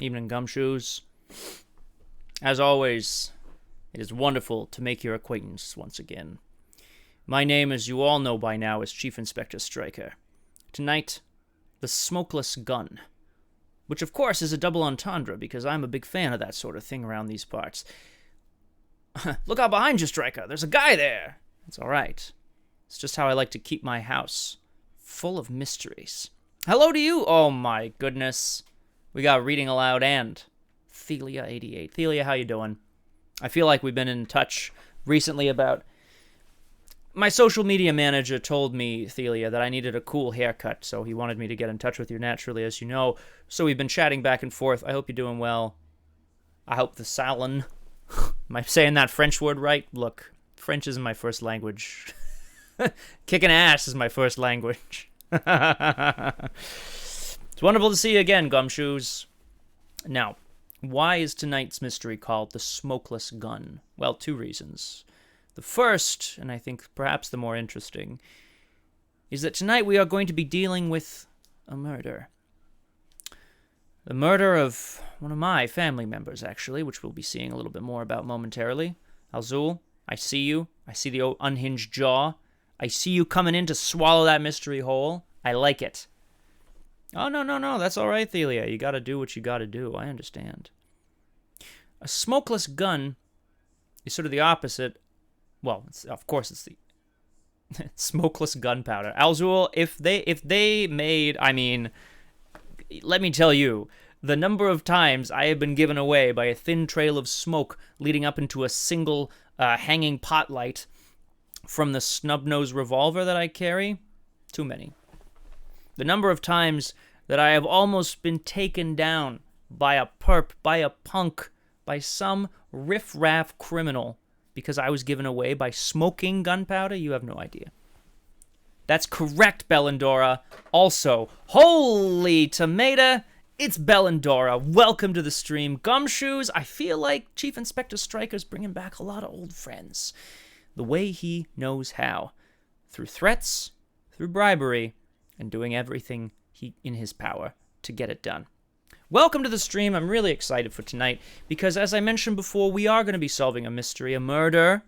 Evening, Gumshoes. As always, it is wonderful to make your acquaintance once again. My name, as you all know by now, is Chief Inspector Stryker. Tonight, the Smokeless gun. Which, of course, is a double entendre, because I'm a big fan of that sort of thing around these parts. Look out behind you, Stryker. There's a guy there. It's all right. It's just how I like to keep my house full of mysteries. Hello to you. Oh, my goodness. We got Reading Aloud and Thelia88. Thelia, how you doing? I feel like we've been in touch recently about... My social media manager told me, Thelia, that I needed a cool haircut, so he wanted me to get in touch with you naturally, as you know. So we've been chatting back and forth. I hope you're doing well. I hope the salon... Am I saying that French word right? Look, French isn't my first language. Kicking ass is my first language. It's wonderful to see you again, Gumshoes. Now, why is tonight's mystery called the Smokeless Gun? Well, two reasons. The first, and I think perhaps the more interesting, is that tonight we are going to be dealing with a murder. The murder of one of my family members, actually, which we'll be seeing a little bit more about momentarily. Alzul, I see you. I see the unhinged jaw. I see you coming in to swallow that mystery whole. I like it. Oh, no, that's all right, Thelia. You gotta do what you gotta do. I understand. A smokeless gun is sort of the opposite. Well, of course it's the smokeless gunpowder. Alzul, if they made, I mean, let me tell you, the number of times I have been given away by a thin trail of smoke leading up into a single hanging pot light from the snub-nosed revolver that I carry, too many. The number of times that I have almost been taken down by a perp, by a punk, by some riff-raff criminal because I was given away by smoking gunpowder, you have no idea. That's correct, Bellendora. Also, holy tomato, it's Bellendora. Welcome to the stream. Gumshoes, I feel like Chief Inspector Stryker's bringing back a lot of old friends. The way he knows how. Through threats, through bribery, and doing everything in his power to get it done. Welcome to the stream. I'm really excited for tonight because, as I mentioned before, we are going to be solving a mystery, a murder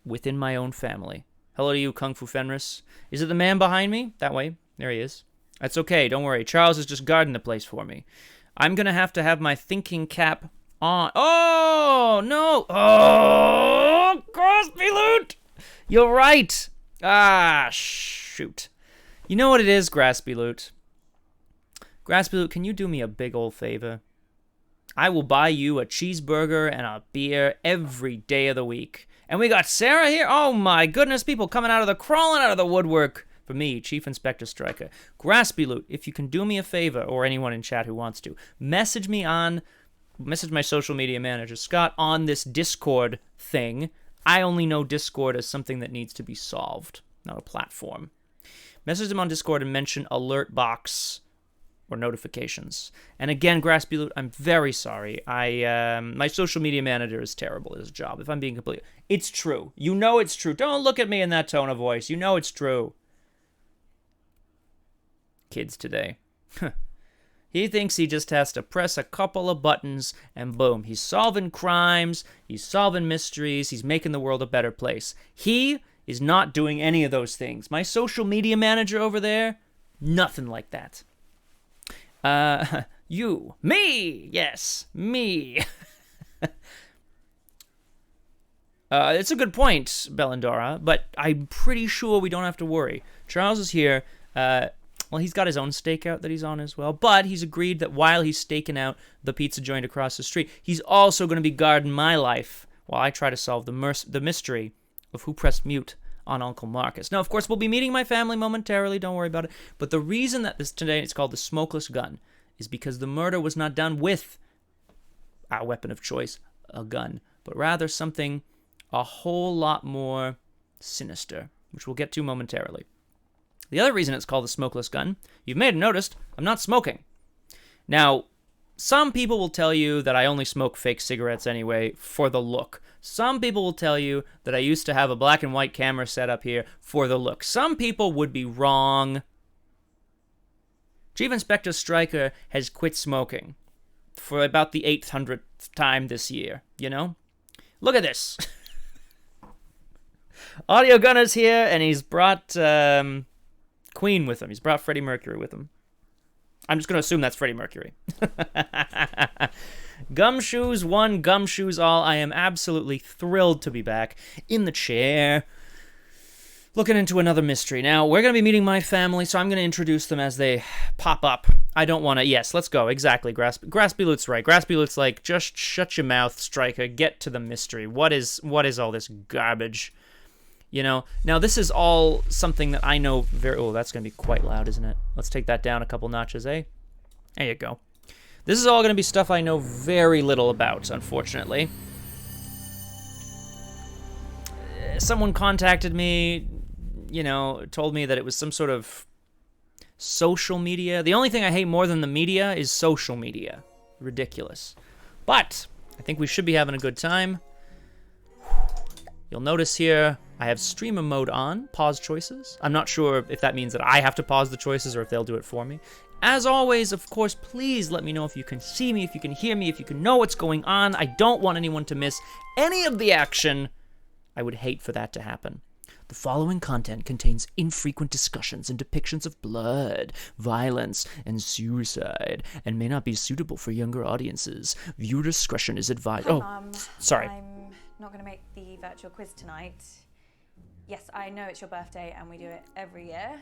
within my own family. Hello to you, Kung Fu Fenris. Is it the man behind me? That way. There he is. That's okay. Don't worry. Charles is just guarding the place for me. I'm going to have my thinking cap on. Oh, no. Oh, Crosby Loot. You're right. Ah, shoot. You know what it is, Graspy Loot? Graspy Loot, can you do me a big old favor? I will buy you a cheeseburger and a beer every day of the week. And we got Sarah here. Oh my goodness, people crawling out of the woodwork for me, Chief Inspector Stryker. Graspy Loot, if you can do me a favor, or anyone in chat who wants to, message my social media manager, Scott, on this Discord thing. I only know Discord as something that needs to be solved, not a platform. Message them on Discord and mention alert box or notifications. And again, Graspy Loot, I'm very sorry. My social media manager is terrible at his job, if I'm being completely... It's true. You know it's true. Don't look at me in that tone of voice. You know it's true. Kids today. He thinks he just has to press a couple of buttons and boom, he's solving crimes, he's solving mysteries, he's making the world a better place. He is not doing any of those things. My social media manager over there, nothing like that. You. Me! Yes, me. It's a good point, Bellendora, but I'm pretty sure we don't have to worry. Charles is here. Well, he's got his own stakeout that he's on as well, but he's agreed that while he's staking out the pizza joint across the street, he's also going to be guarding my life while I try to solve the mystery of who pressed mute on Uncle Marcus. Now, of course, we'll be meeting my family momentarily. Don't worry about it. But the reason that today it's called the Smokeless Gun is because the murder was not done with our weapon of choice, a gun, but rather something a whole lot more sinister, which we'll get to momentarily. The other reason it's called the Smokeless Gun, you may have noticed, I'm not smoking. Now, some people will tell you that I only smoke fake cigarettes anyway for the look. Some people will tell you that I used to have a black and white camera set up here for the look. Some people would be wrong. Chief Inspector Stryker has quit smoking. for about the 800th time this year, you know? Look at this. Audio Gunner's here, and he's brought Queen with him. He's brought Freddie Mercury with him. I'm just going to assume that's Freddie Mercury. Gumshoes one, gumshoes all. I am absolutely thrilled to be back in the chair, looking into another mystery. Now, we're going to be meeting my family, so I'm going to introduce them as they pop up. I don't want to... Yes, let's go. Exactly. Graspy Loot's right. Graspy Loot's like, just shut your mouth, Striker. Get to the mystery. What is all this garbage? You know? Now, this is all something that I know very... Oh, that's going to be quite loud, isn't it? Let's take that down a couple notches, eh? There you go. This is all going to be stuff I know very little about, unfortunately. Someone contacted me, you know, told me that it was some sort of social media. The only thing I hate more than the media is social media. Ridiculous. But I think we should be having a good time. You'll notice here I have streamer mode on, pause choices. I'm not sure if that means that I have to pause the choices or if they'll do it for me. As always, of course, please let me know if you can see me, if you can hear me, if you can know what's going on. I don't want anyone to miss any of the action. I would hate for that to happen. The following content contains infrequent discussions and depictions of blood, violence, and suicide, and may not be suitable for younger audiences. Viewer discretion is advised. Hi, Oh, Mum. sorry. I'm not going to make the virtual quiz tonight. Yes, I know it's your birthday and we do it every year.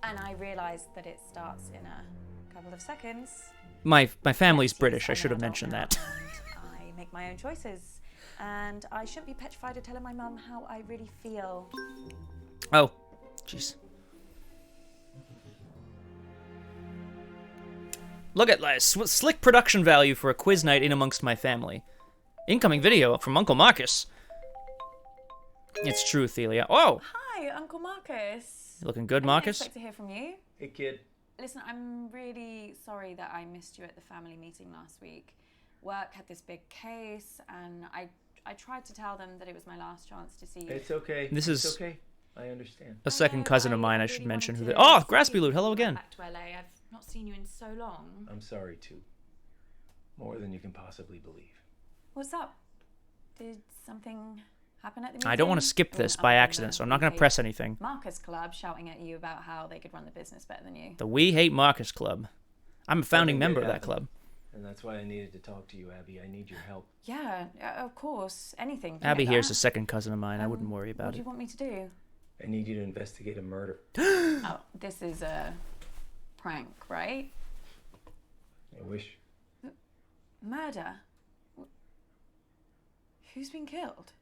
And I realise that it starts in a couple of seconds. My family's Yes, British. I I'm should an have adult mentioned now, that. and I make my own choices. And I shouldn't be petrified of telling my mum how I really feel. Oh, jeez. Look at this. Slick production value for a quiz night in amongst my family. Incoming video from Uncle Marcus. It's true, Thelia. Oh! Hi, Uncle Marcus. You looking good, I Marcus? didn't expect to hear from you. Hey, kid. Listen, I'm really sorry that I missed you at the family meeting last week. Work had this big case, and I tried to tell them that it was my last chance to see you. It's okay. This is- It's okay. I understand. A second cousin of mine, I should really mention. Who wanted they... Oh, to Graspy see Loot, you hello when I again. got back to LA. I've not seen you in so long. I'm sorry, too. More than you can possibly believe. What's up? Did something happen at the meeting? I don't want to skip this by accident, so I'm not going to press anything. Marcus Club shouting at you about how they could run the business better than you. The We Hate Marcus Club. I'm a founding Something member did of that happen. club. And that's why I needed to talk to you, Abby. I need your help. Yeah, of course. Anything. You Abby know here's that. a second cousin of mine. I wouldn't worry What about do it. you want me to do? I need you to investigate a murder. Oh, this is a prank, right? I wish. Murder? Who's been killed?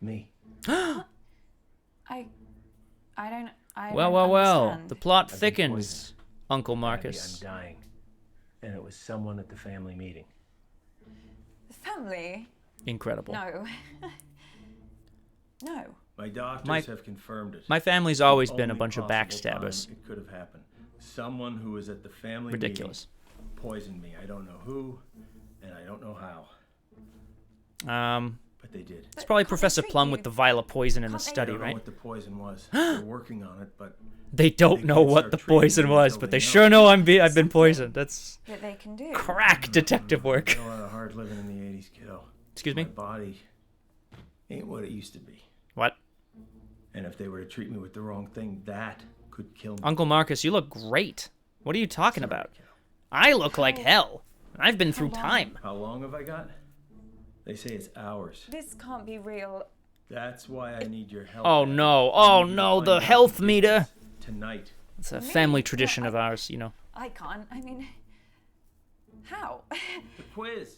Me. I don't. Well, don't well, well. understand. The plot I've been thickens, poisoned. Uncle Abby, Marcus. I'm dying. And it was someone at the family meeting. The family? Incredible. No. No. My doctors My- have confirmed it. My family's always been a Only bunch of possible backstabbers. time It could have happened. Someone who was at the family Ridiculous. meeting poisoned me. I don't know who, and I don't know how, but they did. It's probably Can't they Professor treat Plum you? with the vial of poison in the Can't they- I study, don't know right? what the poison was. They're working on it, but They don't They know can't what start the treating poison me was, until but they they know. sure know I've been poisoned. That's That they can do. crack detective work. a lot of hard living in the 80s, kiddo. Excuse My me? body ain't what it used to be. What? And if they were to treat me with the wrong thing, that could kill me. Uncle Marcus, you look great. What are you talking Sorry, about? kiddo. I look like hell. I've been through long? time. How long have I got? They say it's hours. This can't be real. That's why I need your help. Oh Abby. no, I oh need you to no, find the out health who did meter. this Tonight. It's a Me? family No, tradition of I- ours, you know. I can't. I mean, how? The quiz.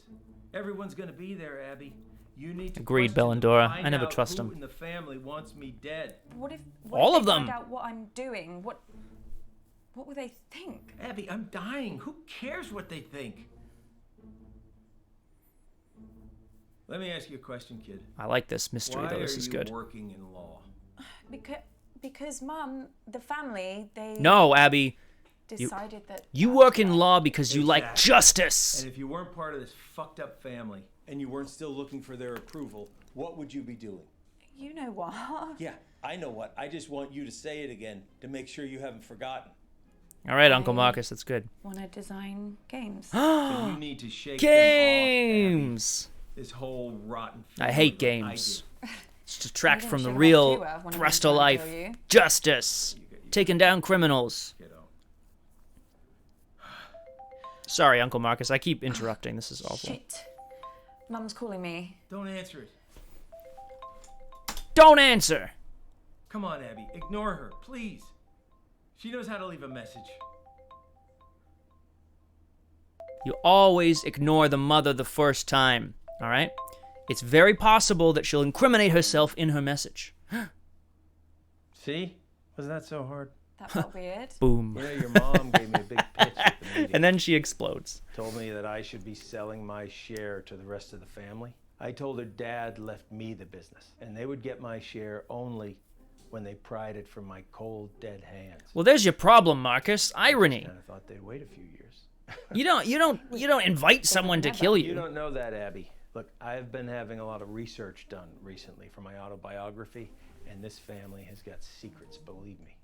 Everyone's gonna be there, Abby. You need to Agreed, question Bellendora. to find I never out trust who him. in the family wants me dead. What if All if of they them. find out what I'm doing? What will they think? Abby, I'm dying. Who cares what they think? Let me ask you a question, kid. I like this mystery, Why though. This are is you good. working in law? Because Mum, the family, they No, Abby, decided that you work in law because you like Exactly. justice. And if you weren't part of this fucked up family, and you weren't still looking for their approval, what would you be doing? You know what? Yeah, I know what. I just want you to say it again to make sure you haven't forgotten. All right, Uncle I- Marcus, that's good. Want to design games? So you need to shake them off, Games! Abby. This whole rotten I hate feeling like games. I It's detract didn't from the shoot real off you, one of them thrust of trying to life. kill you. Justice. Taking down criminals. did, kiddo. Sorry, Uncle Marcus. I keep interrupting. This is awful. Shit. Mum's calling me. Don't answer it. Don't answer! Come on, Abby. Ignore her, please. She knows how to leave a message. You always ignore the mother the first time, all right? It's very possible that she'll incriminate herself in her message. See? Was that so hard? That felt weird. Boom. You know, your mom gave me a big pitch at the meeting. And then she explodes. Told me that I should be selling my share to the rest of the family. I told her Dad left me the business, and they would get my share only when they pried it from my cold, dead hands. Well, there's your problem, Marcus. Irony. And I thought they'd wait a few years. You don't invite someone to kill You you. don't know that, Abby. Look, I've been having a lot of research done recently for my autobiography, and this family has got secrets, believe me.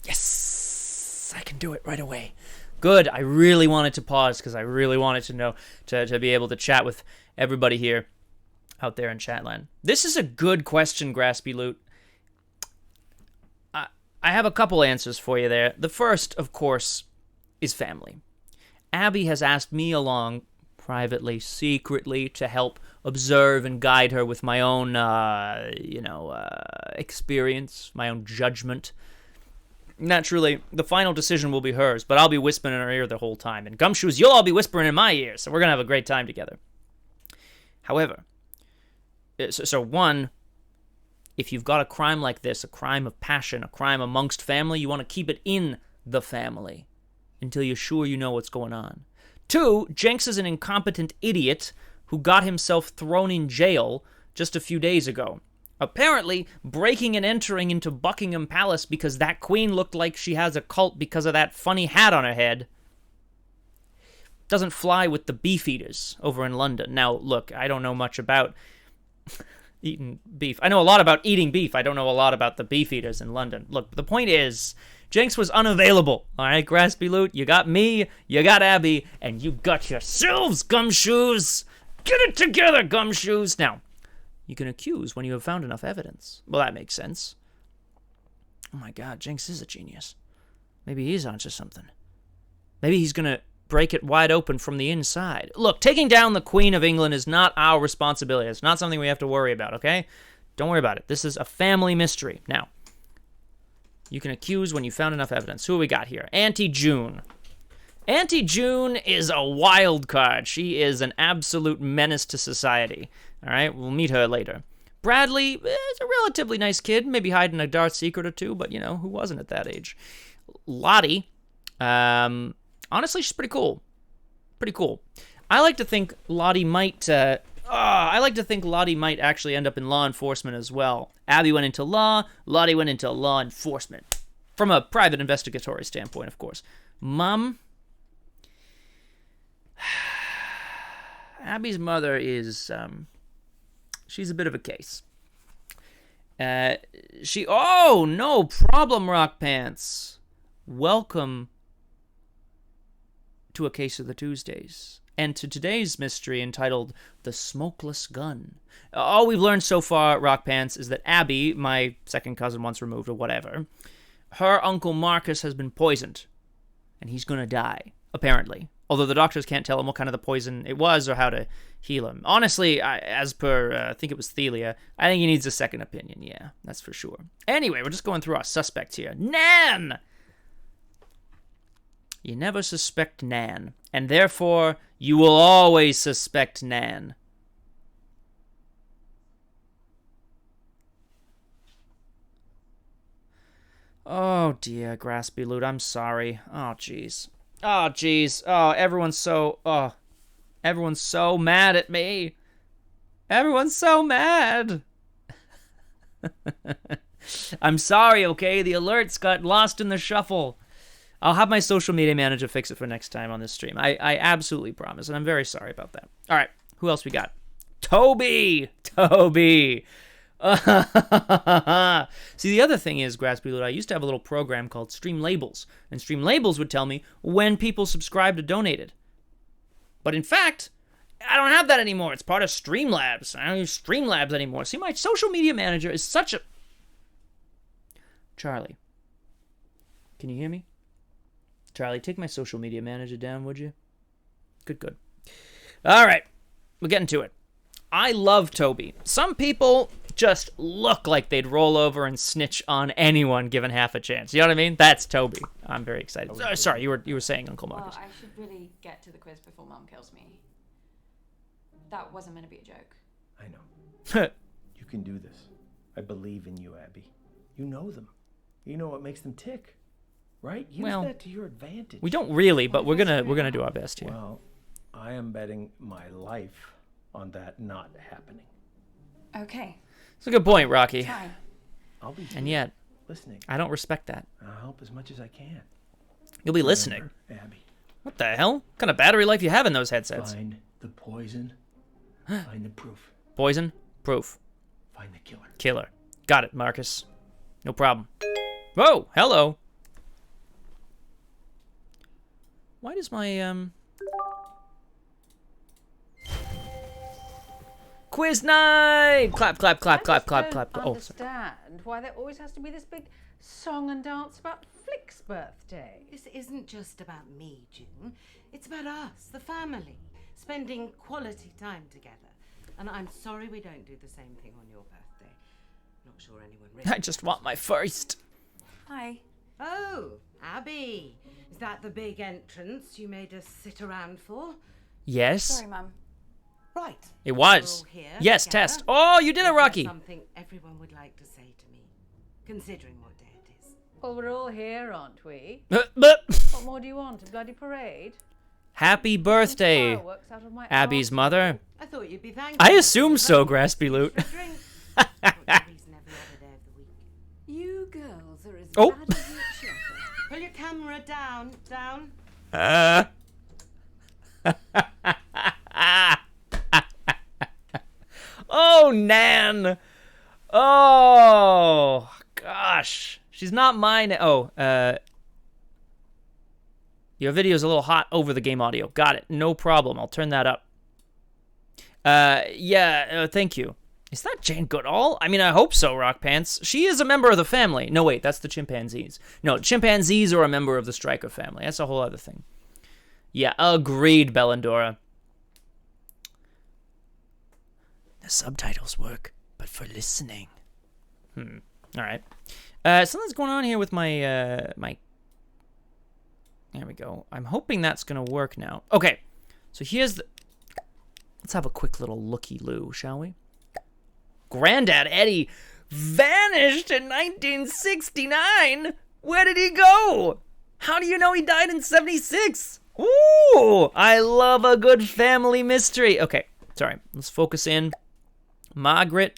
Yes, I can do it right away. Good. I really wanted to pause because I really wanted to know to be able to chat with everybody here out there in Chatland. This is a good question, Graspy Loot. I have a couple answers for you there. The first, of course, is family. Abby has asked me along privately, secretly, to help observe and guide her with my own, experience, my own judgment. Naturally, the final decision will be hers, but I'll be whispering in her ear the whole time. And Gumshoes, you'll all be whispering in my ear, so we're going to have a great time together. However, so one, if you've got a crime like this, a crime of passion, a crime amongst family, you want to keep it in the family until you're sure you know what's going on. Two, Jenks is an incompetent idiot who got himself thrown in jail just a few days ago. Apparently, breaking and entering into Buckingham Palace because that queen looked like she has a cult because of that funny hat on her head doesn't fly with the beef eaters over in London. Now, look, I don't know much about eating beef. I know a lot about eating beef. I don't know a lot about the beef eaters in London. Look, the point is, Jenks was unavailable. All right, Graspy Loot, you got me, you got Abby, and you got yourselves, Gumshoes. Get it together, Gumshoes. Now, you can accuse when you have found enough evidence. Well, that makes sense. Oh my God, Jenks is a genius. Maybe he's onto something. Maybe he's gonna break it wide open from the inside. Look, taking down the Queen of England is not our responsibility. It's not something we have to worry about, okay? Don't worry about it. This is a family mystery. Now, you can accuse when you found enough evidence. Who we got here? Auntie June. Auntie June is a wild card. She is an absolute menace to society. All right, we'll meet her later. Bradley is a relatively nice kid, maybe hiding a dark secret or two, but, who wasn't at that age? Lottie, honestly, she's pretty cool. Pretty cool. I like to think Lottie might actually end up in law enforcement as well. Abby went into law, Lottie went into law enforcement. From a private investigatory standpoint, of course. Mom, Abby's mother is, she's a bit of a case. No problem, Rock Pants. Welcome to A Case of the Tuesdays, and to today's mystery entitled The Smokeless Gun. All we've learned so far, Rock Pants, is that Abby, my second cousin once removed or whatever, her Uncle Marcus has been poisoned, and he's gonna die, apparently. Although the doctors can't tell him what kind of the poison it was or how to heal him. Honestly, as per, I think it was Thelia, I think he needs a second opinion, yeah, that's for sure. Anyway, we're just going through our suspects here. Nan! You never suspect Nan, and therefore, you will always suspect Nan. Oh dear, Graspy Loot, I'm sorry. Oh jeez. Oh jeez. Oh, everyone's so mad at me. Everyone's so mad. I'm sorry, okay? The alerts got lost in the shuffle. I'll have my social media manager fix it for next time on this stream. I absolutely promise, and I'm very sorry about that. All right, who else we got? Toby! See, the other thing is, Graspy Loot, I used to have a little program called Stream Labels, and Stream Labels would tell me when people subscribed or donated. But in fact, I don't have that anymore. It's part of Streamlabs. I don't use Streamlabs anymore. See, my social media manager is such a... Charlie, can you hear me? Charlie, take my social media manager down, would you? Good. All right, we're getting to it. I love Toby. Some people just look like they'd roll over and snitch on anyone given half a chance. You know what I mean? That's Toby. I'm very excited. Sorry, you were saying, Uncle Marcus. Well, I should really get to the quiz before Mum kills me. That wasn't meant to be a joke. I know. You can do this. I believe in you, Abby. You know them. You know what makes them tick, right? Use that to your advantage. We don't really, but we're gonna do our best here. Well, I am betting my life on that not happening. Okay. It's a good point, Rocky. Try. I'll be here, And yet, listening. I don't respect that. I'll help as much as I can. You'll be listening. Remember, Abby, What the hell? What kind of battery life you have in those headsets? find the poison. Find the proof. Poison? Proof. Find the killer. Killer. Got it, Marcus. No problem. Whoa, hello. Why does my, Quiz night! Clap, clap, clap, clap, clap, clap. I Oh, don't sorry. understand why there always has to be this big song and dance about Flick's birthday. This isn't just about me, June. It's about us, the family, spending quality time together. And I'm sorry we don't do the same thing on your birthday. Not sure anyone really... I just want my first. Hi. Oh, Abby. Is that the big entrance you made us sit around for? Yes, Sorry, Mum. Right. it We're was. all here Yes, together. test. Oh, you did it, Is there Rocky. something everyone would like to say to me, considering what day it is? Well, we're all here, aren't we? But What more do you want? A bloody parade? happy Some birthday, fireworks out of my Abby's arse? mother. I thought you'd be thankful. I assume so, Graspy Loot. For a drink. Thought Abby's never had a day of the week. You girls are as Oh. bad as each other. Pull your camera down. Oh, Nan. Oh, gosh. She's not mine. Oh, your video's a little hot over the game audio. Got it. No problem. I'll turn that up. Thank you. Is that Jane Goodall? I mean, I hope so, Rock Pants. She is a member of the family. No, wait, that's the chimpanzees. No, chimpanzees are a member of the Stryker family. That's a whole other thing. Yeah, agreed, Bellandora. The subtitles work, but for listening. All right. Something's going on here with my, my... There we go. I'm hoping that's going to work now. Okay, so here's the... Let's have a quick little looky-loo, shall we? Granddad Eddie vanished in 1969. Where did he go? How do you know he died in 76? Ooh, I love a good family mystery. Okay, sorry. Let's focus in. Margaret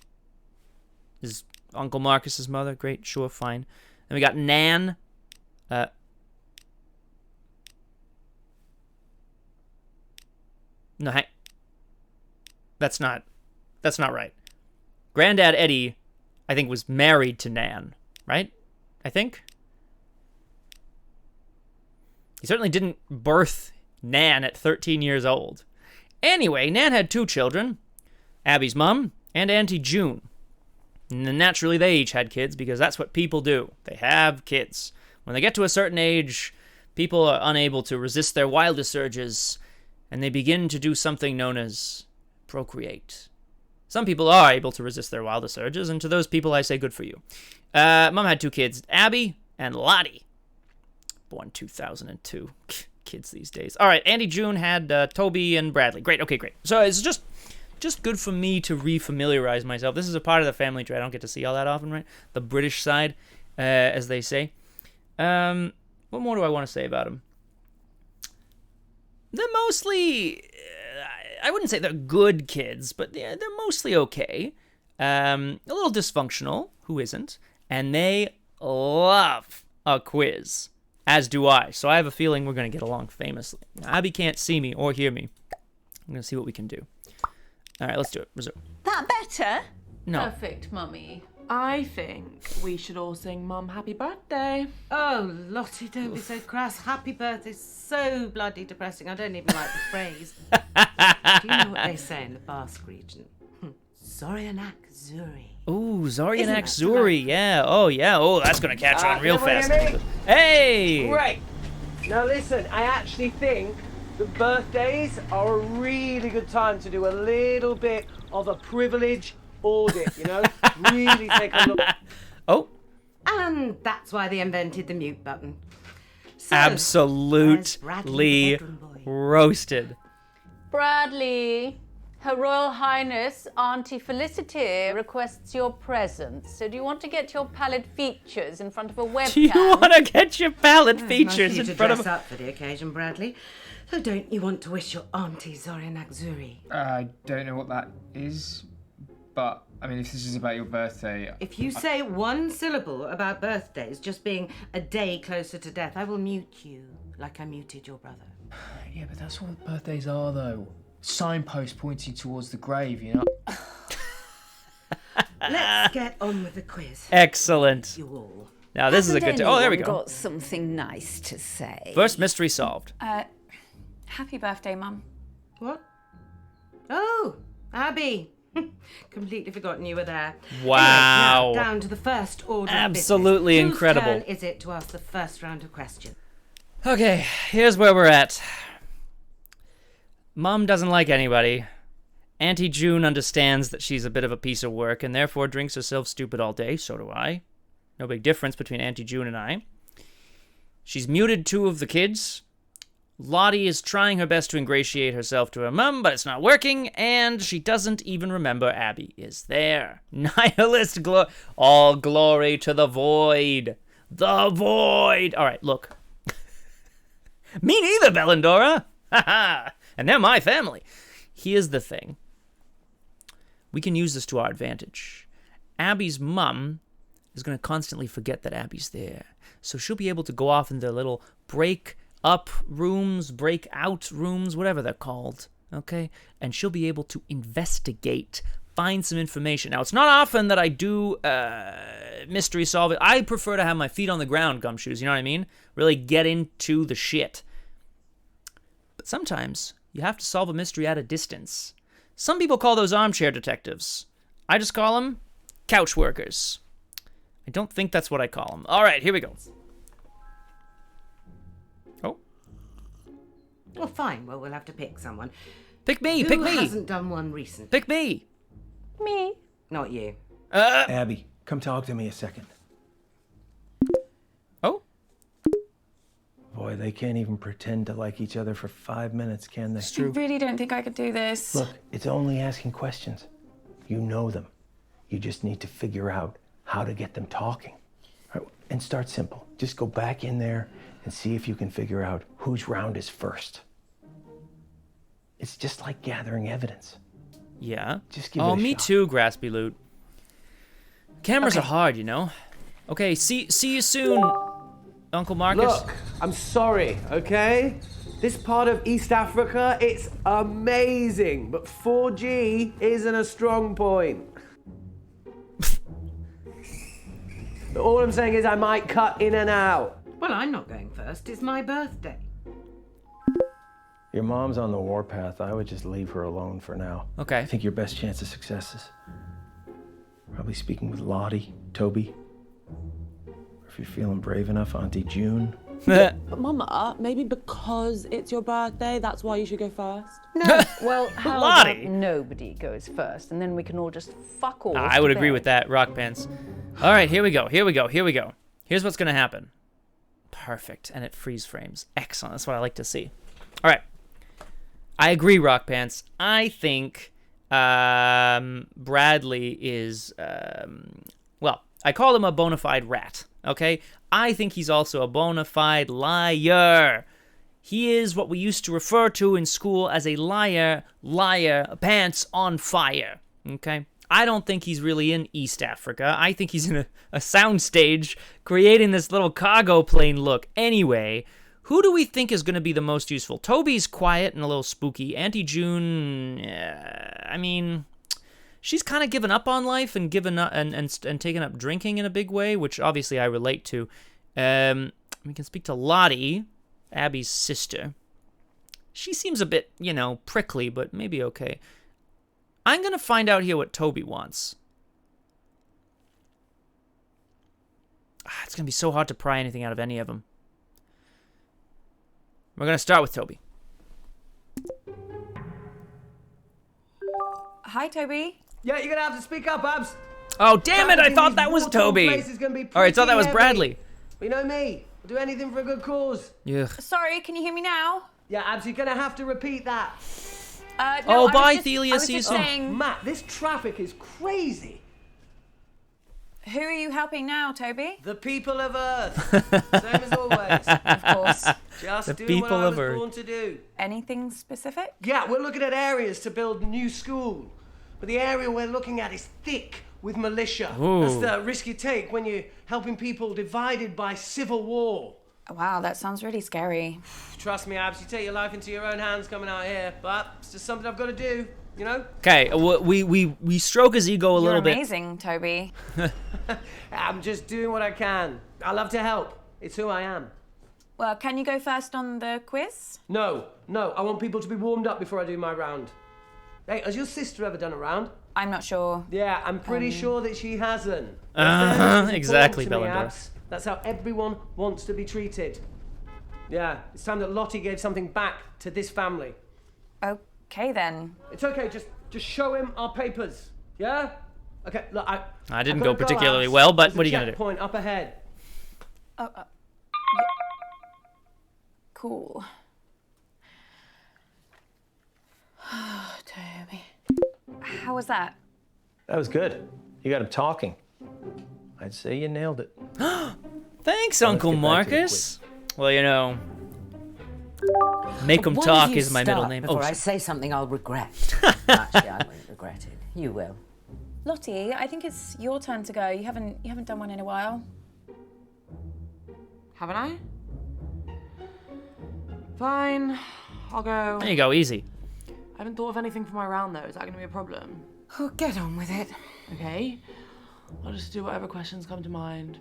is Uncle Marcus's mother. Great, sure, fine. Then we got Nan. No, that's not right. Granddad Eddie, I think, was married to Nan, right? I think. He certainly didn't birth Nan at 13 years old. Anyway, Nan had two children, Abby's mom and Auntie June. And then naturally, they each had kids because that's what people do. They have kids. When they get to a certain age, people are unable to resist their wildest urges, and they begin to do something known as procreate. Some people are able to resist their wildest urges, and to those people, I say good for you. Mom had two kids, Abby and Lottie. Born 2002. Kids these days. All right, Auntie June had Toby and Bradley. Great, okay, great. So it's just good for me to refamiliarize myself. This is a part of the family tree I don't get to see all that often, right? The British side, as they say. What more do I want to say about them? They're mostly... I wouldn't say they're good kids, but they're mostly okay. A little dysfunctional, who isn't? And they love a quiz, as do I. So I have a feeling we're going to get along famously. Abby can't see me or hear me. I'm going to see what we can do. All right, let's do it. Reserve. That better? No. Perfect, Mummy. I think we should all sing Mum Happy Birthday. Oh, Lottie, don't be so crass. Happy birthday's so bloody depressing. I don't even like the phrase. Do you know what they say in the Basque region? Zoryanak Zuri. Ooh, Zoryanak Isn't that Zuri. Yeah. Oh, yeah. Oh, that's going to catch on real fast. Hey! Great. Now listen, I actually think that birthdays are a really good time to do a little bit of a privilege audit, you know? Really take a look. Oh. And that's why they invented the mute button. So, Absolutely roasted. Bradley, Her Royal Highness Auntie Felicity requests your presence. So do you want to get your pallid features in front of a webcam? Do you want to get your pallid features nice in front of... dress up for the occasion, Bradley. So don't you want to wish your auntie Zoryanak Zuri? I don't know what that is, but I mean, if this is about your birthday... If you say one syllable about birthdays just being a day closer to death, I will mute you like I muted your brother. Yeah, but that's what birthdays are, though. Signpost pointing towards the grave, you know? Let's get on with the quiz. Excellent. You all. Now, this is a good... Oh, there we go. Got something nice to say. First mystery solved. Happy birthday, Mum. What? Oh, Abby. Completely forgotten you were there. Wow. Anyway, now down to the first order of business. Absolutely incredible. Whose turn is it to ask the first round of questions? Okay, here's where we're at. Mom doesn't like anybody. Auntie June understands that she's a bit of a piece of work and therefore drinks herself stupid all day. So do I. No big difference between Auntie June and I. She's muted 2 of the kids. Lottie is trying her best to ingratiate herself to her mum, but it's not working, and she doesn't even remember Abby is there. Nihilist all glory to the void. The void! Alright, look. Me neither, Bellendora! Ha-ha! And they're my family. Here's the thing. We can use this to our advantage. Abby's mum is going to constantly forget that Abby's there. So she'll be able to go off in their little break-out rooms, whatever they're called, okay? And she'll be able to investigate, find some information. Now, it's not often that I do mystery solve it. I prefer to have my feet on the ground, Gumshoes, you know what I mean? Really get into the shit. But sometimes you have to solve a mystery at a distance. Some people call those armchair detectives. I just call them couch workers. I don't think that's what I call them. All right, here we go. Oh. Well, fine. Well, we'll have to pick someone. Pick me, Who pick me. hasn't done one recently? Pick me. Me. Not you. Abby, come talk to me a second. Oh. Boy, they can't even pretend to like each other for 5 minutes, can they? I really don't think I could do this. Look, it's only asking questions. You know them. You just need to figure out how to get them talking. All right, and start simple. Just go back in there and see if you can figure out whose round is first. It's just like gathering evidence. Yeah. Just give it a me shot. too, Graspy Loot. Cameras are hard, you know. Okay, see you soon, Uncle Marcus. Look, I'm sorry, okay? This part of East Africa, it's amazing, but 4G isn't a strong point. All I'm saying is I might cut in and out. Well, I'm not going first. It's my birthday. Your mom's on the warpath. I would just leave her alone for now. Okay. I think your best chance of success is probably speaking with Lottie, Toby, or if you're feeling brave enough, Auntie June. But Mama, maybe because it's your birthday, that's why you should go first. No. Well, how Lottie. about nobody goes first, and then we can all just fuck off. I would agree with that, Rock Pants. All right, here we go. Here's what's going to happen. Perfect, and it freeze frames. Excellent, that's what I like to see. All right. I agree, Rock Pants. I think Bradley is, well, I call him a bona fide rat, okay? I think he's also a bona fide liar. He is what we used to refer to in school as a liar, pants on fire, okay? I don't think he's really in East Africa. I think he's in a soundstage creating this little cargo plane look. Anyway, who do we think is going to be the most useful? Toby's quiet and a little spooky. Auntie June, I mean, she's kind of given up on life and given up and taken up drinking in a big way, which obviously I relate to. We can speak to Lottie, Abby's sister. She seems a bit, prickly, but maybe okay. I'm going to find out here what Toby wants. It's going to be so hard to pry anything out of any of them. We're going to start with Toby. Hi, Toby. Yeah, you're gonna have to speak up, Abs. Oh, damn it! I thought that was Toby. All right, I thought that was Bradley. But you know me. I'll do anything for a good cause. Yeah. Sorry, can you hear me now? Yeah, Abs, you're gonna have to repeat that. No, bye, I was Thelia. just See you soon. saying, Matt, this traffic is crazy. who are you helping now, Toby? The people of Earth. Same as always. Of course. Just The doing what people I of was Earth. born to do. Anything specific? Yeah, we're looking at areas to build a new school. But the area we're looking at is thick with militia. Ooh. That's the risk you take when you're helping people divided by civil war. Wow, that sounds really scary. Trust me, Abs, you take your life into your own hands coming out here, but it's just something I've got to do, you know? Okay, we stroke his ego a You're little bit. amazing, Toby. I'm just doing what I can. I love to help. It's who I am. Well, can you go first on the quiz? No, I want people to be warmed up before I do my round. Hey, has your sister ever done a round? I'm not sure. Yeah, I'm pretty sure that she hasn't. Exactly, Important to me, Bellendorf. Abs. That's how everyone wants to be treated. Yeah, it's time that Lottie gave something back to this family. Okay, then. It's okay, just show him our papers, yeah? Okay, look, I didn't I've go gotta particularly Abs. well, but There's what are a you gonna do? checkpoint up ahead. Cool. Toby. How was that? That was good. You got him talking. I'd say you nailed it. Thanks, Now let's Uncle get back to the Marcus. Well, make him Why talk don't you is my middle start name. Before I sorry. say something I'll regret. Actually, I won't regret it. You will. Lottie, I think it's your turn to go. You haven't done one in a while. Haven't I? Fine, I'll go. There you go, easy. I haven't thought of anything for my round though. Is that going to be a problem? Oh, get on with it. Okay. I'll just do whatever questions come to mind.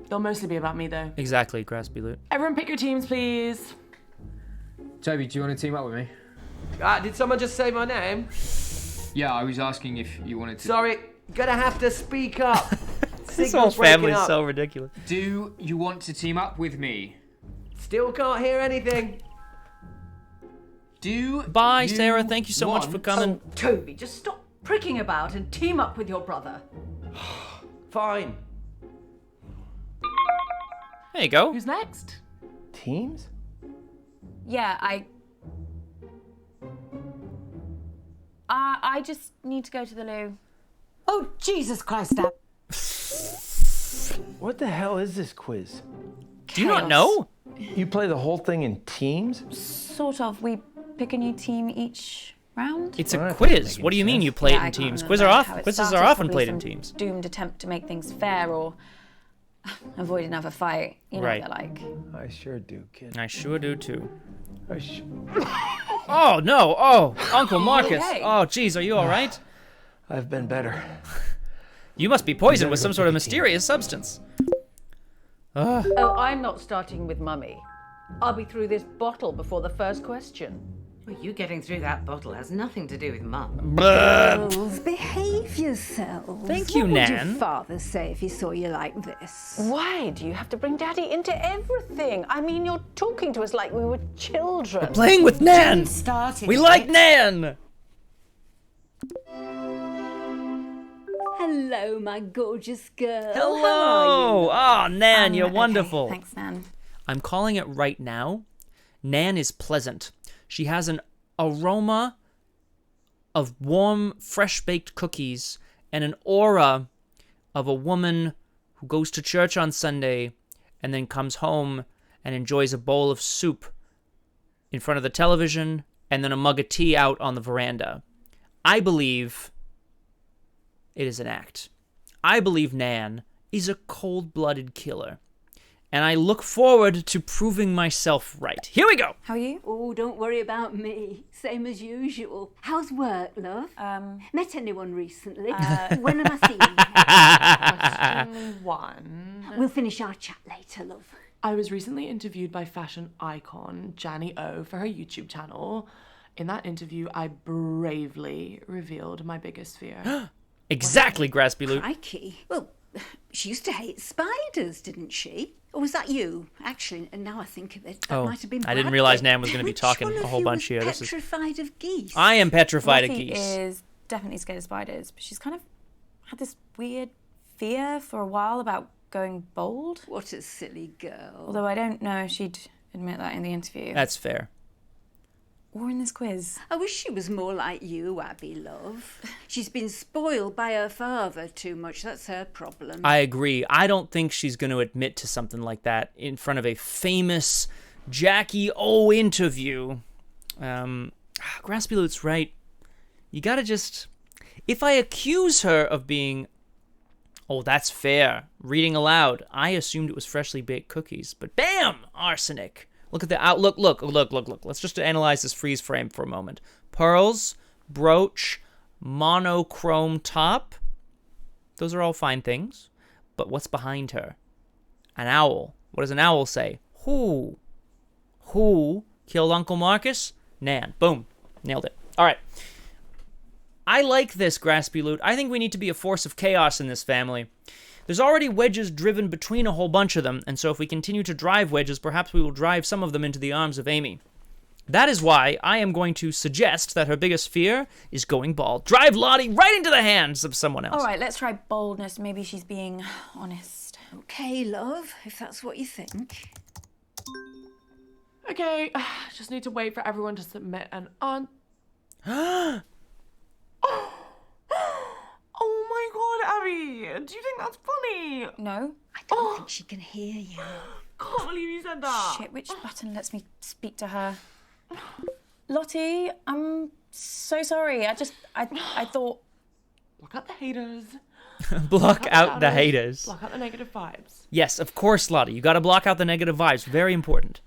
They'll mostly be about me though. Exactly, Graspy Loot. Everyone pick your teams, please. Toby, do you want to team up with me? Did someone just say my name? Yeah, I was asking if you wanted to. Sorry, gonna have to speak up. This whole Signal's breaking family's up. so ridiculous. Do you want to team up with me? Still can't hear anything. Bye, Sarah. Thank you so much for coming. Oh, Toby, just stop pricking about and team up with your brother. Fine. There you go. Who's next? Teams? Yeah, I just need to go to the loo. Oh, Jesus Christ, Ab. What the hell is this quiz? Do you not know? You play the whole thing in teams? Sort of. We pick a new team each round. It's a Well, quiz. What do you mean you play Yeah, it I in can't teams? remember how it Quizzes started, are often probably played in some teams. Doomed attempt to make things fair or avoid another fight. You know Right. what they're like. I sure do, kid. I sure do too. I Oh no! Oh, Uncle Marcus! Okay. Oh, geez, are you all right? I've been better. You must be poisoned with some sort of mysterious substance. Oh, I'm not starting with Mummy. I'll be through this bottle before the first question. Well, you getting through that bottle has nothing to do with Mum. Girls, behave yourselves. Thank you, what would Nan. your father say if he saw you like this? Why do you have to bring Daddy into everything? I mean, you're talking to us like we were children. Playing with Nan! Started We it. like Nan! Hello, my gorgeous girl. Hello! Oh, Nan, you're Okay, wonderful. Thanks, Nan. I'm calling it right now. Nan is pleasant. She has an aroma of warm, fresh-baked cookies and an aura of a woman who goes to church on Sunday and then comes home and enjoys a bowl of soup in front of the television and then a mug of tea out on the veranda. I believe it is an act. I believe Nan is a cold-blooded killer. and I look forward to proving myself right. Here we go. How are you? Oh, don't worry about me. Same as usual. How's work, love? Met anyone recently? When am I seeing you? Question 1. We'll finish our chat later, love. I was recently interviewed by fashion icon Janny O for her YouTube channel. In that interview, I bravely revealed my biggest fear. Exactly, Graspy Loot. Crikey. Well, she used to hate spiders, didn't she? Or was that you? Actually, and now I think of it, that might have been I didn't Bradley. realize Nan was going to be Which talking one a of whole you bunch was here. petrified of geese? I am petrified of Lottie geese. is definitely scared of spiders, but she's kind of had this weird fear for a while about going bald. What a silly girl. Although I don't know if she'd admit that in the interview. That's fair. Or in this quiz. I wish she was more like you, Abby, love. She's been spoiled by her father too much. That's her problem. I agree. I don't think she's going to admit to something like that in front of a famous Jackie O interview. Graspy Loot's right. You gotta just... If I accuse her of being... Oh, that's fair. Reading aloud. I assumed it was freshly baked cookies. But bam! Arsenic. Look at the outlook. Look. Let's just analyze this freeze frame for a moment. Pearls, brooch, monochrome top. Those are all fine things. But what's behind her? An owl. What does an owl say? Who killed Uncle Marcus? Nan. Boom. Nailed it. All right. I like this, Graspy Loot. I think we need to be a force of chaos in this family. There's already wedges driven between a whole bunch of them, and so if we continue to drive wedges, perhaps we will drive some of them into the arms of Amy. That is why I am going to suggest that her biggest fear is going bald. Drive Lottie right into the hands of someone else. All right, let's try boldness. Maybe she's being honest. Okay, love, if that's what you think. Okay, just need to wait for everyone to submit an Oh my god, Abby! Do you think that's funny? No. I don't think she can hear you. Can't believe you said that. Shit, which button lets me speak to her? Lottie, I'm so sorry. I thought... Block out the haters. Block out the haters. Block out the negative vibes. Yes, of course, Lottie. You got to block out the negative vibes. Very important.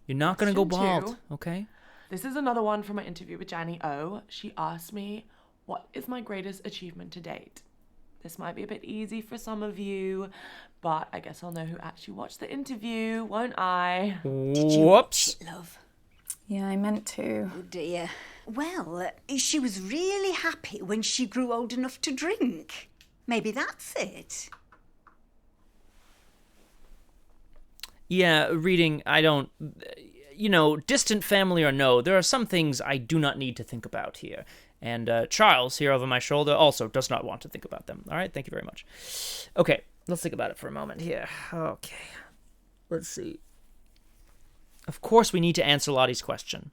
You're not going to go bald, Question 2. okay? This is another one from my interview with Janny O. She asked me, what is my greatest achievement to date? This might be a bit easy for some of you, but I guess I'll know who actually watched the interview, won't I? Did you watch it, love? Yeah, I meant to. Oh dear. Well, she was really happy when she grew old enough to drink. Maybe that's it. Yeah, reading, I don't... distant family or no, there are some things I do not need to think about here. And Charles, here over my shoulder, also does not want to think about them. All right, thank you very much. Okay, let's think about it for a moment here. Okay, let's see. Of course we need to answer Lottie's question.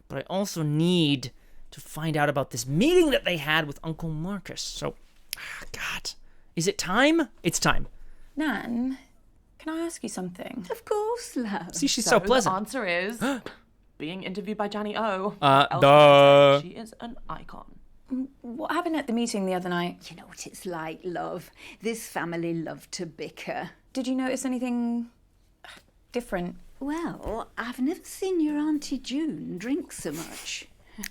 But I also need to find out about this meeting that they had with Uncle Marcus. So, God, is it time? It's time. Nan, can I ask you something? Of course, love. See, she's so pleasant. The answer is being interviewed by Janny O. Duh. She is an icon. What happened at the meeting the other night? You know what it's like, love. This family love to bicker. Did you notice anything different? Well, I've never seen your Auntie June drink so much.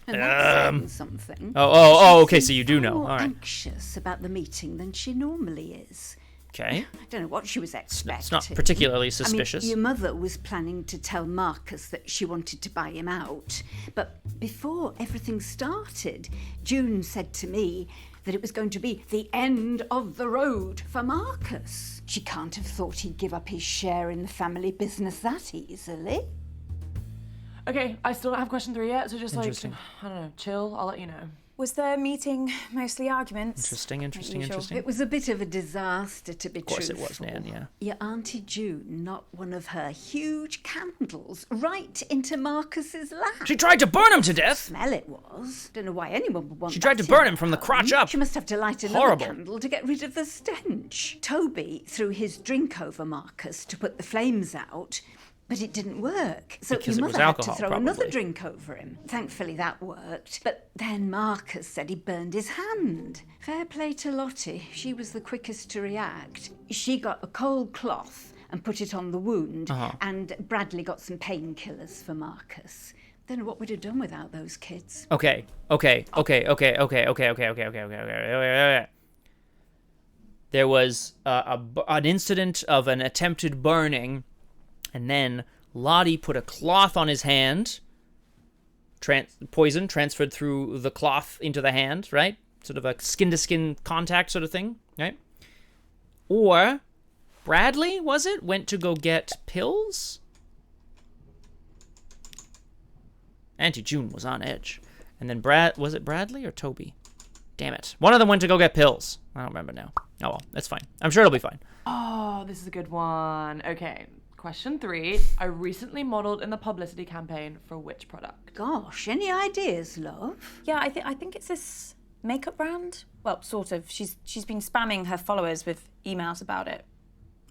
And that's saying something. Oh, okay, so you do know. More All right. anxious about the meeting than she normally is. Okay. I don't know what she was expecting. It's not particularly suspicious. I mean, your mother was planning to tell Marcus that she wanted to buy him out. But before everything started, June said to me that it was going to be the end of the road for Marcus. She can't have thought he'd give up his share in the family business that easily. Okay, I still don't have question 3 yet, so just like, Interesting. I don't know, chill, I'll let you know. Was the meeting mostly arguments? Interesting. It was a bit of a disaster, to be truthful. Of course it was, Nan, yeah. Your Auntie June knocked one of her huge candles right into Marcus's lap. She tried to burn him to death. Smell it was. Don't know why anyone would want She tried that to burn in him from the her crotch home. up. She must have to light another Horrible. candle to get rid of the stench. Toby threw his drink over Marcus to put the flames out, but it didn't work. So Because your it was mother had to alcohol, throw probably. another drink over him. Thankfully that worked. But then Marcus said he burned his hand. Fair play to Lottie. She was the quickest to react. She got a cold cloth and put it on the wound, Uh-huh. and Bradley got some painkillers for Marcus. Don't know what we'd have done without those kids. Okay. There was an incident of an attempted burning, and then Lottie put a cloth on his hand. Poison transferred through the cloth into the hand, right? Sort of a skin-to-skin contact sort of thing, right? Or Bradley, was it? Went to go get pills? Auntie June was on edge. And then was it Bradley or Toby? Damn it. One of them went to go get pills. I don't remember now. Oh well, that's fine. I'm sure it'll be fine. Oh, this is a good one. Okay, question 3. I recently modeled in the publicity campaign for which product? Gosh, any ideas, love? Yeah, I think it's this makeup brand. Well, sort of. She's been spamming her followers with emails about it.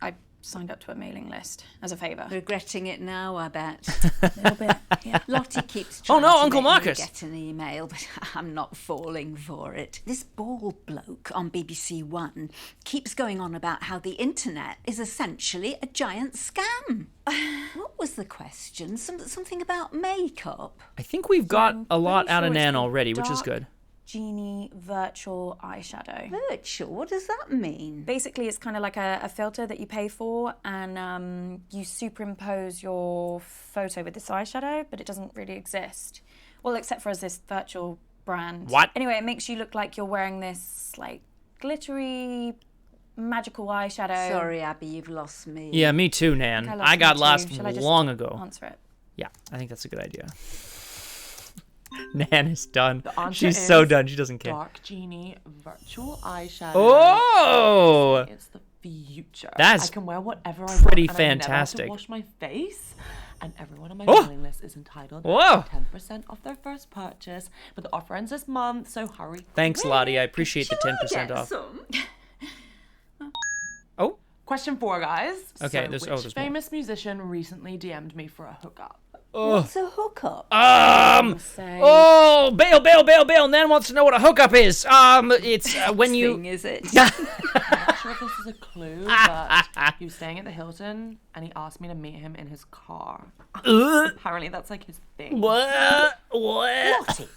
I signed up to a mailing list as a favour. Regretting it now, I bet. A little bit. Yeah. Lottie keeps Oh trying no, to Uncle make Marcus! me get an email, but I'm not falling for it. This bald bloke on BBC One keeps going on about how the internet is essentially a giant scam. What was the question? Something about makeup? I think we've got a lot out of sure it's Nan the already, which is dark good. Genie virtual eyeshadow. Virtual? What does that mean? Basically, it's kind of like a filter that you pay for, and you superimpose your photo with this eyeshadow, but it doesn't really exist. Well, except for as this virtual brand. What? Anyway, it makes you look like you're wearing this, like, glittery, magical eyeshadow. Sorry, Abby, you've lost me. Yeah, me too, Nan. I got lost long ago. Answer it. Yeah, I think that's a good idea. Nan is done. The answer She's is so done. She doesn't care. Dark Genie virtual eyeshadow. Oh! It's the future. That's I can wear whatever I pretty want. And fantastic. I never have to wash my face. And everyone on my Oh! mailing list is entitled Whoa! to 10% off their first purchase. But the offer ends this month, so hurry. Thanks, quick. Lottie. I appreciate the 10% off. Oh? Question 4, guys. Okay, so there's which more. famous musician recently DM'd me for a hookup? What's a hookup? Oh, bail. Nan wants to know what a hookup is. It's when you... Thing, is it? I'm not sure if this is a clue, but he was staying at the Hilton, and he asked me to meet him in his car. Apparently, that's like his thing. What? Lottie,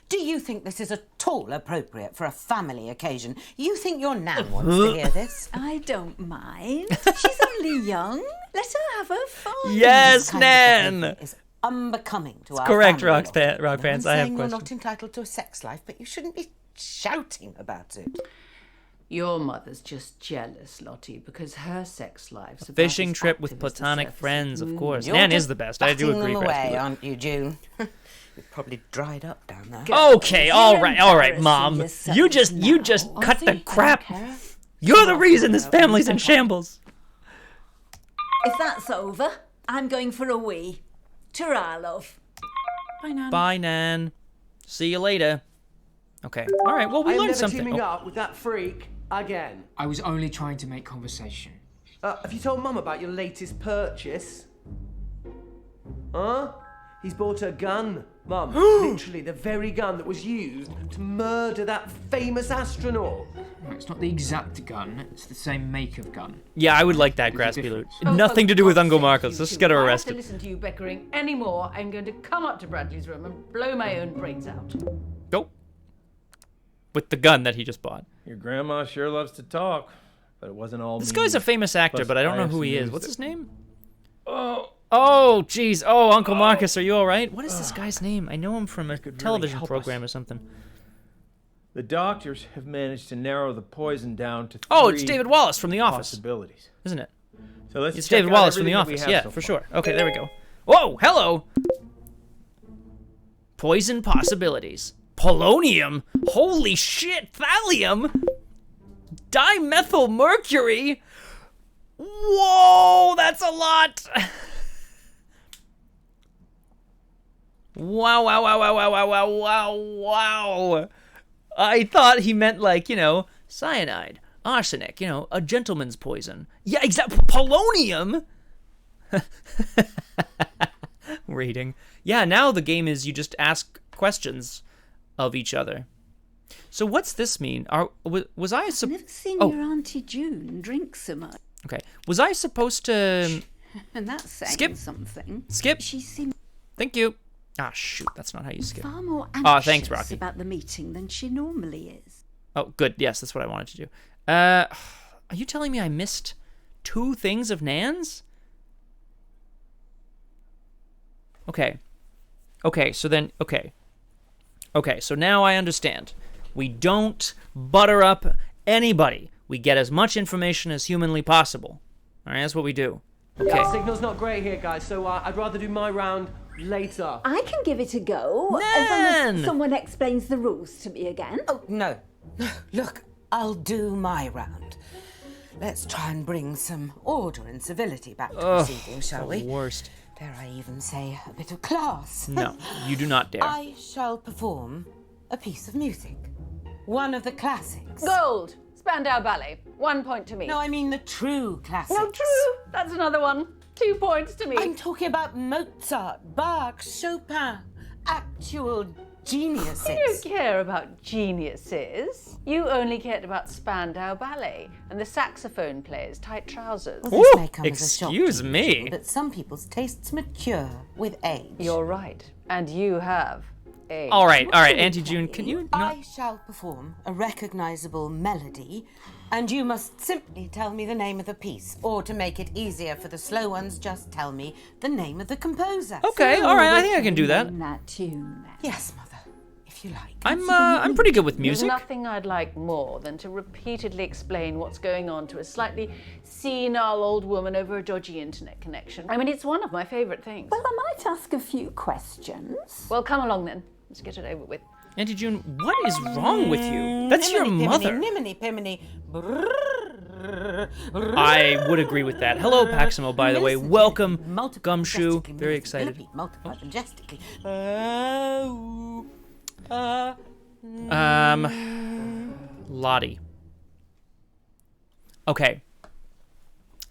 do you think this is at all appropriate for a family occasion? You think your Nan wants to hear this? I don't mind. She's only young. Let her have her fun. Yes, This kind of Nan! behaviour is unbecoming to our Correct, family. Rock Pants. I have saying a you're question. not entitled to a sex life, but you shouldn't be shouting about it. Your mother's just jealous, Lottie, because her sex life's about Fishing as trip with active as the platonic surface friends, of moon. course. You're Nan just is the best. I do batting agree, them away, Graspy. aren't you, June? You've probably dried up down there. Okay, all right, Mom. You just cut the crap. You're the reason this family's in shambles. If that's over, I'm going for a wee. Ta-ra, love. Bye, Nan. Bye, Nan. See you later. Okay. All right. Well, we I am learned never something. teaming Oh. up with that freak again. I was only trying to make conversation. Have you told Mum about your latest purchase? Huh? He's bought a gun, Mum. Literally the very gun that was used to murder that famous astronaut. No, it's not the exact gun, it's the same make of gun. Yeah, I would like that, There's a Graspy Loot. difference. Nothing to do with Uncle Marcus. Let's get her If I have arrested. to listen to you bickering anymore, I'm going to come up to Bradley's room and blow my own brains out. Go. With the gun that he just bought. Your grandma sure loves to talk, but it wasn't all This me. guy's a famous actor, Plus, but I don't know have who he some is. news What's that- his name? Oh, jeez. Oh, Uncle Marcus, are you all right? What is this guy's name? I know him from a television help program or something. The doctors have managed to narrow the poison down to Oh, it's 3 David Wallace from The Office, possibilities. isn't it? So let's It's check David out Wallace from The everything that we Office. have Yeah, so for far. sure. Okay, there we go. Whoa, hello. Poison possibilities. Polonium. Holy shit, thallium. Dimethylmercury. Whoa, that's a lot. Wow. I thought he meant like, cyanide, arsenic, a gentleman's poison. Yeah, exactly. Polonium. Reading. Yeah, now the game is you just ask questions of each other. So what's this mean? Was I I've never seen Oh. your Auntie June drink so much. Okay. Was I supposed to And that's saying skip something. Skip. She seemed Thank you. Ah, shoot. That's not how you skip. far more Oh, anxious thanks, Rocky. about the meeting than she normally is. Oh, good. Yes, that's what I wanted to do. Are you telling me I missed 2 things of Nan's? Okay. Okay, so then, okay. Okay, so now I understand. We don't butter up anybody. We get as much information as humanly possible. All right, that's what we do. Okay. Yeah, signal's not great here, guys, so I'd rather do my round later. I can give it a go, as long as someone explains the rules to me again. Oh, no. Look, I'll do my round. Let's try and bring some order and civility back to proceedings, shall we? Worst. Dare I even say a bit of class? No, you do not dare. I shall perform a piece of music. One of the classics. Gold. Spandau Ballet. 1 point to me. No, I mean the true classics. No, true. That's another one. 2 points to me. I'm talking about Mozart, Bach, Chopin. Actual geniuses. I don't care about geniuses. You only cared about Spandau Ballet and the saxophone player's tight trousers. Well, this may come as a shock excuse to you, me. but some people's tastes mature with age. You're right. And you have age. All right, Auntie June, can you not... I shall perform a recognizable melody, and you must simply tell me the name of the piece, or to make it easier for the slow ones, just tell me the name of the composer. Okay, all right, I think I can do that. That tune, then. Yes, Mother, if you like. I'm pretty good with There's music. nothing I'd like more than to repeatedly explain what's going on to a slightly senile old woman over a dodgy internet connection. I mean, it's one of my favourite things. Well, I might ask a few questions. Well, come along then. Let's get it over with. Auntie June, what is wrong with you? That's your mother. Niminy, piminy, I would agree with that. Hello, Paximo, by the way. Welcome, Gumshoe. Very excited. Multiply majestically. Lottie. Okay.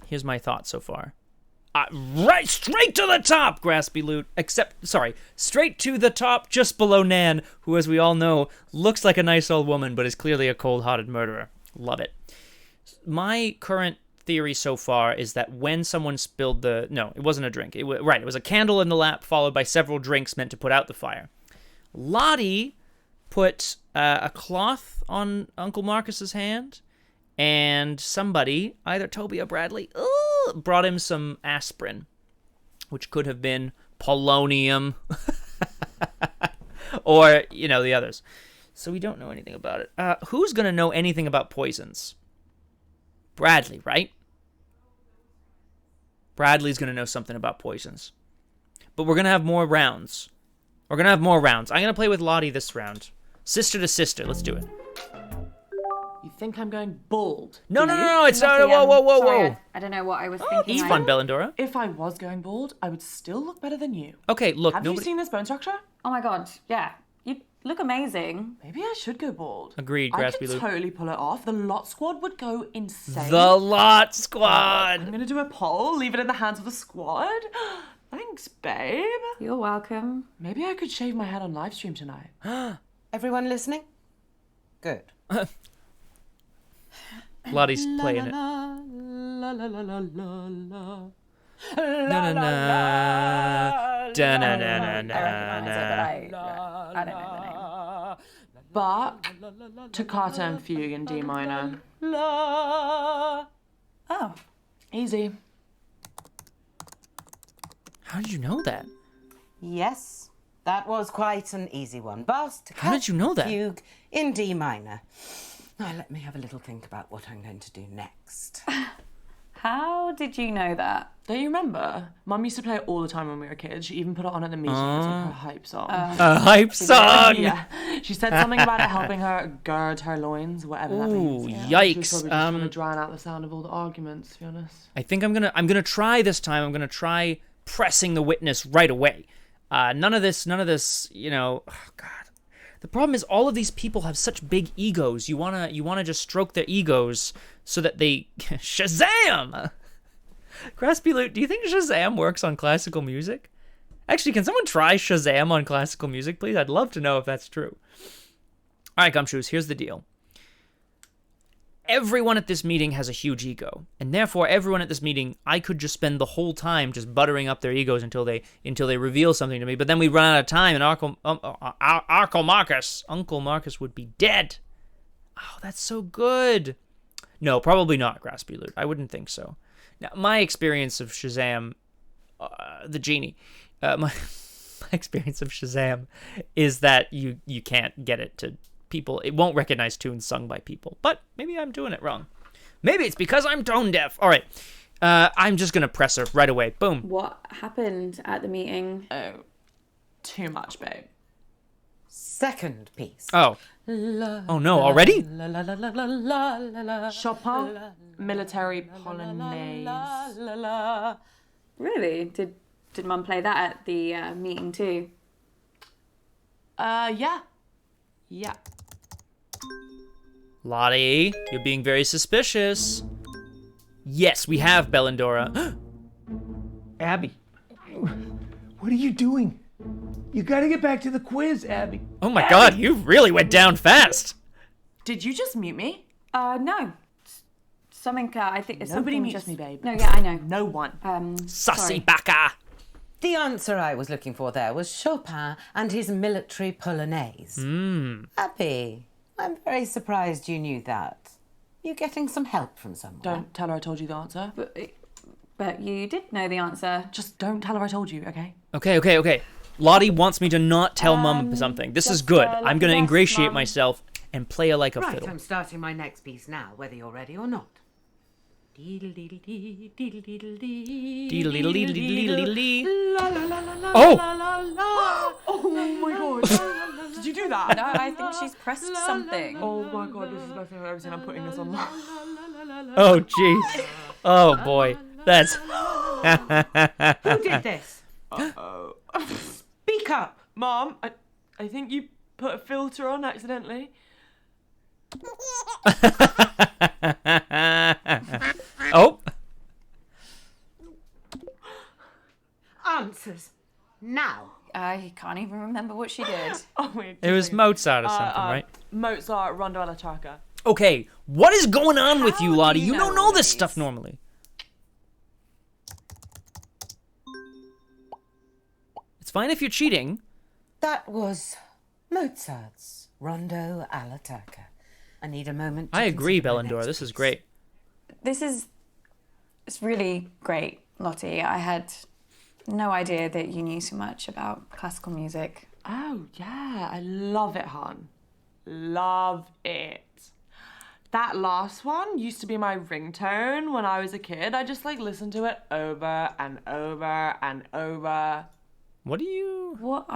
Here's my thoughts so far. Right, straight to the top, Graspy Loot. Straight to the top, just below Nan, who, as we all know, looks like a nice old woman, but is clearly a cold-hearted murderer. Love it. My current theory so far is that when someone spilled no, it wasn't a drink. It was a candle in the lap, followed by several drinks meant to put out the fire. Lottie put a cloth on Uncle Marcus's hand, and somebody, either Toby or Bradley, brought him some aspirin, which could have been polonium, or, the others. So we don't know anything about it. Who's going to know anything about poisons? Bradley, right? Bradley's going to know something about poisons. But we're going to have more rounds. I'm going to play with Lottie this round. Sister to sister. Let's do it. You think I'm going bald? No, it's Lottie, whoa. sorry, I don't know what I was thinking. It's fun, Bellendora. If I was going bald, I would still look better than you. Okay, look. Have you seen this bone structure? Oh my god, yeah. You look amazing. Maybe I should go bald. Agreed, I Graspy could Loot. totally pull it off. The Lot Squad would go insane. The Lot Squad. I'm going to do a poll, leave it in the hands of the squad. Thanks, babe. You're welcome. Maybe I could shave my head on live stream tonight. Everyone listening? Good. Lottie's playing it. La la la la la la. I recognize it, but I don't know the name. But Toccata and Fugue in D minor. Oh. Easy. How did you know that? Yes, that was quite an easy one. Bast, How did you know that? Fugue in D minor. Now let me have a little think about what I'm going to do next. How did you know that? Don't you remember? Mum used to play it all the time when we were kids. She even put it on at the meeting. It was like her hype song. A hype song! Yeah. She said something about it helping her gird her loins, whatever that means. Ooh, She was yikes. probably just trying to drown out the sound of all the arguments, to be honest. I think I'm gonna try this time. I'm gonna try pressing the witness right away. None of this, oh God. The problem is all of these people have such big egos. You wanna just stroke their egos so that they Shazam! Graspy Loot, do you think Shazam works on classical music? Actually, can someone try Shazam on classical music, please? I'd love to know if that's true. All right, Gumshoes, here's the deal. everyone at this meeting has a huge ego, and therefore everyone at this meeting, I could just spend the whole time just buttering up their egos until they reveal something to me. But then we run out of time, and Uncle Marcus would be dead. Oh, that's so good. No, probably not, Graspy Loot. I wouldn't think so. Now, my experience of Shazam, the genie, my experience of Shazam is that you can't get it to people. It won't recognize tunes sung by people. But maybe I'm doing it wrong. Maybe it's because I'm tone deaf. All right. I'm just going to press her right away. Boom. What happened at the meeting? Oh, too much, babe. Second piece. Oh. Oh no, already? Chopin, Military Polonaise. Really? Did Mum play that at the meeting too? Yeah. Lottie, you're being very suspicious. Yes, we have Bellendora. Abby, what are you doing? You gotta get back to the quiz, Abby. Oh my God, you really went down fast. Did you just mute me? No. Something, I think it's Nobody something mutes just... me, babe. No, yeah, I know. No one. Sassy sorry. baka. The answer I was looking for there was Chopin and his Military Polonaise. Abby, I'm very surprised you knew that. You getting some help from someone? Don't tell her I told you the answer. But you did know the answer. Just don't tell her I told you, okay? Okay. Lottie wants me to not tell Mum something. This is good. I'm going to yes, ingratiate Mum. myself and play her like a Right, fiddle. I'm starting my next piece now, whether you're ready or not. Deedle-deedle-deedle-deedle-deedle-dee. Oh my God. Did you do that? No, I think she's pressed something. Oh my God, this is the best thing I've ever seen. I'm putting this on. Oh, jeez. Oh, boy. That's... Who did this? Uh-oh. Speak up! Mom, I think you put a filter on accidentally. Oh. Answers. Now. I can't even remember what she did. Oh, wait, It was Mozart or something, right? Mozart, Rondo alla Turca. Okay, what is going on with you, Lottie? do You you don't know know all this these? stuff normally. It's fine if you're cheating. That was Mozart's Rondo alla Turca. I need a moment to I agree, consider my Bellendora. next This is piece. great. It's really great, Lottie. I had no idea that you knew so much about classical music. Oh, yeah, I love it, hon. Love it. That last one used to be my ringtone when I was a kid. I just listened to it over and over and over. What are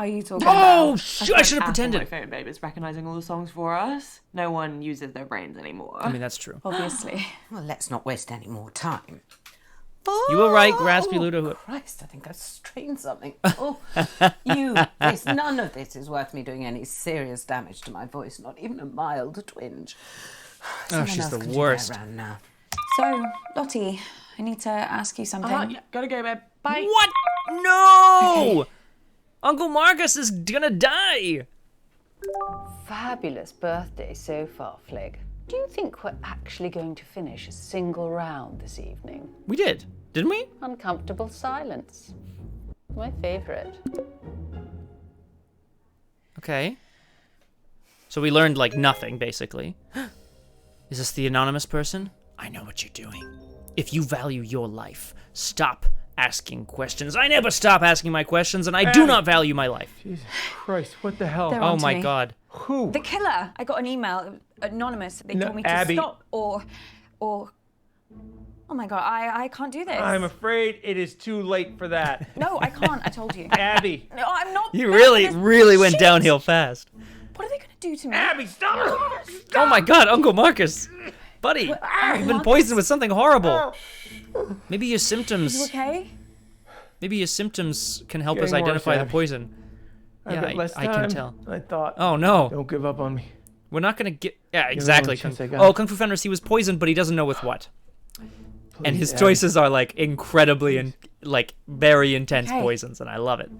you talking about? Oh, I should have pretended. My phone, babe, is recognizing all the songs for us. No one uses their brains anymore. I mean, that's true. Obviously. Well, let's not waste any more time. You were right, Graspy Ludo. Oh, Christ, I think I've strained something. Oh, none of this is worth me doing any serious damage to my voice, not even a mild twinge. Oh, she's the Someone else can do worst. their round now. So, Lottie, I need to ask you something. Yeah, gotta go, babe. Bye. What? No! Uncle Marcus is gonna die. Fabulous birthday so far, Flig. Do you think we're actually going to finish a single round this evening? We did, didn't we? Uncomfortable silence. My favourite. Okay. So we learned nothing, basically. Is this the anonymous person? I know what you're doing. If you value your life, stop asking questions. I never stop asking my questions, and I do not value my life. Jesus Christ, what the hell? They're Oh onto my me. God. Who? The killer. I got an email, anonymous. They No, told me to Abby. stop or. Oh my God, I can't do this. I'm afraid it is too late for that. No, I can't. I told you. Abby. No, I'm not. You bad really, at this really went shit. downhill fast. What are they gonna do to me? Abby, stop! Oh my God, Uncle Marcus. Buddy, you've been poisoned with something horrible. Maybe your You symptoms... okay? Maybe your symptoms can help us Getting worse, identify the Abby. poison. I've Yeah, got less I time. can tell. I thought. Oh no. Don't give up on me. We're not gonna get... Yeah, only exactly. chance I got. Oh, Kung Fu Fenris, he was poisoned, but he doesn't know with what. And Please, his Abby. choices are incredibly and very intense Okay. poisons, and I love it.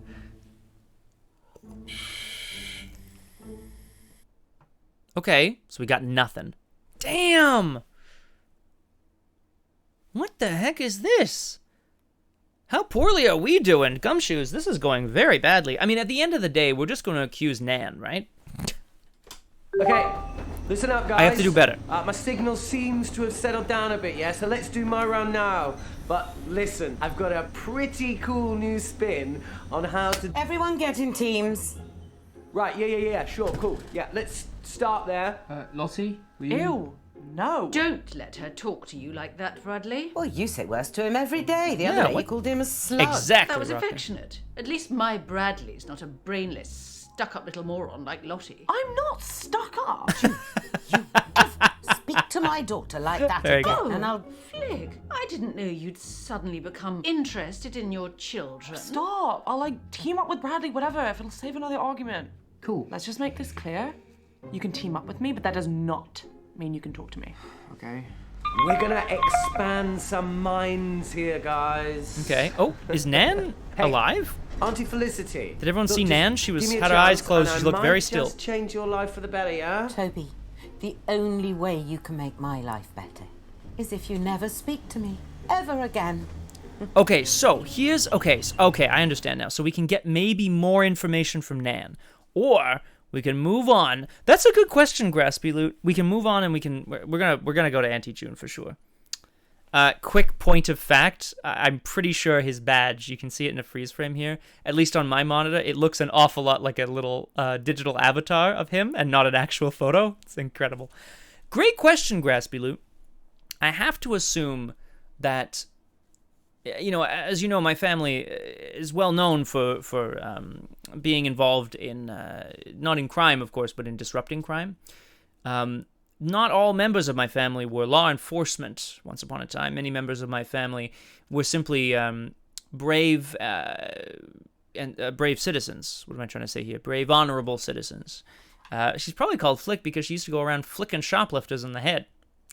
Okay, so we got nothing. Damn! What the heck is this? How poorly are we doing? Gumshoes, this is going very badly. I mean, at the end of the day, we're just going to accuse Nan, right? Okay, listen up, guys. I have to do better. My signal seems to have settled down a bit, yeah? So let's do my round now. But listen, I've got a pretty cool new spin on how to... Everyone get in teams. Right, yeah, sure, cool. Yeah, let's start there. Lottie, will you... Ew, no. Don't let her talk to you like that, Bradley. Well, you say worse to him every day. The other day you called him a slug. Exactly. That was Rocket. affectionate. At least my Bradley's not a brainless, stuck-up little moron like Lottie. I'm not stuck up. Speak to my daughter like that Very again, Oh, and I'll... Flig, I didn't know you'd suddenly become interested in your children. Stop. I'll team up with Bradley, whatever, if it'll save another argument. Cool. Let's just make this clear. You can team up with me, but that does not mean you can talk to me. Okay. We're gonna expand some minds here, guys. Okay. Oh, is Nan alive? Auntie Felicity. Did everyone look, see just Nan? She give me a had her eyes chance closed. and She I looked very might still. just change your life for the better, yeah? Toby, the only way you can make my life better is if you never speak to me ever again. Okay, so here's okay, I understand now. So we can get maybe more information from Nan, or we can move on. That's a good question, Graspy Loot. We can move on, and we're gonna go to Auntie June for sure. Quick point of fact: I'm pretty sure his badge. You can see it in a freeze frame here. At least on my monitor, it looks an awful lot like a little digital avatar of him, and not an actual photo. It's incredible. Great question, Graspy Loot. I have to assume that, you know, as you know, my family is well known for being involved in, not in crime, of course, but in disrupting crime. Not all members of my family were law enforcement once upon a time. Many members of my family were simply brave brave citizens. What am I trying to say here? Brave, honorable citizens. She's probably called Flick because she used to go around flicking shoplifters in the head.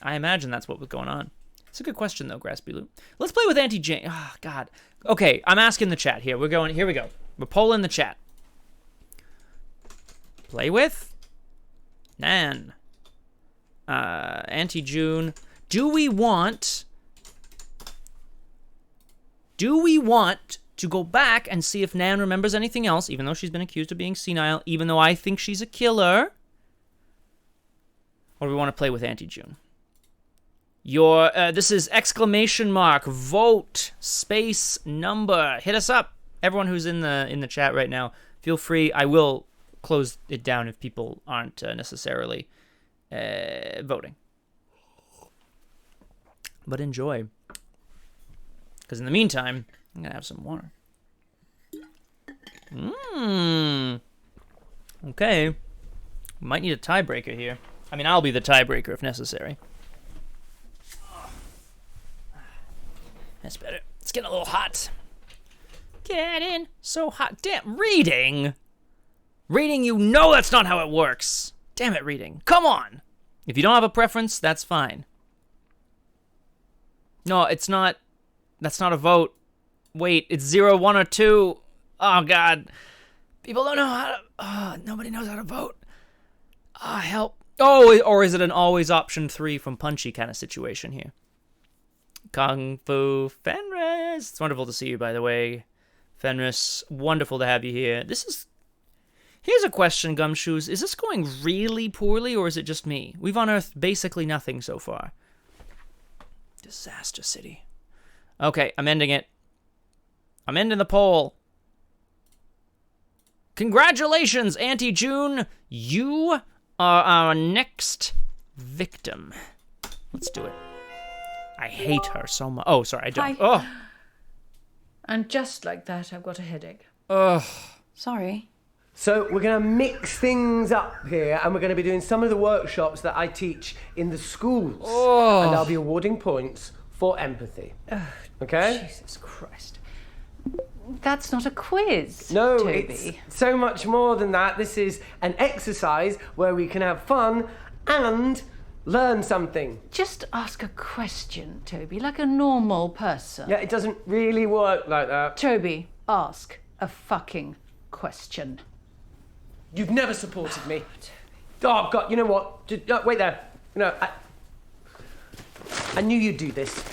I imagine that's what was going on. It's a good question, though, Graspy Loot. Let's play with Auntie Jane. Oh, God. Okay, I'm asking the chat here. Here we go. We're polling the chat. Play with Nan. Auntie June. Do we want to go back and see if Nan remembers anything else, even though she's been accused of being senile, even though I think she's a killer? Or do we want to play with Auntie June? This is ! Vote space number. Hit us up. Everyone who's in the chat right now, feel free. I will close it down if people aren't necessarily voting. But enjoy. Because in the meantime, I'm gonna have some water. Okay. Might need a tiebreaker here. I mean, I'll be the tiebreaker if necessary. That's better. It's getting a little hot. Getting so hot. Damn, reading! Reading, you know that's not how it works. Damn it, reading. Come on! If you don't have a preference, that's fine. No, it's not. That's not a vote. Wait, it's 0, 1, or 2. Oh, God. People don't know how to... nobody knows how to vote. Help. Oh, or is it an always option 3 from Punchy kind of situation here? Kung Fu Fenris. It's wonderful to see you, by the way. Fenris, wonderful to have you here. Here's a question, Gumshoes. Is this going really poorly, or is it just me? We've unearthed basically nothing so far. Disaster City. Okay, I'm ending it. I'm ending the poll. Congratulations, Auntie June. You are our next victim. Let's do it. I hate her so much. Oh, sorry, I don't. Oh. And just like that, I've got a headache. Ugh. Sorry. So we're going to mix things up here, and we're going to be doing some of the workshops that I teach in the schools. Oh. And I'll be awarding points for empathy. Okay? Jesus Christ. That's not a quiz, No, Toby. it's so much more than that. This is an exercise where we can have fun and learn something. Just ask a question, Toby, like a normal person. Yeah, it doesn't really work like that. Toby, ask a fucking question. You've never supported me. Oh, God, you know what? Wait there. I knew you'd do this.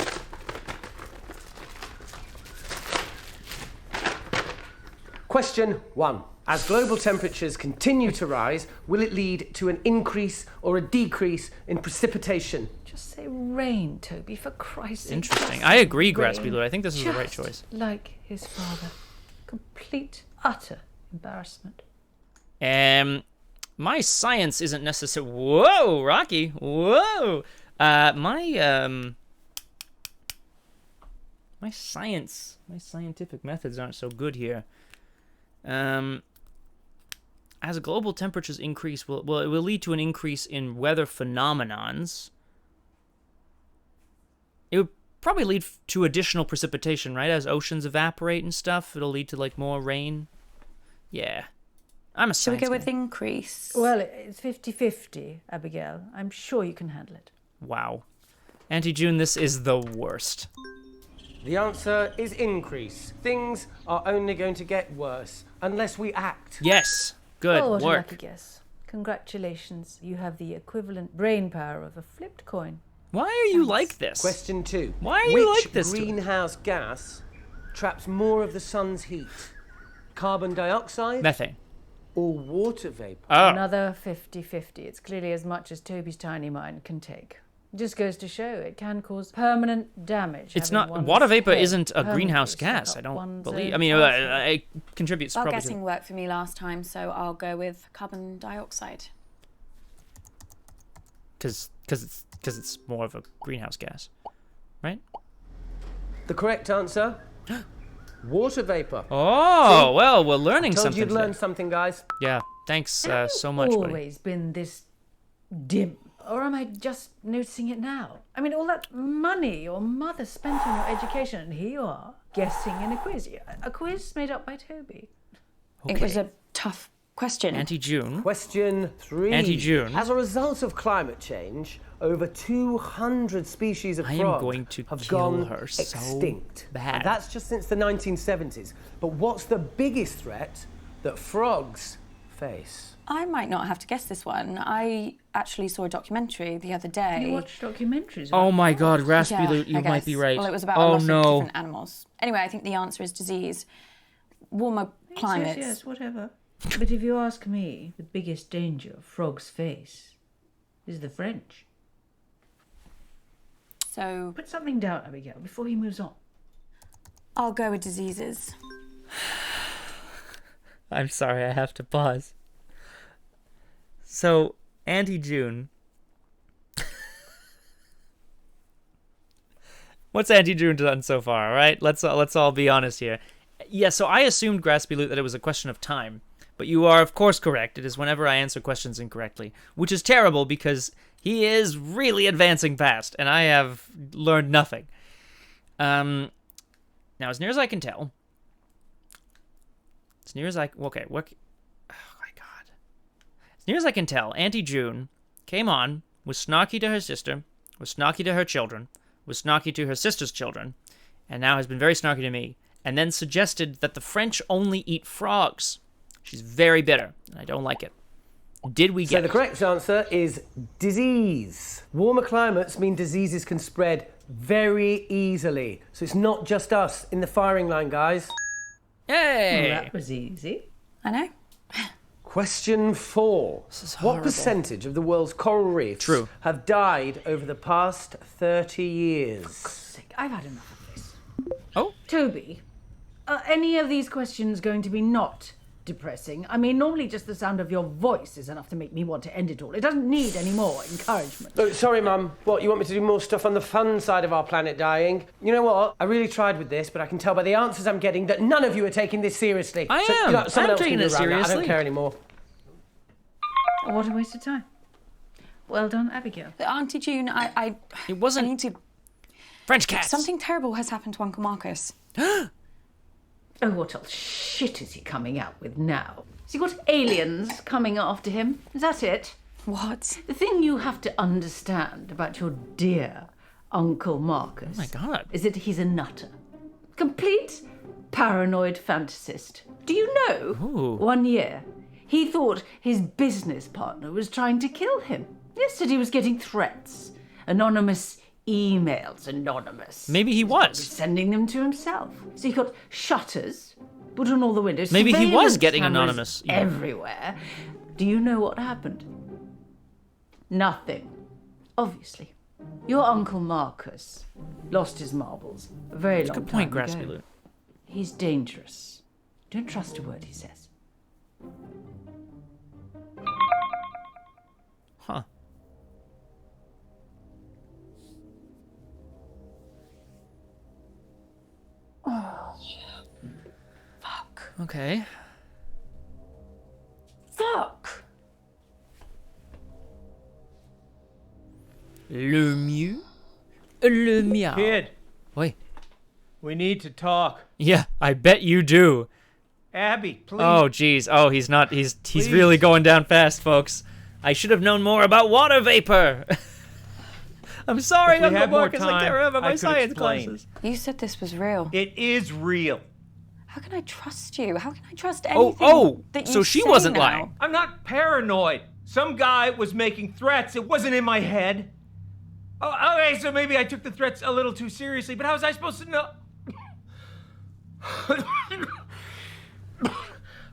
Question 1. As global temperatures continue to rise, will it lead to an increase or a decrease in precipitation? Just say rain, Toby, for Christ's sake. Interesting. Just I agree, rain. Graspy Lou. I think this is the right Just choice. like his father. Complete, utter embarrassment. My science isn't necessarily... Whoa, Rocky. Whoa. My scientific methods aren't so good here. As global temperatures increase, it will lead to an increase in weather phenomenons. It would probably lead to additional precipitation, right? As oceans evaporate and stuff, it'll lead to like more rain. Yeah. I'm a Should we science go with guy. increase? Well, it's 50-50, Abigail. I'm sure you can handle it. Wow. Auntie June, this is the worst. The answer is increase. Things are only going to get worse unless we act. Yes. Good Oh, what a work. lucky guess. Congratulations. You have the equivalent brain power of a flipped coin. Why are you like this? Question 2. Why are you Which like this? greenhouse gas traps more of the sun's heat? Carbon dioxide Methane. or water vapor? Oh. Another 50-50. It's clearly as much as Toby's tiny mind can take. It just goes to show it can cause permanent damage. It's having not. one's Water vapor head isn't a permanently greenhouse stuck gas. I up don't one's believe. own I mean, pathway. it contributes Well, probably. guessing worked for me last time, so I'll go with carbon dioxide. Because it's more of a greenhouse gas, right? The correct answer? Water vapor. Oh, well, we're learning Told something you'd learn today. something, guys. Yeah, thanks so Have much, you buddy. always been this dim? Or am I just noticing it now? I mean, all that money your mother spent on your education, and here you are, guessing in a quiz. A quiz made up by Toby. It was a tough question. Auntie June. Question 3. Auntie June. As a result of climate change, over 200 species of I am frog going to have kill gone her so extinct. bad. And that's just since the 1970s. But what's the biggest threat that frogs face? I might not have to guess this one. I actually saw a documentary the other day. You watch documentaries? Oh my God, Raspy Yeah, Loot, you I might guess. be right. Well, it was about oh a lot no. of different animals. Anyway, I think the answer is disease. Warmer climates. Yes, whatever. But if you ask me, the biggest danger frogs face is the French. So Put something down, Abigail, before he moves on. I'll go with diseases. I'm sorry, I have to pause. So, Auntie June. What's Auntie June done so far, all right? Let's all be honest here. Yeah, so I assumed, Graspy Loot, that it was a question of time. But you are, of course, correct. It is whenever I answer questions incorrectly. Which is terrible, because he is really advancing fast, and I have learned nothing. Now, as near as I can tell... As near as I... Okay, what... Oh, my God. As near as I can tell, Auntie June came on, was snarky to her sister, was snarky to her children, was snarky to her sister's children, and now has been very snarky to me, and then suggested that the French only eat frogs. She's very bitter, and I don't like it. Did we get So the correct answer is disease. Warmer climates mean diseases can spread very easily. So it's not just us in the firing line, guys. Hey! Well, that was easy. I know. Question 4. What percentage of the world's coral reefs have died over the past 30 years? I've had enough of this. Oh? Toby, are any of these questions going to be not depressing? I mean, normally just the sound of your voice is enough to make me want to end it all. It doesn't need any more encouragement. Oh, sorry, Mum. What, you want me to do more stuff on the fun side of our planet dying? You know what? I really tried with this, but I can tell by the answers I'm getting that none of you are taking this seriously. I So, am. you know, someone I'm else can taking do it around that. I seriously. don't care anymore. What a waste of time. Well done, Abigail. Auntie June, It wasn't... I need to... French cats! Something terrible has happened to Uncle Marcus. Oh, what else shit is he coming out with now? Has he got aliens coming after him? Is that it? What? The thing you have to understand about your dear Uncle Marcus Oh my God. is that he's a nutter. Complete paranoid fantasist. Do you know, Ooh. 1 year, he thought his business partner was trying to kill him. Yesterday he was getting threats. Anonymous emails, anonymous. Maybe he was. Sending them to himself. So he got shutters, Put on all the windows. Maybe he was Surveillance getting cameras anonymous. Yeah. everywhere. Do you know what happened? Nothing. Obviously. Your Uncle Marcus lost his marbles a very long Good point, time Graspy ago. Loot. He's dangerous. Don't trust a word he says. Huh. Oh, fuck. Okay. Fuck. Le mieux, le mieux. Kid, Wait. we need to talk. Yeah, I bet you do. Abby, please. Oh, jeez. Oh, he's not. He's Please. really going down fast, folks. I should have known more about water vapor. I'm sorry, If we Uncle had more Marcus. I can't time, remember I my could science explain. classes. You said this was real. It is real. How can I trust you? How can I trust Oh, anything that you so she say wasn't now? lying. I'm not paranoid. Some guy was making threats. It wasn't in my head. Oh, okay, so maybe I took the threats a little too seriously, but how was I supposed to know?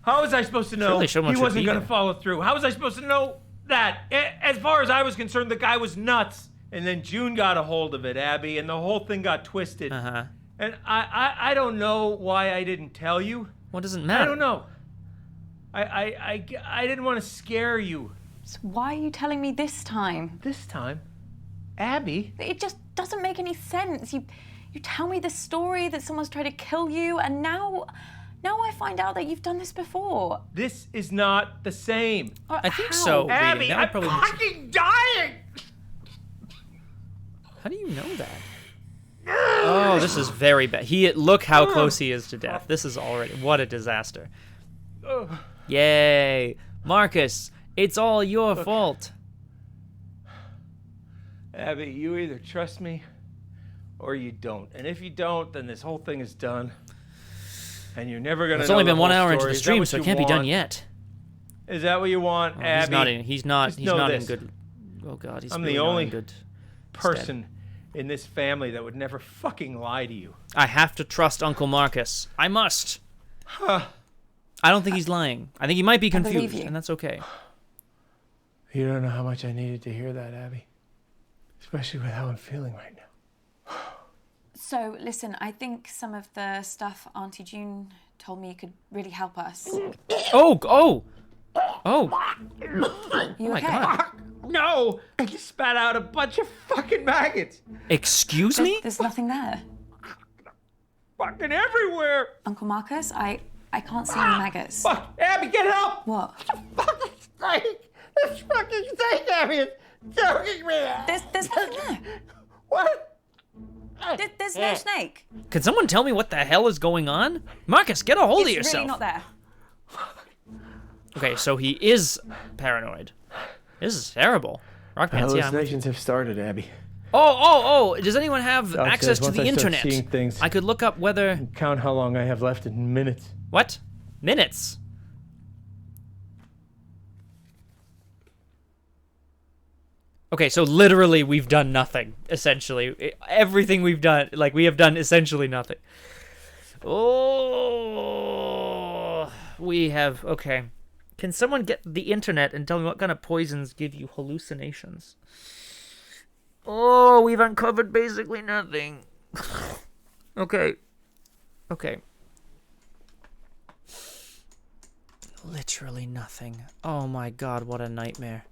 How was I supposed to know Surely someone he should wasn't be going to there. follow through? How was I supposed to know that? As far as I was concerned, the guy was nuts. And then June got a hold of it, Abby, and the whole thing got twisted. Uh-huh. And I don't know why I didn't tell you. What does it matter? I don't know. I didn't want to scare you. So why are you telling me this time? This time? Abby? It just doesn't make any sense. You tell me this story that someone's tried to kill you, and now I find out that you've done this before. This is not the same. I think How? so. Abby, Reading. That I'm would probably make sense. fucking dying! How do you know that? Oh, this is very bad. Look how close he is to death. This is already, what a disaster. Yay. Marcus, it's all your fault. Abby, you either trust me or you don't. And if you don't, then this whole thing is done. And you're never going to know It's only the been 1 whole hour into story. the Is that stream, what so it you can't be done want? yet. Is that what you want, Oh, Abby? he's not Just know in this. good. Oh God, he's I'm really the not only in good person in this family that would never fucking lie to you. I have to trust Uncle Marcus. I must. I don't think he's lying. I think he might be I believe confused, you. and that's okay. You don't know how much I needed to hear that, Abby. Especially with how I'm feeling right now. So listen, I think some of the stuff Auntie June told me could really help us. Oh. You my okay? God. No! I just spat out a bunch of fucking maggots. Excuse me? There's nothing there. Fucking everywhere. Uncle Marcus, I can't see any maggots. Fuck, Abby, get help! What? Fucking snake! This fucking snake, Abby, is choking me! There's nothing there. What? There's no snake. Can someone tell me what the hell is going on? Marcus, get a hold of It's yourself. really not there. Okay, so he is paranoid. This is terrible. Rock Pants, yeah. Hallucinations have started, Abby. Oh, does anyone have Doc access says to once the I start internet? seeing things- I could look up whether... Count how long I have left in minutes. What? Minutes? Okay, so literally we've done nothing, essentially. Everything we've done, like, we have done essentially nothing. Oh, we have, okay. Can someone get the internet and tell me what kind of poisons give you hallucinations? Oh, we've uncovered basically nothing. Okay. Literally nothing. Oh my God, what a nightmare.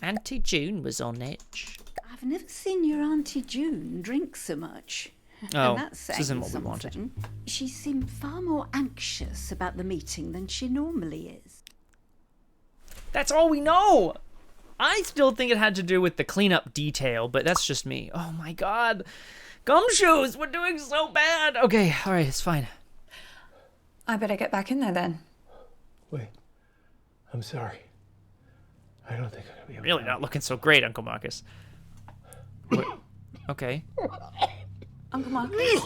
Auntie June was on edge. I've never seen your Auntie June drink so much. Oh, And that's this saying isn't what we something. wanted. She seemed far more anxious about the meeting than she normally is. That's all we know. I still think it had to do with the cleanup detail, but that's just me. Oh my God. Gumshoes, we're doing so bad. Okay, all right, it's fine. I better get back in there then. Wait. I'm sorry. I don't think I'm gonna be able Really not looking so great, Uncle Marcus. Okay. Uncle Marcus?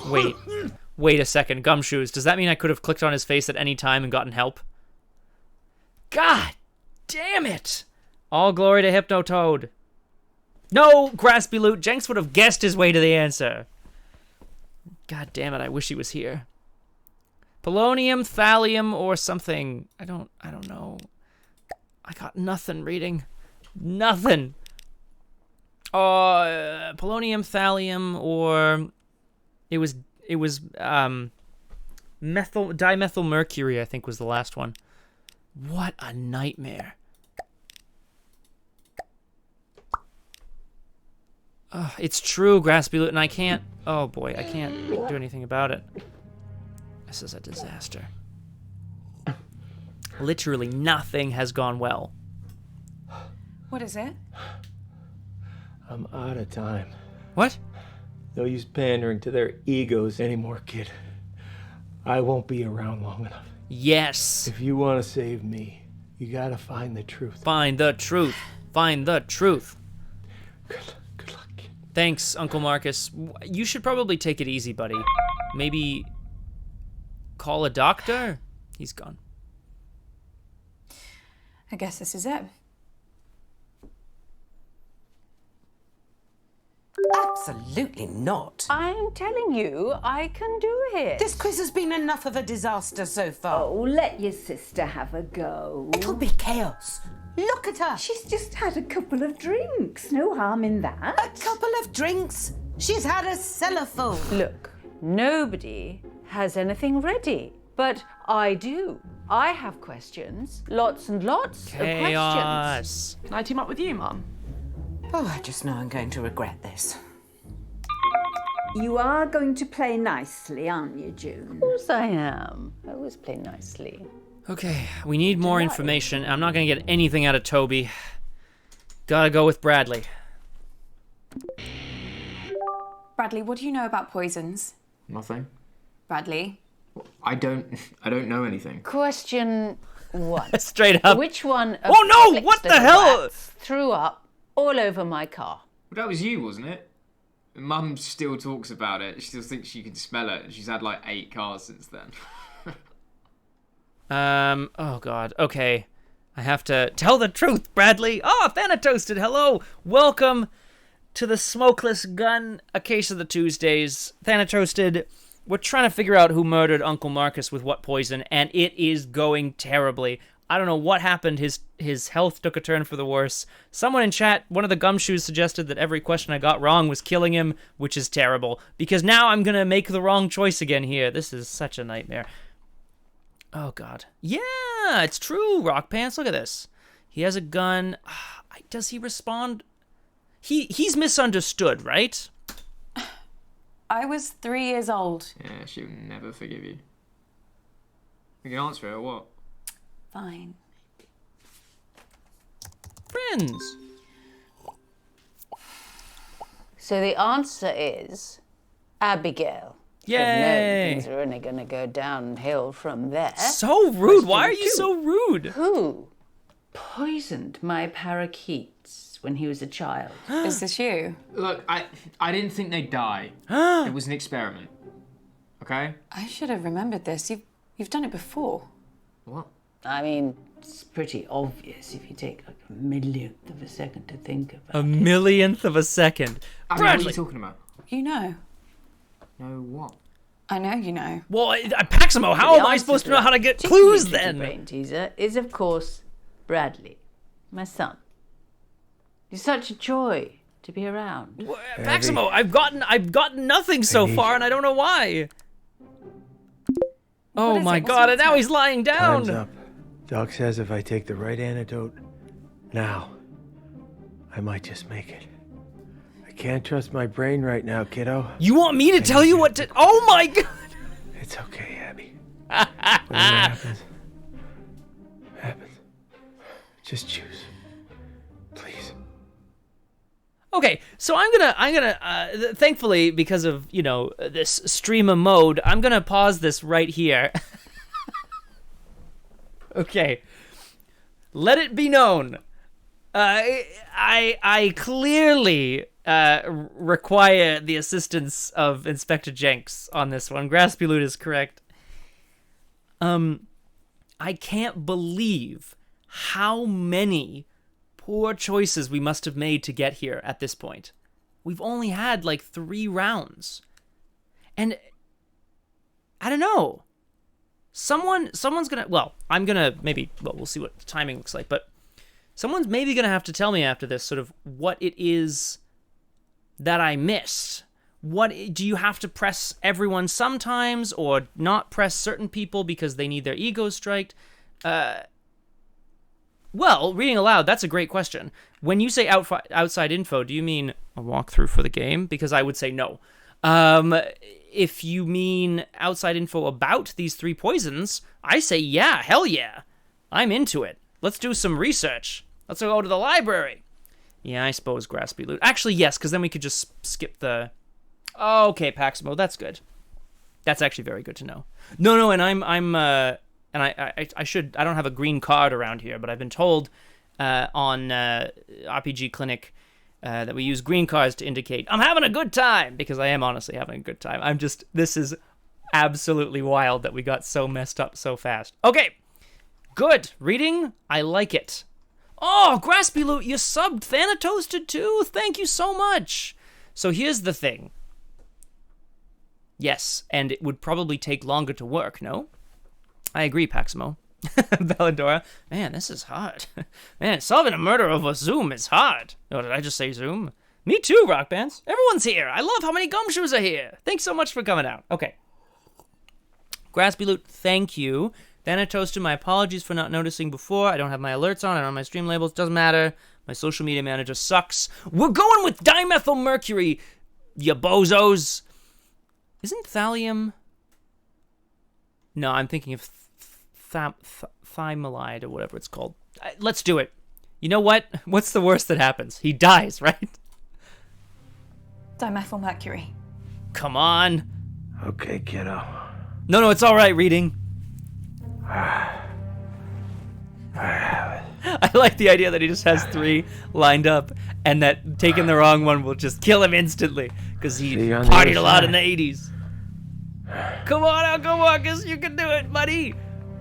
Wait a second. Gumshoes, does that mean I could have clicked on his face at any time and gotten help? God damn it! All glory to Hypnotoad. No, Graspy Loot. Jenks would have guessed his way to the answer. God damn it, I wish he was here. Polonium, thallium, or something. I don't know. I got nothing reading. Nothing. Polonium, thallium, or it was dimethylmercury, I think was the last one. What a nightmare. It's true, Graspy, and I can't. Oh boy, I can't do anything about it. This is a disaster. Literally nothing has gone well. What is it? I'm out of time. What? No use pandering to their egos anymore, kid. I won't be around long enough. Yes. If you want to save me, you gotta find the truth. Find the truth. Find the truth. Good luck, kid. Thanks, Uncle Marcus. You should probably take it easy, buddy. Maybe call a doctor? He's gone. I guess this is it. Absolutely not. I'm telling you, I can do it. This quiz has been enough of a disaster so far. Oh, let your sister have a go. It'll be chaos. Look at her. She's just had a couple of drinks. No harm in that. A couple of drinks? She's had a cellar full. Look, nobody has anything ready, but I do. I have questions. Lots and lots of questions. Chaos. Can I team up with you, Mum? Oh, I just know I'm going to regret this. You are going to play nicely, aren't you, June? Of course I am. I always play nicely. Okay, we need more information. I'm not gonna get anything out of Toby. Gotta go with Bradley. Bradley, what do you know about poisons? Nothing. Bradley? I don't know anything. Question 1. Straight up. Which one of Oh no! Flick's What the little hell? rats threw up all over my car? Well, that was you, wasn't it? Mum still talks about it. She still thinks she can smell it. She's had like 8 cars since then. Oh god. Okay. I have to tell the truth, Bradley. Oh, Thanatoasted, hello. Welcome to the Smokeless Gun, a case of the Tuesdays. Thanatoasted, we're trying to figure out who murdered Uncle Marcus with what poison, and it is going terribly. I don't know what happened. His health took a turn for the worse. Someone in chat, one of the gumshoes, suggested that every question I got wrong was killing him, which is terrible, because now I'm going to make the wrong choice again here. This is such a nightmare. Oh, God. Yeah, it's true, Rock Pants. Look at this. He has a gun. Does he respond? He's misunderstood, right? I was 3 years old. Yeah, she'll never forgive you. You can answer it or what? Fine. Friends. So the answer is Abigail. Yay! No, things are only going to go downhill from there. So rude. Why are you so rude? Who poisoned my parakeets when he was a child? Is this you? Look, I didn't think they'd die. It was an experiment. Okay? I should have remembered this. You've done it before. What? I mean, it's pretty obvious if you take like a millionth of a second to think about A millionth of a second. I mean, what are you talking about? You know. No what? I know you know. Well, Paximo, how am I supposed to know how to get clues then? Brain teaser is, of course, Bradley, my son. He's such a joy to be around. Paximo, I've gotten nothing so far, and I don't know why. Oh my God! And now he's lying down. Time's up. Doc says if I take the right antidote now, I might just make it. I can't trust my brain right now, kiddo. You want me to tell you what to? Oh my God! It's okay, Abby. Whatever happens, happens. Just choose, please. Okay, so I'm gonna thankfully, because of, you know, this streamer mode, I'm gonna pause this right here. Okay. Let it be known. I clearly require the assistance of Inspector Jenks on this one. Graspy Loot is correct. I can't believe how many poor choices we must have made to get here at this point. We've only had like 3 rounds. And I don't know. Someone's gonna, we'll see what the timing looks like, but someone's maybe gonna have to tell me after this sort of what it is that I missed. What do you have to press everyone sometimes, or not press certain people because they need their egos striked? Well, reading aloud, that's a great question. When you say outside info, do you mean a walkthrough for the game? Because I would say no. If you mean outside info about these 3 poisons, I say yeah, hell yeah. I'm into it. Let's do some research. Let's go to the library. Yeah, I suppose Graspy Loot. Actually, yes, because then we could just skip the... Oh, okay, Paximo, that's good. That's actually very good to know. No, and I don't have a green card around here, but I've been told on RPG Clinic that we use green cards to indicate I'm having a good time, because I am honestly having a good time. This is absolutely wild that we got so messed up so fast. Okay, good. Reading, I like it. Oh, Graspy Loot, you subbed Thanatoasted too? Thank you so much. So here's the thing. Yes, and it would probably take longer to work, no? I agree, Paximo. Belladora, man, this is hard. Man, solving a murder over Zoom is hard. Oh, did I just say Zoom? Me too, Rock Bands. Everyone's here. I love how many gumshoes are here. Thanks so much for coming out. Okay. Graspy Loot, thank you. Thanatoasted, my apologies for not noticing before. I don't have my alerts on. I don't have my stream labels. Doesn't matter. My social media manager sucks. We're going with dimethyl mercury, you bozos. Isn't thallium... No, I'm thinking of thymolide or whatever it's called. Let's do it. You know what? What's the worst that happens? He dies, right? Dimethyl mercury. Come on. Okay, kiddo. No, it's all right, Reading. I like the idea that he just has 3 lined up, and that taking the wrong one will just kill him instantly, because he partied a lot in the 80s. Come on, Uncle Marcus, you can do it, buddy.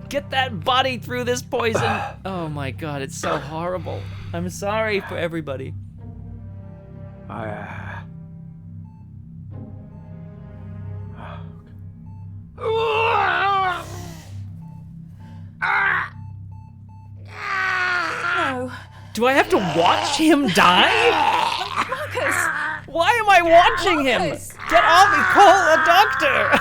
Get that body through this poison. Oh my god, it's so horrible. I'm sorry for everybody. No. Do I have to watch him die? Marcus! Why am I watching him? Get off me, call a doctor!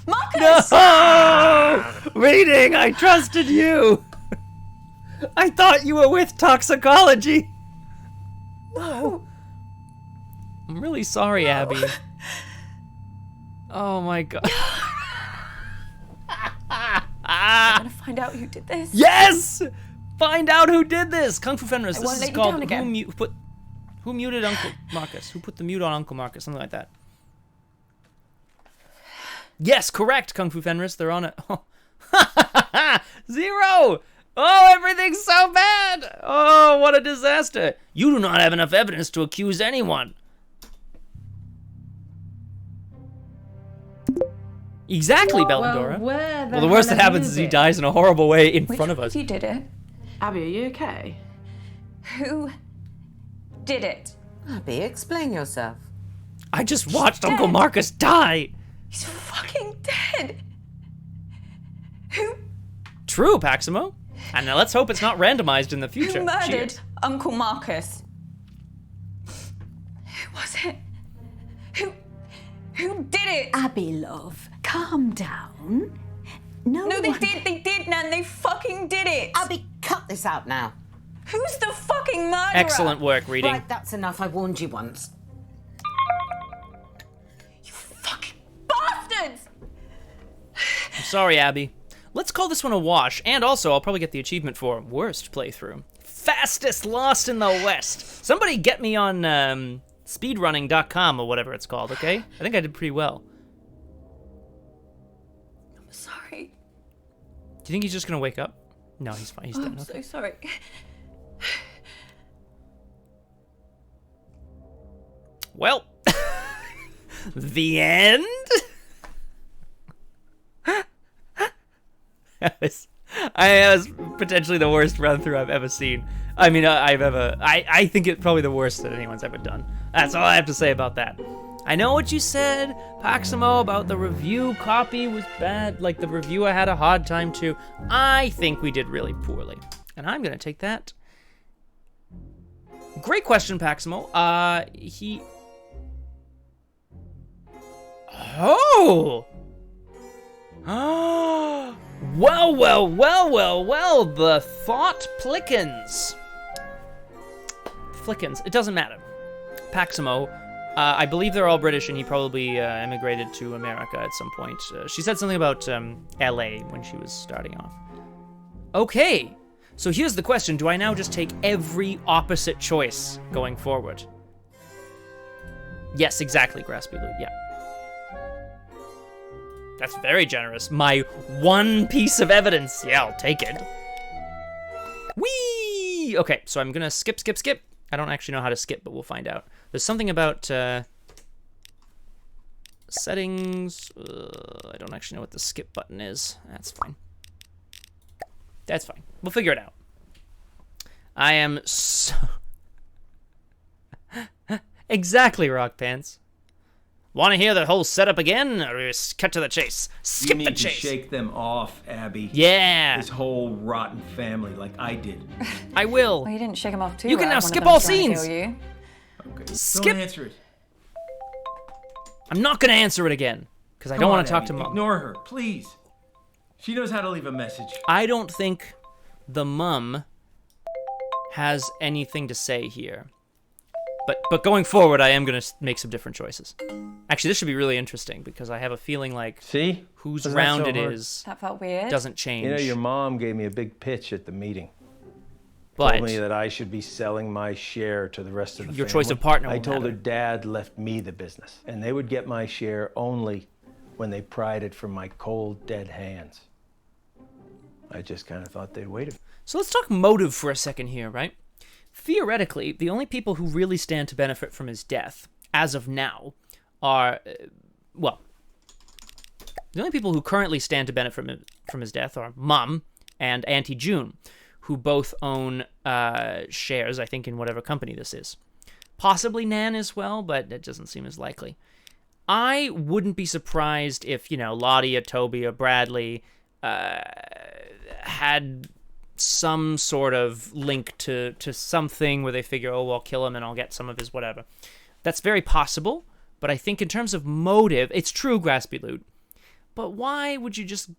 Marcus! No! Reading, I trusted you! I thought you were with toxicology! No! I'm really sorry, Abby. Oh my god. I'm gonna find out who did this. Yes! Find out who did this! Kung Fu Fenris, I this won't is let you called down again. Who muted Uncle Marcus? Who put the mute on Uncle Marcus? Something like that. Yes, correct, Kung Fu Fenris. They're on it. Oh. 0! Oh, everything's so bad! Oh, what a disaster! You do not have enough evidence to accuse anyone. Exactly, Belladora. Well, the worst that happens is he dies in a horrible way in front of us. Who did it? Abby, are you okay? Who did it? Abby, explain yourself. I just watched Uncle Marcus die. He's fucking dead. Who? True, Paximo. And now let's hope it's not randomized in the future. Who murdered Cheers. Uncle Marcus? Who was it? Who did it? Abby, love, calm down. No, they did, Nan. They fucking did it. Abby, cut this out now. Who's the fucking murderer? Excellent work, Reading. Right, that's enough. I warned you once. You fucking bastards! I'm sorry, Abby. Let's call this one a wash, and also I'll probably get the achievement for worst playthrough. Fastest Lost in the West. Somebody get me on speedrunning.com or whatever it's called, okay? I think I did pretty well. I'm sorry. Do you think he's just gonna wake up? No, he's fine. He's dead. I'm so sorry. Well, the end? That was potentially the worst run through I've ever seen. I mean, I think it's probably the worst that anyone's ever done. That's all I have to say about that. I know what you said, Paximo, about the review copy was bad. Like, the reviewer had a hard time too. I think we did really poorly. And I'm going to take that. Great question, Paximo. Oh! Well, the thought plickens. Flickens. It doesn't matter. Paximo, I believe they're all British, and he probably emigrated to America at some point. She said something about LA when she was starting off. Okay, so here's the question. Do I now just take every opposite choice going forward? Yes, exactly, Graspy Loot, yeah. That's very generous. My one piece of evidence. Yeah, I'll take it. Whee! Okay, so I'm gonna skip. I don't actually know how to skip, but we'll find out. There's something about settings. I don't actually know what the skip button is. That's fine. That's fine. We'll figure it out. I am so... Exactly, Rock Pants. Want to hear the whole setup again, or just cut to the chase? Skip the chase. You need to shake them off, Abby. Yeah. This whole rotten family, like I did. I will. Well, you didn't shake him off too. You can now One of skip them's all trying to scenes. kill you. Okay. Skip. Don't answer it. I'm not gonna answer it again because I don't want to talk to Mom. Ignore her, please. She knows how to leave a message. I don't think the mum has anything to say here. But going forward, I am going to make some different choices. Actually, this should be really interesting because I have a feeling like whose round it is That felt weird. doesn't change. You know, your mom gave me a big pitch at the meeting. But told me that I should be selling my share to the rest of the your family. choice of partner I will told her matter. Dad left me the business, and they would get my share only when they pried it from my cold, dead hands. I just kind of thought they'd wait. So let's talk motive for a second here, right? Theoretically, the only people who really stand to benefit from his death, as of now, are, well, the only people who currently stand to benefit from his death are Mom and Auntie June, who both own shares, I think, in whatever company this is. Possibly Nan as well, but it doesn't seem as likely. I wouldn't be surprised if, Lottie or Toby or Bradley had some sort of link to something where they figure, oh, I'll kill him and I'll get some of his whatever. That's very possible, but I think in terms of motive, it's true, Graspy Loot. But why would you just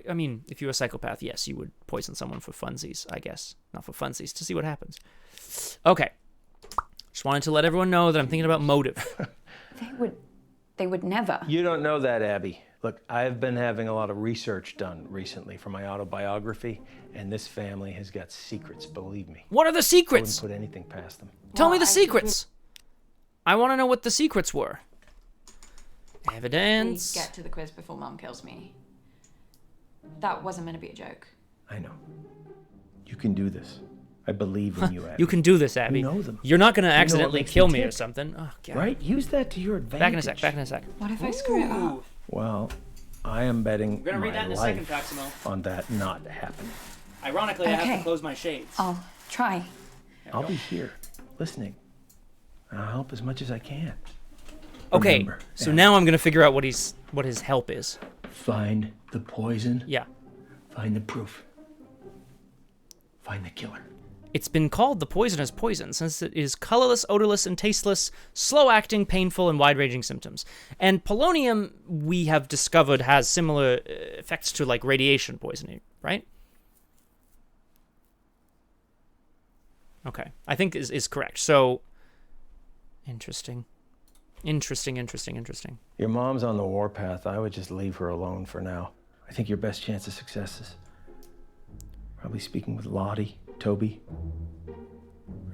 I mean, if you were a psychopath, yes, you would poison someone for funsies, I guess. Not for funsies, to see what happens. Okay. Just wanted to let everyone know that I'm thinking about motive. They would never. You don't know that, Abby. Look, I've been having a lot of research done recently for my autobiography, and this family has got secrets, believe me. What are the secrets? I wouldn't put anything past them. Tell me the secrets. I want to know what the secrets were. Evidence. We get to the quiz before Mum kills me. That wasn't meant to be a joke. I know. You can do this. I believe in you, Abby. You can do this, Abby. You know them. You're not going to You know what accidentally makes kill me tick, or something. Oh, God. Right? Use that to your advantage. Back in a sec. What if I screw it up? Well, I am betting We're gonna read my that in a life second, Paximo. on that not happening. Ironically, I have Okay. to close my shades. I'll try. I'll be here, listening. And I'll help as much as I can. Okay, Remember, so Abby, now I'm going to figure out what his help is. find the poison. Yeah. Find the proof. Find the killer. It's been called the poisonous poison since it is colorless, odorless, and tasteless, slow-acting, painful, and wide-ranging symptoms. And polonium, we have discovered, has similar effects to, like, radiation poisoning, right? Okay, I think is correct. So, interesting. Your mom's on the warpath. I would just leave her alone for now. I think your best chance of success is probably speaking with Lottie, Toby. Or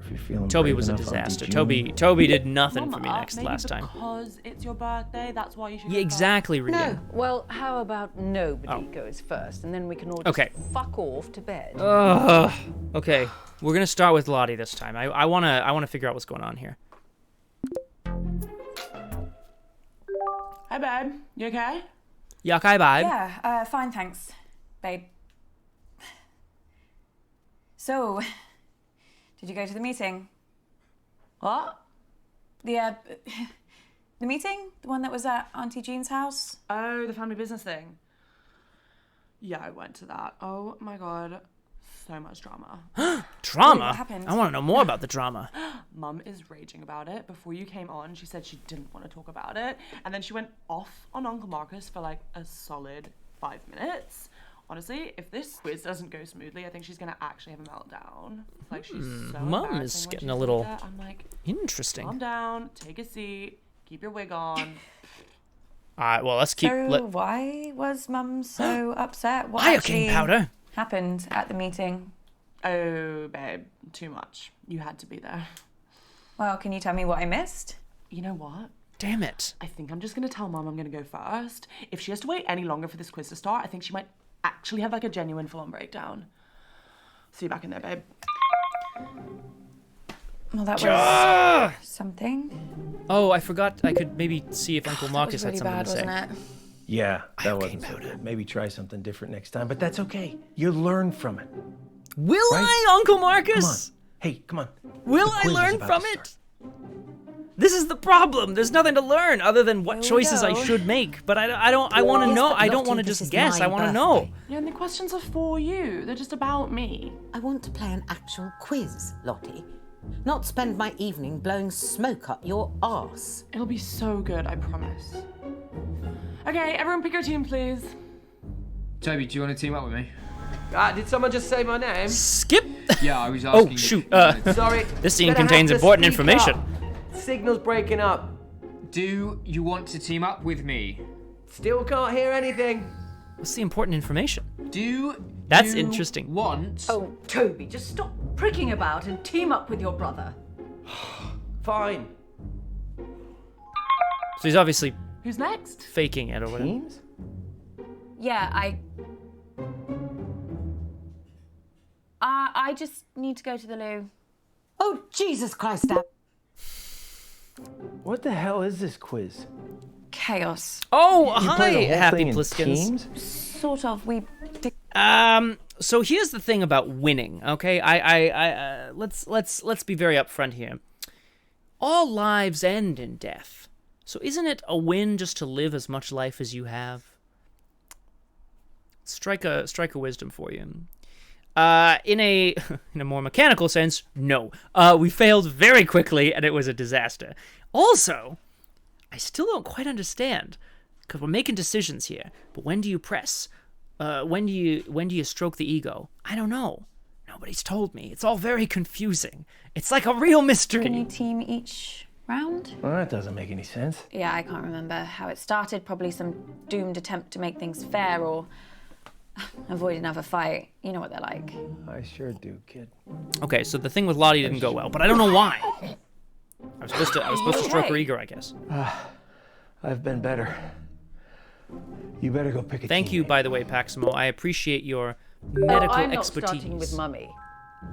if you're feeling Toby brave was a enough, Auntie disaster. June. Toby did nothing for me Mama, last time. Because it's your birthday, that's why you should. Yeah, exactly, Rita. No. Well, how about nobody goes first, and then we can all just Okay. fuck off to bed. Okay, we're gonna start with Lottie this time. I wanna figure out what's going on here. Hi, babe. You okay? Yakai vibe. Yeah, fine, thanks, babe. So, Did you go to the meeting? What? The meeting? The one that was at Auntie Jean's house? Oh, the family business thing. Yeah, I went to that. Oh my god. So much drama. Drama? What happened? I want to know more about the drama. Mum is raging about it. Before you came on, she said she didn't want to talk about it. And then she went off on Uncle Marcus for like a solid 5 minutes. Honestly, if this quiz doesn't go smoothly, I think she's going to actually have a meltdown. Like, she's so Mum embarrassing is when getting she's a little like that. I'm like, interesting. calm down, take a seat, keep your wig on. Alright, well, let's keep... So why was Mum so upset? What Iocane actually powder. happened at the meeting? Oh, babe, too much. You had to be there. Well, can you tell me what I missed? You know what? Damn it. I think I'm just going to tell Mum I'm going to go first. If she has to wait any longer for this quiz to start, I think she might actually have like a genuine full-on breakdown. See you back in there, babe. Well, that was something. Oh, I forgot I could maybe see if Uncle Marcus That was really had something bad, to say. wasn't it? Yeah, that wasn't so good. Maybe try something different next time, but that's okay. You learn from it. Will Right? I, Uncle Marcus? Come on. Hey, come on. Will The I quiz is learn about from to it? This is the problem. There's nothing to learn other than what Here we choices I go. should make. But I don't. I want to Yes, know. but I don't Lottie, want to this just is guess. my I want to know. birthday. Yeah, and the questions are for you. They're just about me. I want to play an actual quiz, Lottie. Not spend my evening blowing smoke up your arse. It'll be so good, I promise. Okay, everyone pick your team, please. Toby, do you want to team up with me? Did someone just say my name? Skip. Yeah, I was asking. Oh shoot. Sorry. This scene gonna have contains to important speak information. up. Signal's breaking up. Do you want to team up with me? Still can't hear anything. What's the important information? Do That's you interesting. Want? Oh, Toby, just stop pricking about and team up with your brother. Fine. So he's obviously Who's next? faking it or whatever. Teams? Yeah, I just need to go to the loo. Oh, Jesus Christ, Ab. What the hell is this quiz? Chaos. Oh, You play the hi, whole Happy thing in Pliskins. teams? Sort of. We. So here's the thing about winning. Okay, let's be very upfront here. All lives end in death. So isn't it a win just to live as much life as you have? Strike a wisdom for you. In a more mechanical sense, no. We failed very quickly, and it was a disaster. Also, I still don't quite understand, because we're making decisions here. But when do you press? When do you stroke the ego? I don't know. Nobody's told me. It's all very confusing. It's like a real mystery. Can you team each round? Well, that doesn't make any sense. Yeah, I can't remember how it started. Probably some doomed attempt to make things fair or avoid another fight. You know what they're like. I sure do, kid. Okay, so the thing with Lottie didn't go well, but I don't know why. I was supposed to stroke her ego, I guess. I've been better. You better go pick a Thank team. you, by the way, Paximo. I appreciate your medical I'm not expertise. starting with Mummy.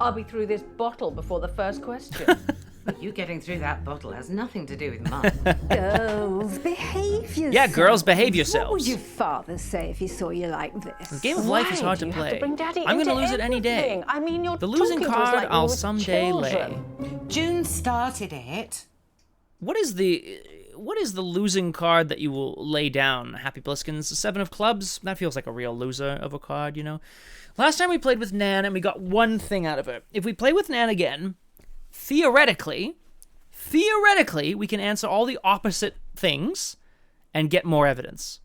I'll be through this bottle before the first question. You getting through that bottle has nothing to do with Mum. Girls, behave yourselves. Yeah, girls, behave What would yourselves. your father say if he saw you like this? The game of life is hard to play. I'm going to lose it any day. I mean, you're The losing talking to us card like we I'll were someday lay. children. June started it. What is the losing card that you will lay down, Happy Bliskins? The 7 of Clubs? That feels like a real loser of a card, you know? Last time we played with Nan and we got one thing out of it. If we play with Nan again, theoretically, we can answer all the opposite things and get more evidence.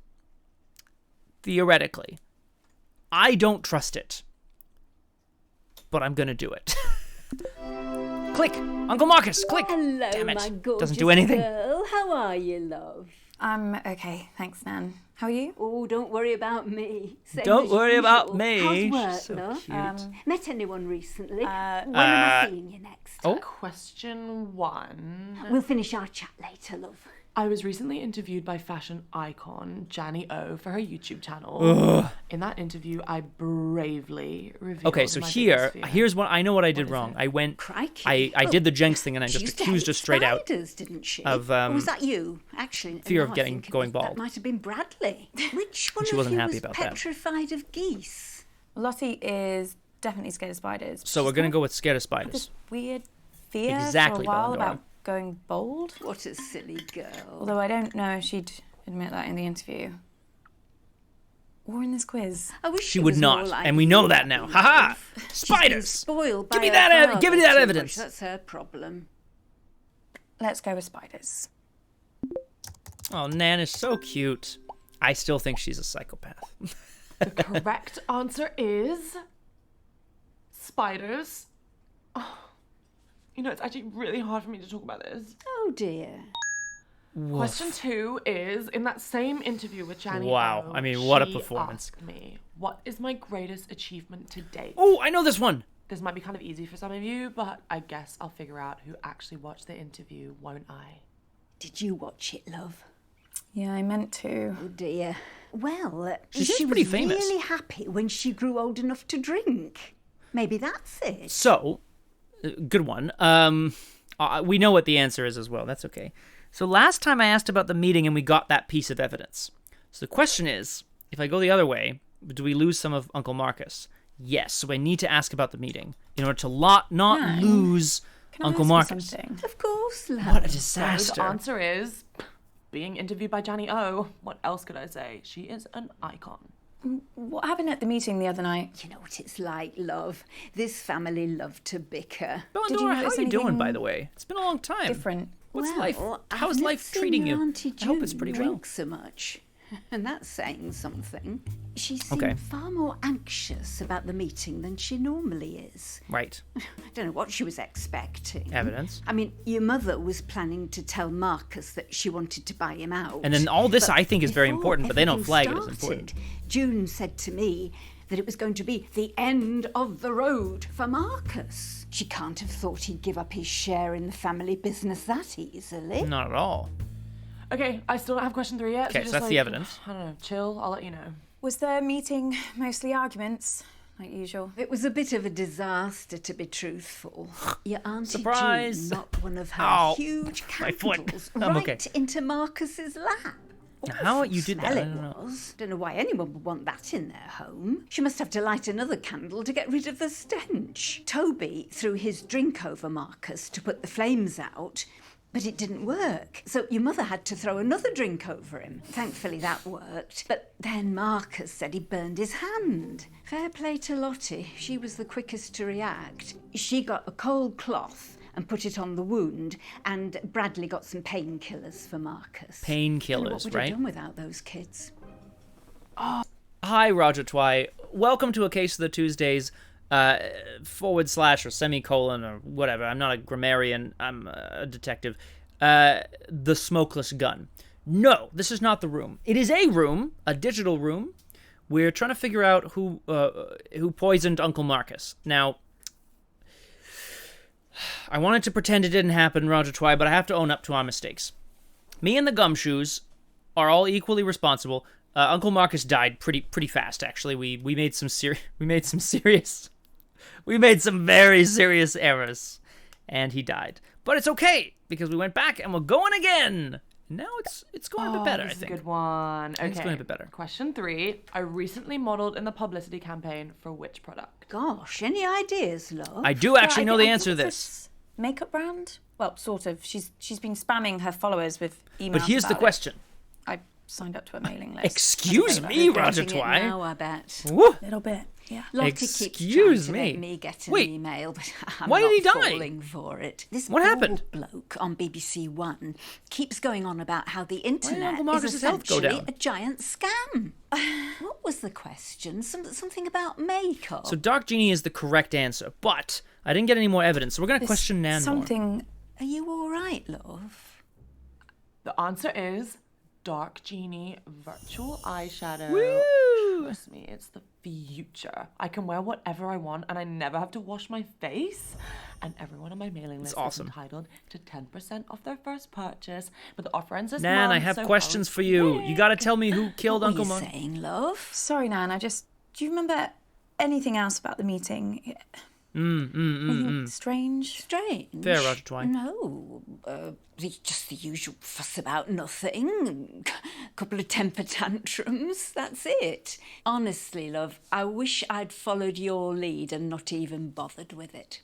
Theoretically. I don't trust it. But I'm gonna do it. Click! Uncle Marcus, click! Hello, Damn it. my gorgeous Doesn't do anything. girl. How are you, love? I'm okay, thanks, Nan. How are you? Oh, don't worry about me. Same Don't as worry about usual. me. How's work, She's so love? cute. Met anyone recently? When am I seeing you next? Oh. Question 1. We'll finish our chat later, love. I was recently interviewed by fashion icon Janny O for her YouTube channel. Ugh. In that interview, I bravely revealed Okay, so my biggest fear. here's what I know what I did wrong. I went, I did the Jenks thing and I She just used to accused hate her straight out spiders, didn't she? of Or was that you? Actually, fear now of I getting think going that bald. might have been Bradley. Which one She of wasn't you happy was about that. petrified of geese? Lottie is definitely scared of spiders. So we're going to go with scared of spiders. This weird fear Exactly, for a while Belinda. about going bold. What a silly girl. Although I don't know if she'd admit that in the interview. Or in this quiz. I wish She would not, and we know that now. Haha! Spiders! Spoiled by Give me her that father give me that too evidence. much. That's her problem. Let's go with spiders. Oh, Nan is so cute. I still think she's a psychopath. The correct answer is spiders. Oh, you know, it's actually really hard for me to talk about this. Oh dear. Question 2 is, in that same interview with Janny Wow, O, I mean, what a she performance. asked me, what is my greatest achievement to date? Oh, I know this one. This might be kind of easy for some of you, but I guess I'll figure out who actually watched the interview, won't I? Did you watch it, love? Yeah, I meant to. Oh dear. Well, She seems she pretty was famous. really happy when she grew old enough to drink. Maybe that's it. So, good one. We know what the answer is as well. That's okay. So last time I asked about the meeting and we got that piece of evidence. So the question is, if I go the other way, do we lose some of Uncle Marcus? Yes. So I need to ask about the meeting in order to not No. lose Can I Uncle ask you Marcus. something? Of course, love. What a So disaster. the answer is being interviewed by Janny O. What else could I say? She is an icon. What happened at the meeting the other night? You know what it's like, love. This family love to bicker. Belinda, Did you how are notice you doing, by anything the way? It's been a long time. Different. What's Well, life? How is I've life never treating seen you? Auntie I hope it's June pretty well. drink so much. And that's saying something. She seemed Okay. far more anxious about the meeting than she normally is. Right. I don't know what she was expecting. Evidence. I mean, your mother was planning to tell Marcus that she wanted to buy him out. And then all this But I think is very before important, but they don't flag everything it as important. started, June said to me that it was going to be the end of the road for Marcus. She can't have thought he'd give up his share in the family business that easily. Not at all. Okay, I still don't have question 3 yet. Okay, so just that's the evidence. I don't know, chill, I'll let you know. Was the meeting mostly arguments, like usual? It was a bit of a disaster, to be truthful. Your Auntie Surprise! June knocked one of her Ow, huge my foot. candles I'm right okay. into Marcus's lap. How you did that? I Smell don't it know. was. Don't know why anyone would want that in their home. She must have to light another candle to get rid of the stench. Toby threw his drink over Marcus to put the flames out, but it didn't work. So your mother had to throw another drink over him. Thankfully that worked. But then Marcus said he burned his hand. Fair play to Lottie. She was the quickest to react. She got a cold cloth and put it on the wound, and Bradley got some painkillers for Marcus. Don't know what Painkillers, we'd right? have done without those kids. Hi, Roger Twy. Welcome to A Case of the Tuesdays, / or semicolon or whatever. I'm not a grammarian. I'm a detective. The Smokeless Gun. No, this is not the room. It is a room, a digital room. We're trying to figure out who poisoned Uncle Marcus. Now, I wanted to pretend it didn't happen, Roger Twy, but I have to own up to our mistakes. Me and the Gumshoes are all equally responsible. Uncle Marcus died pretty fast, actually. We made some very serious errors, and he died. But it's okay because we went back and we're going again. Now it's going a bit better, I This is think. a good one. Okay. It's going a bit better. Question 3. I recently modelled in the publicity campaign for which product? Gosh, any ideas, love? I do actually know the answer to this. Makeup brand? Well, sort of. She's been spamming her followers with emails. But here's the about it. question. I signed up to a mailing list. Excuse me, Roger Regretting it Twy. now, I bet. Woo. A little bit, yeah. Lottie keeps Excuse trying to me. make me get an Wait, email, but I'm why not did he die? falling for it. This What happened? bald bloke on BBC One keeps going on about how the did internet Uncle is Marcus's health go essentially down? a giant scam. What was the question? Something about makeup. So Dark Genie is the correct answer, but I didn't get any more evidence, so we're going to question Nan more. Something. Are you all right, love? The answer is Dark Genie Virtual Eyeshadow. Woo! Trust me, it's the future. I can wear whatever I want and I never have to wash my face. And everyone on my mailing list awesome. is entitled to 10% off their first purchase. But the offer ends this Nan, month, I have so questions for you. You got to tell me who killed What Uncle were you Marcus. saying, love? Sorry, Nan. Do you remember anything else about the meeting? Strange? Strange? Fair, Roger Twine. No, just the usual fuss about nothing. Couple of temper tantrums, that's it. Honestly, love, I wish I'd followed your lead and not even bothered with it.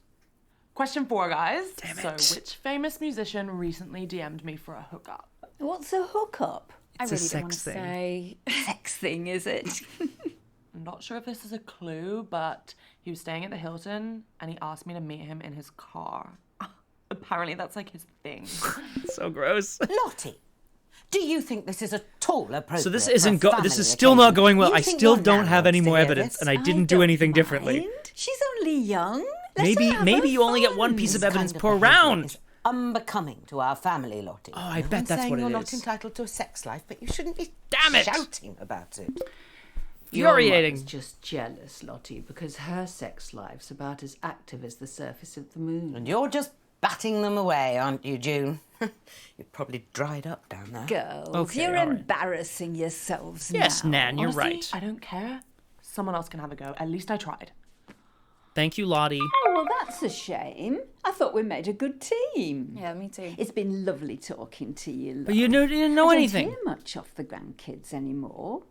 Question 4, guys. Damn So, it. which famous musician recently DM'd me for a hookup? What's a hookup? It's I a really don't want to sex thing. say. Sex thing, is it? I'm not sure if this is a clue, but he was staying at the Hilton and he asked me to meet him in his car. Apparently that's like his thing. So gross. Lottie, do you think this is at all appropriate? So this for a isn't this family is still not occasion? going well. You I think still your don't nan have wants any to more hear evidence, this? and I didn't do anything differently. Mind. She's only young. Let Maybe her have maybe her you only get one fun. piece of This evidence kind per of behaviour round. is unbecoming to our family, Lottie. Oh, I No bet one's that's saying what you're it not is. entitled to a sex life, but you shouldn't be Damn it! shouting about it. Your Infuriating. mother's just jealous, Lottie, because her sex life's about as active as the surface of the moon. And you're just batting them away, aren't you, June? You're probably dried up down there. Girls, Okay, you're all right. embarrassing yourselves Yes, now. Nan, you're Honestly, right. I don't care. Someone else can have a go. At least I tried. Thank you, Lottie. Oh, well, that's a shame. I thought we made a good team. Yeah, me too. It's been lovely talking to you, love. But you didn't know I don't anything. hear much off the grandkids anymore.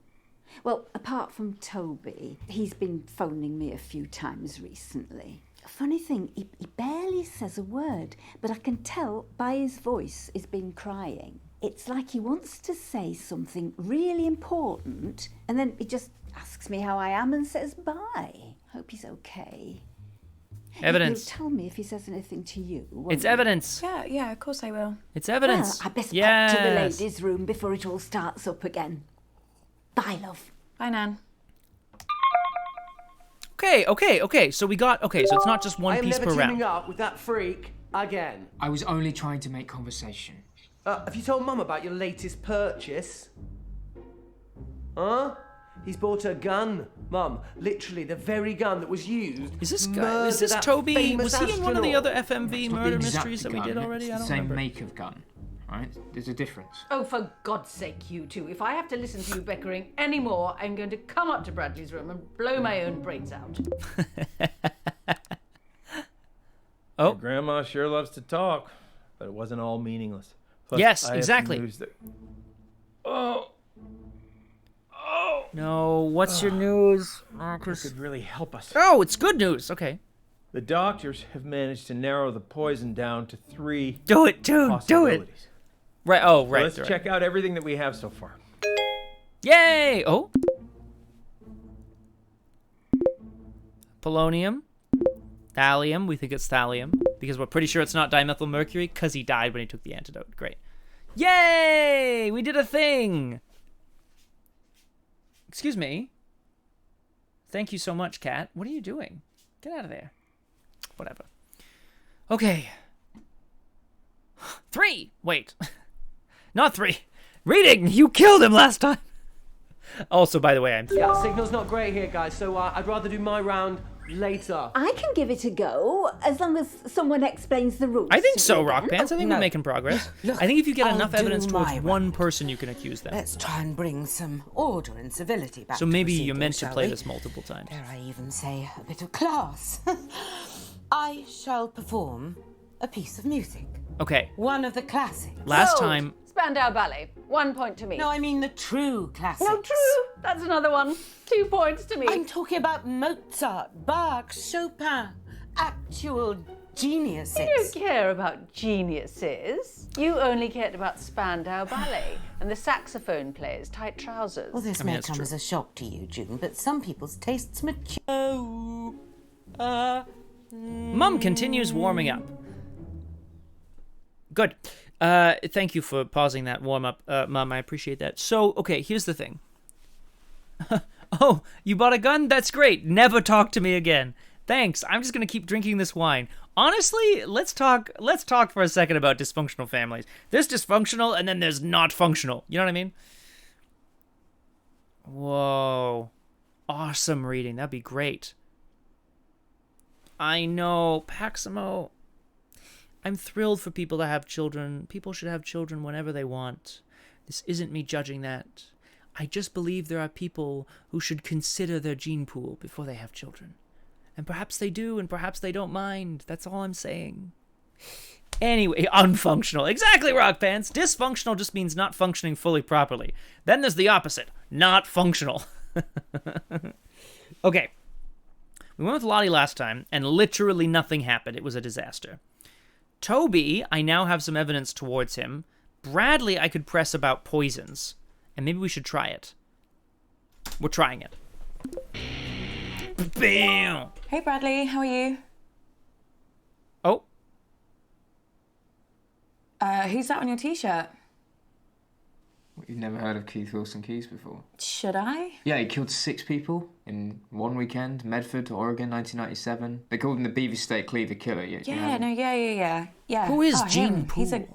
Well, apart from Toby, he's been phoning me a few times recently. Funny thing, he barely says a word, but I can tell by his voice he's been crying. It's like he wants to say something really important, and then he just asks me how I am and says bye. Hope he's okay. Evidence. He'll tell me if he says anything to you. won't It's he? evidence. Yeah, of course I will. It's evidence. Well, I best yes. pop to the ladies' room before it all starts up again. Bye, love. Bye, Nan. Okay. So we got so it's not just I one am piece never per teaming round. up with that freak again. I was only trying to make conversation. Have you told Mum about your latest purchase? Huh? He's bought a gun, Mum. Literally the very gun that was used. Is this to guy? murder Is this that Toby? famous Was he in one of the astronaut. other FMV It's not the murder exact mysteries that we gun, did already? It's I the don't same remember. make of gun, right? There's a difference. Oh, for God's sake, you two. If I have to listen to you bickering anymore, I'm going to come up to Bradley's room and blow my own brains out. Oh. Your grandma sure loves to talk, but it wasn't all meaningless. Plus, Yes, I have some exactly. news that- Oh, No, what's your news, this Marcus? could really help us. Oh, it's good news. Okay. The doctors have managed to narrow the poison down to 3 Do it, dude. Do it. possibilities. Right. Oh, So right. let's right. check out everything that we have so far. Yay! Oh. Polonium. Thallium. We think it's thallium because we're pretty sure it's not dimethylmercury because he died when he took the antidote. Great. Yay! We did a thing. Excuse me. Thank you so much, Kat. What are you doing? Get out of there. Whatever. Okay. 3. Wait. Not 3. Reading. You killed him last time. Also, by the way, I'm... Yeah, signal's not great here, guys, so I'd rather do my round later. I can give it a go, as long as someone explains the rules. I think to so, me Rock then. Pants. I think no. we're making progress. Look, I think if you get I'll enough do evidence towards my one round. person, you can accuse them. Let's try and bring some order and civility back So to maybe proceedings, you're meant to shall play we? this multiple times. Dare I even say a bit of class? I shall perform a piece of music. Okay. One of the classics. Last Sold. time... Spandau Ballet. 1 point to me. No, I mean the true classics. No, true. That's another one. 2 points to me. I'm talking about Mozart, Bach, Chopin. Actual geniuses. You don't care about geniuses. You only cared about Spandau Ballet and the saxophone player's tight trousers. Well, this I mean, may it's come true. as a shock to you, June, but some people's tastes mature. Mum continues warming up. Good. Thank you for pausing that warm-up, Mum. I appreciate that. So, okay, here's the thing. Oh, you bought a gun? That's great. Never talk to me again. Thanks. I'm just gonna keep drinking this wine. Honestly, let's talk for a second about dysfunctional families. There's dysfunctional, and then there's not functional. You know what I mean? Whoa. Awesome reading. That'd be great. I know, Paximo. I'm thrilled for people to have children. People should have children whenever they want. This isn't me judging that. I just believe there are people who should consider their gene pool before they have children. And perhaps they do, and perhaps they don't mind. That's all I'm saying. Anyway, unfunctional. Exactly, Rock Pants. Dysfunctional just means not functioning fully properly. Then there's the opposite. Not functional. Okay. We went with Lottie last time, and literally nothing happened. It was a disaster. Toby, I now have some evidence towards him. Bradley, I could press about poisons. And maybe we should try it. We're trying it. Bam! Hey, Bradley, how are you? Oh. Who's that on your t-shirt? You've never heard of Keith Wilson Keys before? Should I? Yeah, he killed 6 people in one weekend. Medford, Oregon, 1997. They called him the Beaver State Cleaver Killer. Yeah. Who is Gene him. Poole?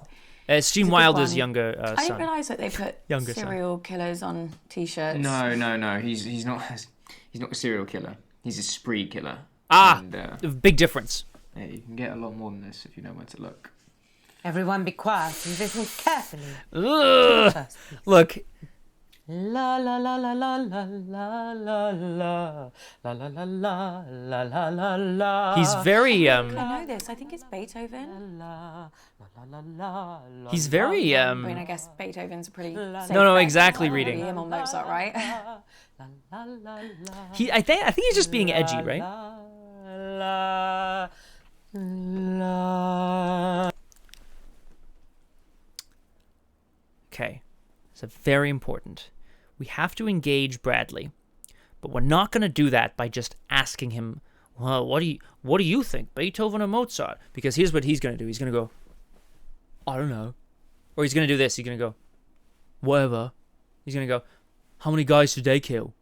It's Gene Wilder's younger I son. didn't realise that they put Younger serial killers on t-shirts. No. He's not a serial killer. He's a spree killer. And, big difference. Yeah, you can get a lot more than this if you know where to look. Everyone be quiet and listen carefully. Ugh. Look. La la la la la la la la la la la la la la la la. He's very I know this. I think it's Beethoven. He's very I mean, I guess Beethoven's a pretty safe No, bet. exactly Maybe reading. him or Mozart, right? I think he's just being edgy, right? Okay. So very important. We have to engage Bradley, but we're not going to do that by just asking him, well, what do you think, Beethoven or Mozart? Because here's what he's going to do. He's going to go, I don't know. Or he's going to do this. He's going to go, whatever. He's going to go, how many guys did they kill?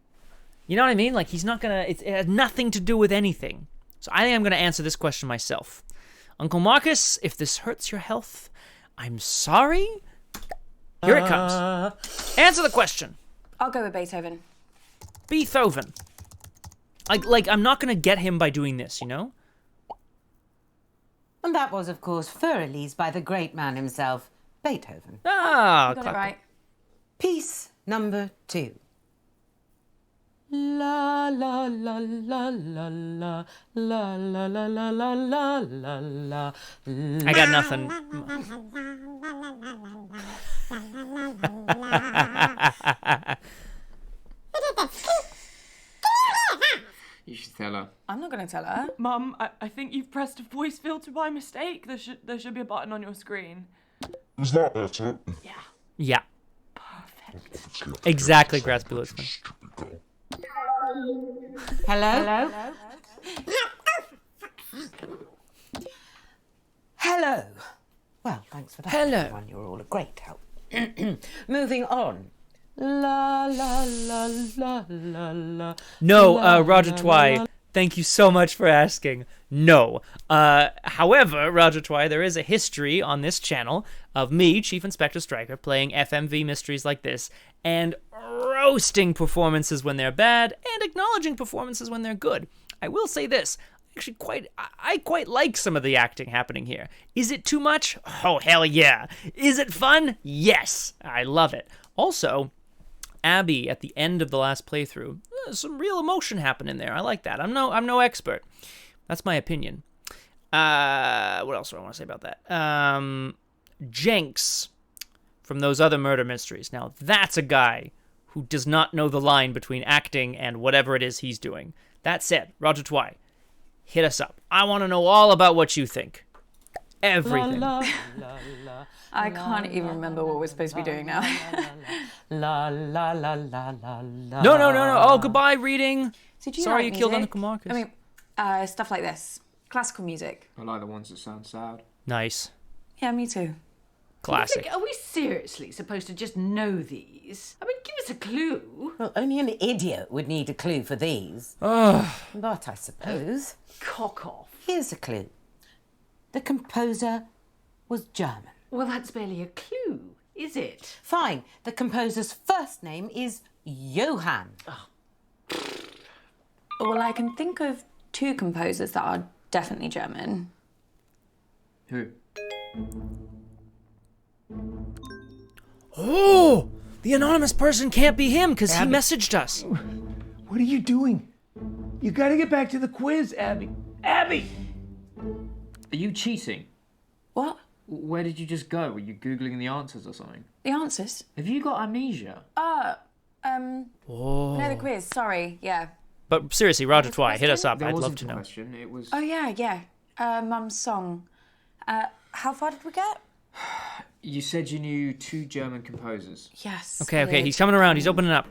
You know what I mean? Like, he's not going to, it has nothing to do with anything. So I think I'm going to answer this question myself. Uncle Marcus, if this hurts your health, I'm sorry. Here it comes. Answer the question. I'll go with Beethoven. Beethoven. I'm not going to get him by doing this, you know? And that was, of course, released by the great man himself, Beethoven. Ah, got it right. Piece number 2. La la la la la la la la la la la la la la. I got nothing. You should tell her. I'm not going to tell her. Mum, I think you've pressed a voice filter by mistake. There should be a button on your screen. Is that it? Yeah. Perfect. Exactly, Graspy Listener. Hello? Hello. Well, thanks for that. Hello. Everyone. You're all a great help. Moving on. La la la la la la. No, Roger Twy, thank you so much for asking. No. However, Roger Twy, there is a history on this channel of me, Chief Inspector Stryker, playing FMV mysteries like this, and roasting performances when they're bad, and acknowledging performances when they're good. I will say this. Actually, I quite like some of the acting happening here. Is it too much? Oh, hell yeah. Is it fun? Yes. I love it. Also, Abby, at the end of the last playthrough, some real emotion happening there. I like that. I'm no expert. That's my opinion. What else do I want to say about that? Jenks from those other murder mysteries. Now, that's a guy who does not know the line between acting and whatever it is he's doing. That said, Roger Twy, hit us up. I want to know all about what you think. Everything. I can't even remember what we're supposed to be doing now. La la la la la la. No. Oh, goodbye, reading. So do you Sorry like you killed music? Uncle Marcus. I mean, stuff like this. Classical music. I like the ones that sound sad. Nice. Yeah, me too. Classic. Are we seriously supposed to just know these? I mean, give us a clue. Well, only an idiot would need a clue for these. Ugh. But I suppose. Cock off. Here's a clue. The composer was German. Well, that's barely a clue, is it? Fine. The composer's first name is Johann. Well, I can think of 2 composers that are definitely German. Who? Oh, the anonymous person can't be him because he Abby. messaged us. What are you doing? You gotta get back to the quiz, Abby. Abby! Are you cheating? What? Where did you just go? Were you Googling the answers or something? The answers? Have you got amnesia? Whoa. No, the quiz. Sorry. Yeah. But seriously, Roger Twy, hit us up. There I'd love wasn't to a know. question. It was. Oh, yeah. Mum's song. How far did we get? You said you knew 2 German composers. Yes. Okay, he's coming around. He's opening up.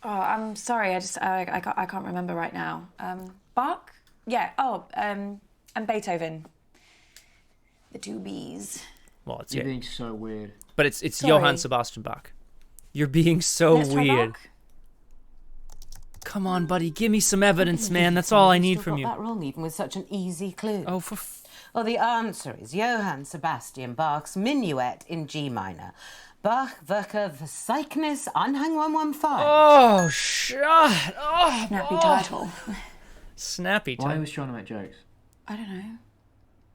Oh, I'm sorry. I can't remember right now. Bach? Yeah. Oh, and Beethoven. The 2 B's. Well, it's You're being so weird. But it's Sorry. Johann Sebastian Bach. You're being so Let's try weird. Bach. Come on, buddy. Give me some evidence, man. That's all I need from you. Got that wrong, even with such an easy clue. Oh, for. Well, the answer is Johann Sebastian Bach's Minuet in G minor. Bach, Werke, Verzeichnis, Anhang 115. Oh, shut. Oh, Snappy title. Snappy Why are title. you trying to make jokes? I don't know.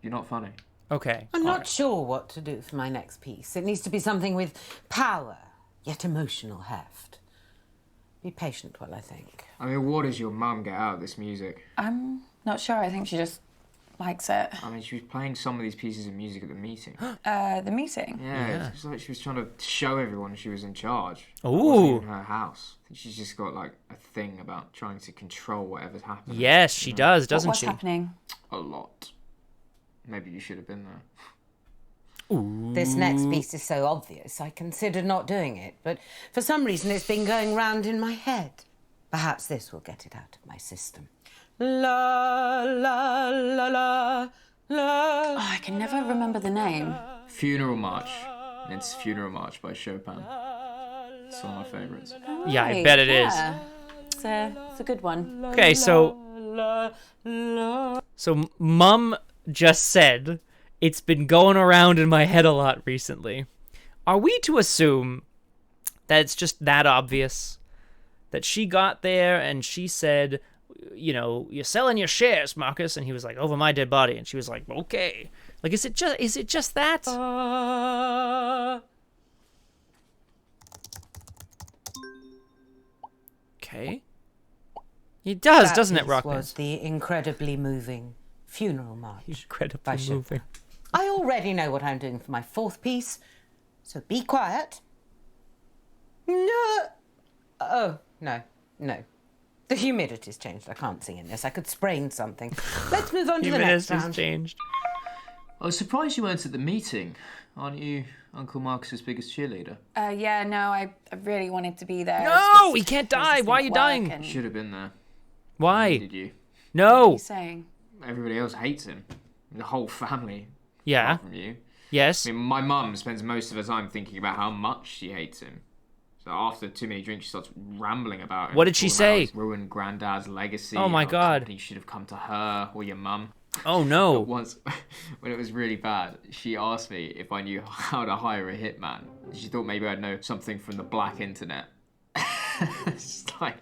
You're not funny. Okay. I'm not sure what to do for my next piece. It needs to be something with power, yet emotional heft. Be patient while I think. I mean, what does your mum get out of this music? I'm not sure. I think she just likes it. I mean, she was playing some of these pieces of music at the meeting. The meeting? Yeah, it's like she was trying to show everyone she was in charge. Ooh. It wasn't even her house. I think she's just got like a thing about trying to control whatever's happening. Yes, she does, doesn't What's she? happening? A lot. Maybe you should have been there. This next piece is so obvious, I considered not doing it, but for some reason it's been going round in my head. Perhaps this will get it out of my system. La, la, la, la, la. Oh, I can never remember the name. Funeral March. It's Funeral March by Chopin. It's one of my favourites. Yeah, I bet it is. It's a good one. Okay, so Mum just said it's been going around in my head a lot recently. Are we to assume that it's just that obvious? That she got there and she said, you know, you're selling your shares, Marcus, and he was like, over my dead body, and she was like, okay. Like, is it just that? Okay. It does, doesn't it, That Rockman? was the incredibly moving Funeral March. Incredibly by Chopin. moving. I already know what I'm doing for my 4th piece, so be quiet. No. Oh, no. The humidity's changed. I can't sing in this. I could sprain something. Let's move on to the next round. changed. I was surprised you weren't at the meeting. Aren't you Uncle Marcus's biggest cheerleader? Yeah, no, I really wanted to be there. No, he can't die. Why are you dying? You should have been there. Why? Did you? No. What are you saying? Everybody else hates him. The whole family. Yeah. Apart from you. Yes. I mean, my mum spends most of her time thinking about how much she hates him. So after too many drinks, she starts rambling about him. What did she talking about how say? it's ruined Granddad's legacy. Oh my how God. the company should have come to her or your mum. Oh no. But once, when it was really bad, she asked me if I knew how to hire a hitman. She thought maybe I'd know something from the black internet. It's like,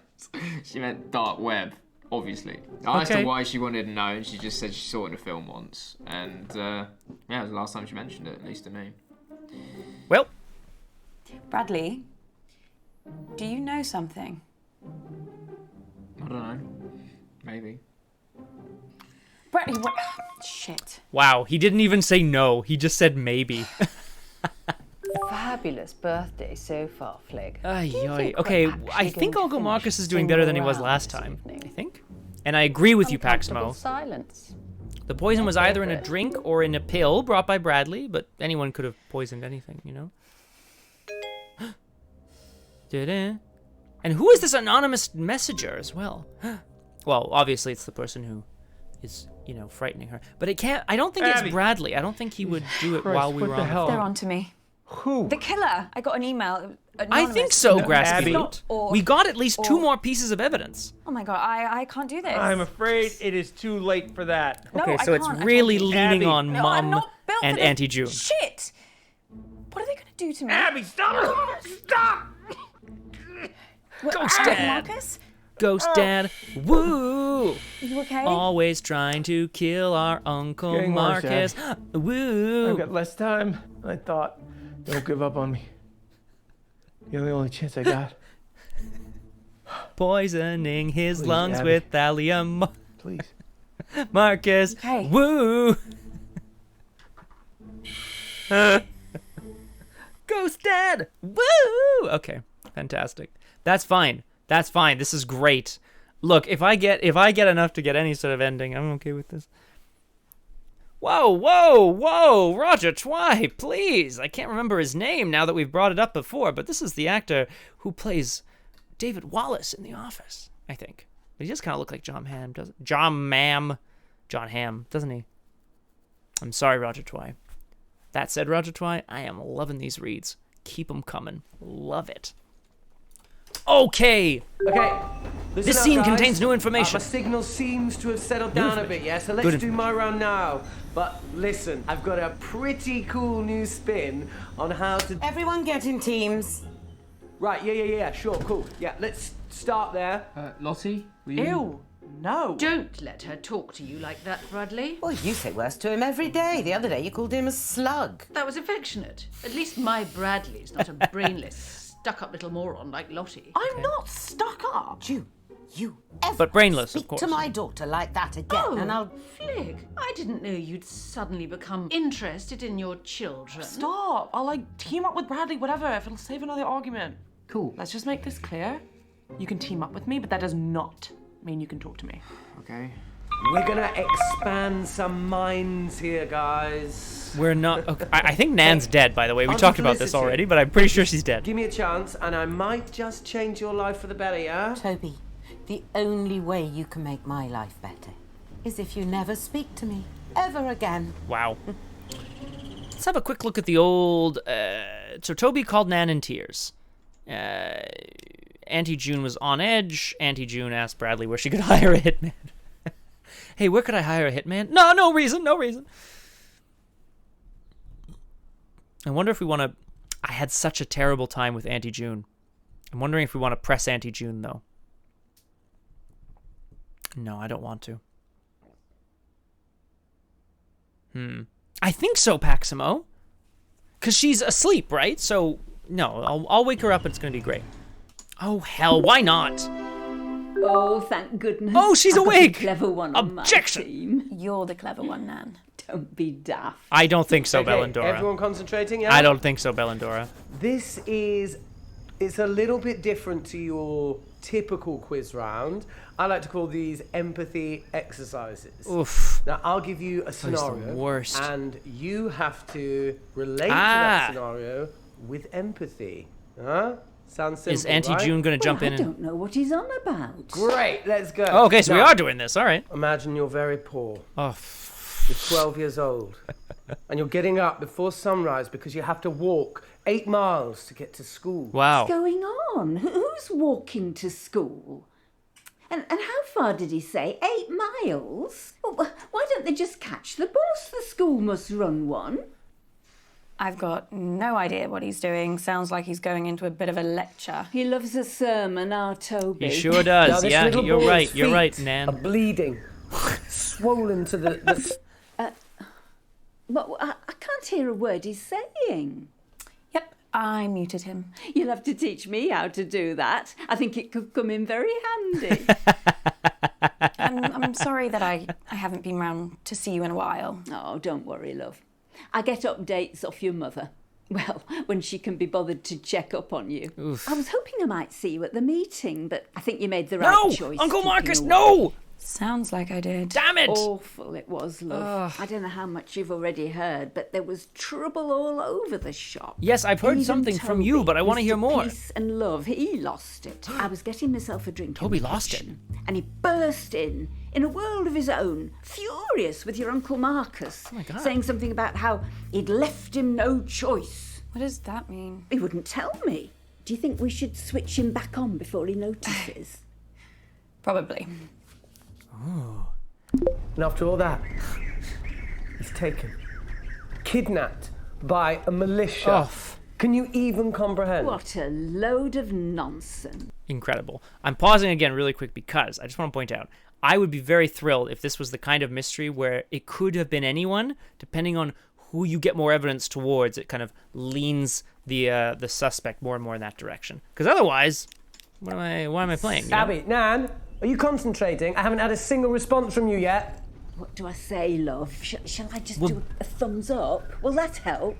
she meant dark web, obviously. I asked her why she wanted to know, and she just said she saw it in a film once. And yeah, it was the last time she mentioned it, at least to me. Well. Bradley, do you know something? I don't know. Maybe. Bradley, what? Shit. Wow, he didn't even say no. He just said maybe. Fabulous birthday so far, Flig. Okay, I think Uncle Marcus is doing better than he was last time. I think. And I agree with you, Paxmo. Silence. The poison was either in a drink or in a pill brought by Bradley, but anyone could have poisoned anything, you know? Da-da. And who is this anonymous messenger as well? Well, obviously it's the person who is, you know, frightening her. But it can't, I don't think Abby. it's Bradley. I don't think he would do it while we what were the on the hell? phone. They're on to me. Who? The killer. I got an email. I think so, Graspy Abby. Boot. Or- We got at least 2 or- more pieces of evidence. Oh my god, I can't do this. I'm afraid it is too late for that. No, Okay, I so it's can't, I really told you. leaning Abby. on No, I'm Mum not built and for this Auntie June. Shit! What are they gonna do to me? Abby, stop! Stop! Ghost Dad. Marcus? Ghost Dad. Woo! You okay? Always trying to kill our Uncle Getting worse, Marcus. Woo! I've got less time than I thought. Don't give up on me. You're the only chance I got. poisoning his Please, lungs Abby. with thallium. Please. Marcus, Okay. woo! Ghost Dad, woo! Okay, fantastic. That's fine. That's fine. This is great. Look, if I get enough to get any sort of ending, I'm okay with this. Whoa, Roger Twy, please. I can't remember his name now that we've brought it up before, but this is the actor who plays David Wallace in The Office, I think. But he just kind of look like John Hamm, doesn't he? John Hamm, doesn't he? I'm sorry, Roger Twy. That said, Roger Twy, I am loving these reads. Keep them coming. Love it. Okay. Okay. Listen This up, scene guys. contains new information. My signal seems to have settled down a bit, yeah? So let's Good do my round now. But listen, I've got a pretty cool new spin on how to... Everyone get in teams. Right, yeah, sure, cool. Yeah, let's start there. Lottie, will you? Ew, no. Don't let her talk to you like that, Bradley. Well, you say worse to him every day. The other day you called him a slug. That was affectionate. At least my Bradley's not a brainless, stuck-up little moron like Lottie. I'm not stuck up. June, you ever But brainless, speak of course. to my daughter like that again, Oh, and I'll... Flick, I didn't know you'd suddenly become interested in your children. Stop. I'll team up with Bradley, whatever, if it'll save another argument. Cool. Let's just make this clear. You can team up with me, but that does not mean you can talk to me. Okay. We're gonna expand some minds here, guys. We're not... Okay. I think Nan's dead, by the way. We On to talked about this Felicity. already, but I'm pretty sure she's dead. Give me a chance, and I might just change your life for the better, yeah? Toby, the only way you can make my life better is if you never speak to me ever again. Wow. Let's have a quick look at the old... So Toby called Nan in tears. Auntie June was on edge. Auntie June asked Bradley where she could hire a hitman. Hey, where could I hire a hitman? No reason. I wonder if we want to... I had such a terrible time with Auntie June. I'm wondering if we want to press Auntie June, though. No, I don't want to. I think so, Paximo. Because she's asleep, right? So, no, I'll wake her up and it's going to be great. Oh, hell, why not? Oh, thank goodness. Oh, she's I've got a awake. clever one on Objection. my team. You're the clever one, Nan. Don't be daft. I don't think so, Okay, Bellendora. everyone concentrating, yeah? I don't think so, Bellendora. This is... It's a little bit different to your typical quiz round. I like to call these empathy exercises. Oof. Now, I'll give you a the scenario. worst. And you have to relate to that scenario with empathy. Huh? Sounds simple, Is Auntie right? June going to jump in I and... don't know what he's on about. Great, let's go. Oh, okay, so we Now, are doing this. All right. Imagine you're very poor. Oh, You're 12 years old. And you're getting up before sunrise because you have to walk 8 miles to get to school. wow. What's going on? Who's walking to school? And how far did he say? 8 miles? Well, why don't they just catch the bus? The school must run one. I've got no idea what he's doing. Sounds like he's going into a bit of a lecture. He loves a sermon, our Toby. He sure Now, does. this Yeah, little you're boy's right. You're right, feet Nan. are bleeding. Swollen to the... But I can't hear a word he's saying. Yep, I muted him. You'll have to teach me how to do that. I think it could come in very handy. I'm sorry that I haven't been round to see you in a while. Oh, don't worry, love. I get updates off your mother. Well, when she can be bothered to check up on you. Oof. I was hoping I might see you at the meeting, but I think you made the right No! choice. Uncle keeping Marcus, away. no! Sounds like I did. Damn it! Awful it was, love. I don't know how much you've already heard, but there was trouble all over the shop. Yes, I've heard Even something from you, Toby, but I want to hear Mr. more. Peace and love, he lost it. I was getting myself a drink. Toby in the lost it? kitchen, and he burst in a world of his own, furious with your Uncle Marcus, Oh my God. saying something about how he'd left him no choice. What does that mean? He wouldn't tell me. Do you think we should switch him back on before he notices? Probably. And after all that, he's taken, kidnapped by a militia. Oh. Can you even comprehend? What a load of nonsense. Incredible. I'm pausing again really quick because I just want to point out, I would be very thrilled if this was the kind of mystery where it could have been anyone, depending on who you get more evidence towards. It kind of leans the suspect more and more in that direction. Because otherwise, Why am I playing? You know? Abby, Nan, are you concentrating? I haven't had a single response from you yet. What do I say, love? Shall I just do a thumbs up? Will that help?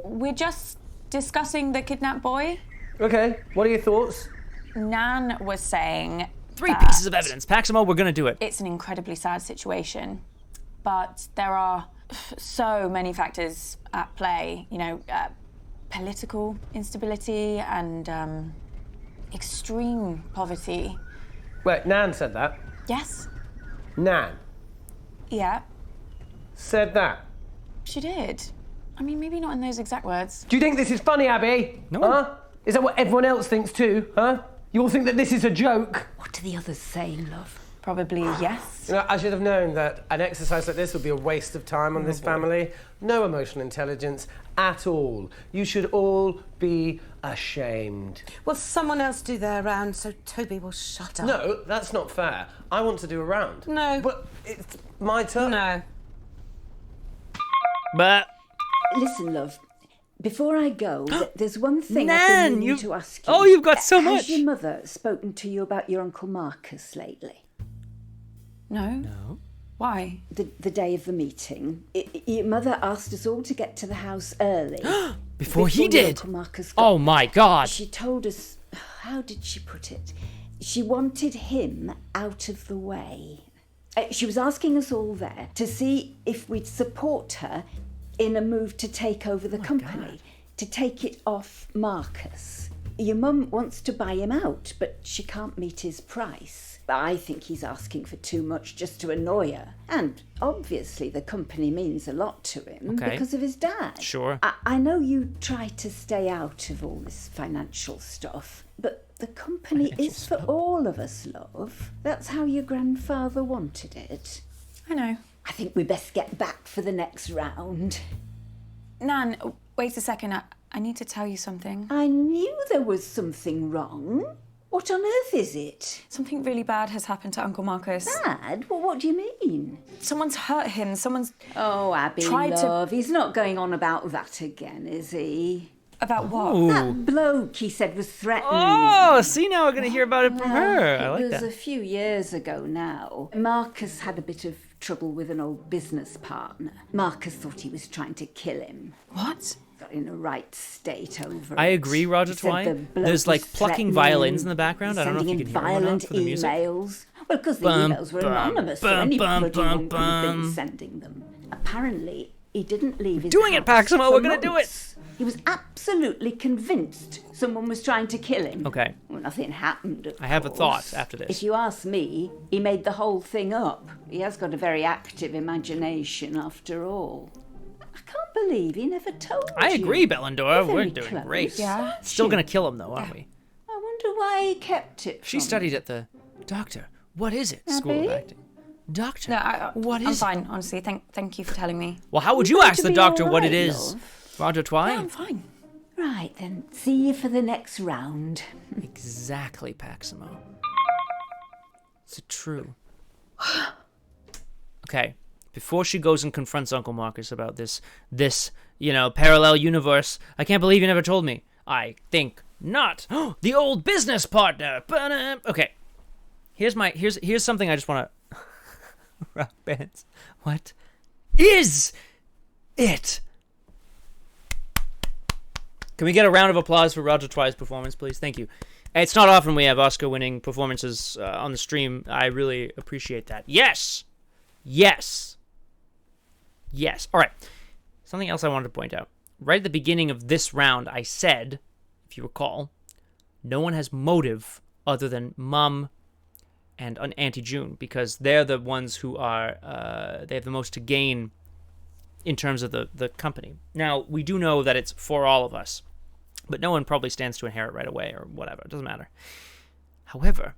We're just discussing the kidnapped boy. Okay, what are your thoughts? Nan was saying 3 pieces of evidence. Paximo, we're gonna do it. It's an incredibly sad situation, but there are so many factors at play. You know, political instability and extreme poverty. Wait, Nan said that? Yes? Nan Yeah, said that? she did. I mean, maybe not in those exact words. Do you think this is funny, Abby? No. Huh? Is that what everyone else thinks too, huh? You all think that this is a joke? What do the others say, love? Probably yes. You know, I should have known that an exercise like this would be a waste of time on this family. No emotional intelligence at all. You should all be ashamed. Well, someone else do their round so Toby will shut up. No, that's not fair. I want to do a round. No. But it's my turn. No. But Listen, love. Before I go, there's one thing I've Nan, been meaning to ask you. Oh, you've got so much. Has your mother spoken to you about your Uncle Marcus lately? No. No. Why? The day of the meeting. Your mother asked us all to get to the house early. Before he your did. Uncle Marcus got Oh my God. She told us, how did she put it? She wanted him out of the way. She was asking us all there to see if we'd support her in a move to take over the company, to take it off Marcus. Your mum wants to buy him out, but she can't meet his price. I think he's asking for too much just to annoy her. And obviously the company means a lot to him because of his dad. Sure. I know you try to stay out of all this financial stuff, but the company is for all of us, love. That's how your grandfather wanted it. I know. I think we best get back for the next round. Nan, wait a second. I need to tell you something. I knew there was something wrong. What on earth is it? Something really bad has happened to Uncle Marcus. Bad? Well, what do you mean? Someone's hurt him. Someone's Oh, Abby, tried love, he's not going on about that again, is he? About what? Ooh. That bloke he said was threatening Oh, him. see, now we're going to hear about it from her. I like It was that. a few years ago now. Marcus had a bit of trouble with an old business partner. Marcus thought he was trying to kill him. What? Got in a right state over I it. agree, Roger He said Twine. the bloke There's like was plucking threatening violins him, in the background. I don't know if you can sending hear him them or not violent for the music. emails. Well, because the Bum, emails were bum, anonymous, so bum, any bum, bloody bum, one could have been bum. sending them. Apparently, he didn't leave his Doing it, house Paximo, for we're gonna do it. months. He was absolutely convinced someone was trying to kill him. Okay. Well, nothing happened, of I have a course. thought after this. If you ask me, he made the whole thing up. He has got a very active imagination, after all. I can't believe he never told I you. agree, Bellendor. You're We're very doing close, great. aren't Still you? going to kill him, though, aren't we? I wonder why he kept it She from studied at the Doctor. What is it? School of Abby? Acting. Doctor. No, What I'm is it? fine, honestly. Thank you for telling me. Well, how would you going ask to the be doctor all what it right, is? love? Roger Yeah, Twine? I'm fine. Right, then. See you for the next round. Exactly, Paximo. Is it true? Okay. Before she goes and confronts Uncle Marcus about this, parallel universe, I can't believe you never told me. I think not. The old business partner. Okay. Here's something I just want to. Rock bands. What is it? Can we get a round of applause for Roger Twine's performance, please? Thank you. It's not often we have Oscar-winning performances on the stream. I really appreciate that. Yes. Yes. Yes. All right. Something else I wanted to point out. Right at the beginning of this round, I said, if you recall, no one has motive other than Mum and Auntie June, because they're the ones who are, they have the most to gain in terms of the company. Now, we do know that it's for all of us, but no one probably stands to inherit right away or whatever. It doesn't matter. However,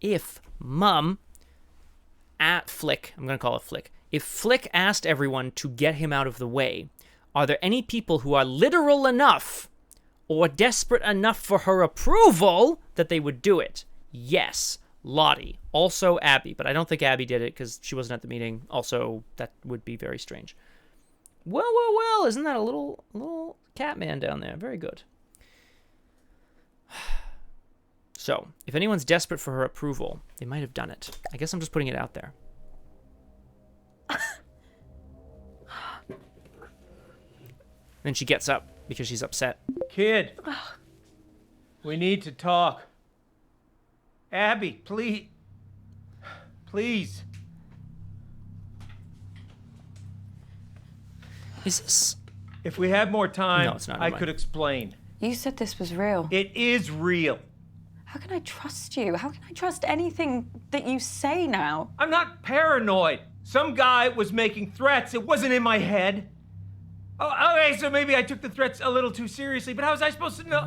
if Mum at Flick, I'm going to call it Flick, if Flick asked everyone to get him out of the way, are there any people who are literal enough or desperate enough for her approval that they would do it? Yes. Lottie. Also Abby, but I don't think Abby did it because she wasn't at the meeting. Also, that would be very strange. Well, isn't that a little Catman down there? Very good. So, if anyone's desperate for her approval, they might have done it. I guess I'm just putting it out there. Then she gets up because she's upset. Kid, we need to talk. Abby, please. Please. Is this... If we had more time, No, it's not. I could explain. You said this was real. It is real. How can I trust you? How can I trust anything that you say now? I'm not paranoid. Some guy was making threats. It wasn't in my head. Oh, okay, so maybe I took the threats a little too seriously, but how was I supposed to know?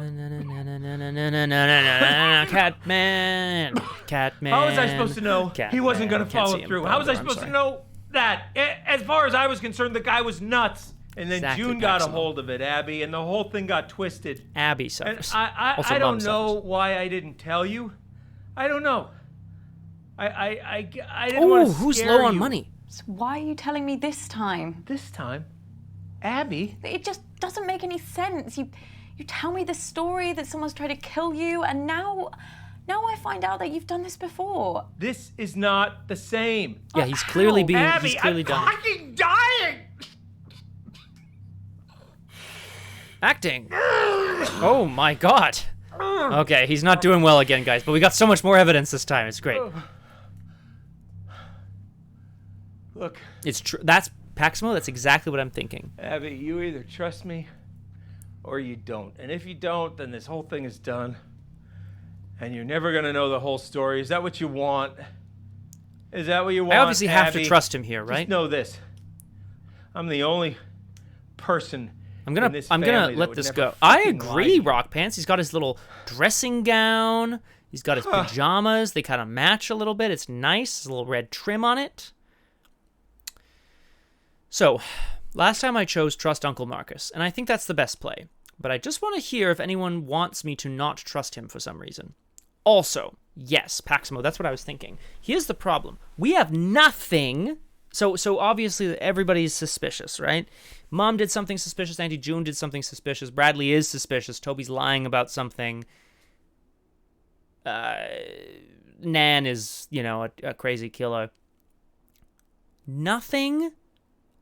Catman. Catman. How was I supposed to know he wasn't going to Can't see follow him. through? How was I I'm supposed to sorry. know that? As far as I was concerned, the guy was nuts. And then Exactly, June got a Paximo. hold of it, Abby, and the whole thing got twisted. Abby And suffers. I Also, Mom don't know suffers. why I didn't tell you. I don't know. I didn't want Ooh, to who's scare low on you. money? So why are you telling me this time? This time? Abby? It just doesn't make any sense. You tell me this story that someone's tried to kill you, and now I find out that you've done this before. This is not the same. Yeah, he's clearly being. Abby, He's clearly I'm done. fucking dying! Acting. Oh my god. Okay, he's not doing well again, guys. But we got so much more evidence this time. It's great. Look, It's true. That's Paximo. That's exactly what I'm thinking. Abby, you either trust me or you don't. And if you don't, then this whole thing is done. And you're never gonna know the whole story. Is that what you want? Is that what you want? I obviously have to Abby? trust him here, right? Just know this. I'm the only person I'm in gonna this I'm family gonna that let would this never go. I fucking lie to agree, you. Rock Pants. He's got his little dressing gown. He's got his pajamas. They kind of match a little bit. It's nice. There's a little red trim on it. So, last time I chose Trust Uncle Marcus, and I think that's the best play. But I just want to hear if anyone wants me to not trust him for some reason. Also, yes, Paximo, that's what I was thinking. Here's the problem. We have nothing. So obviously everybody's suspicious, right? Mom did something suspicious. Auntie June did something suspicious. Bradley is suspicious. Toby's lying about something. Nan is, a crazy killer. Nothing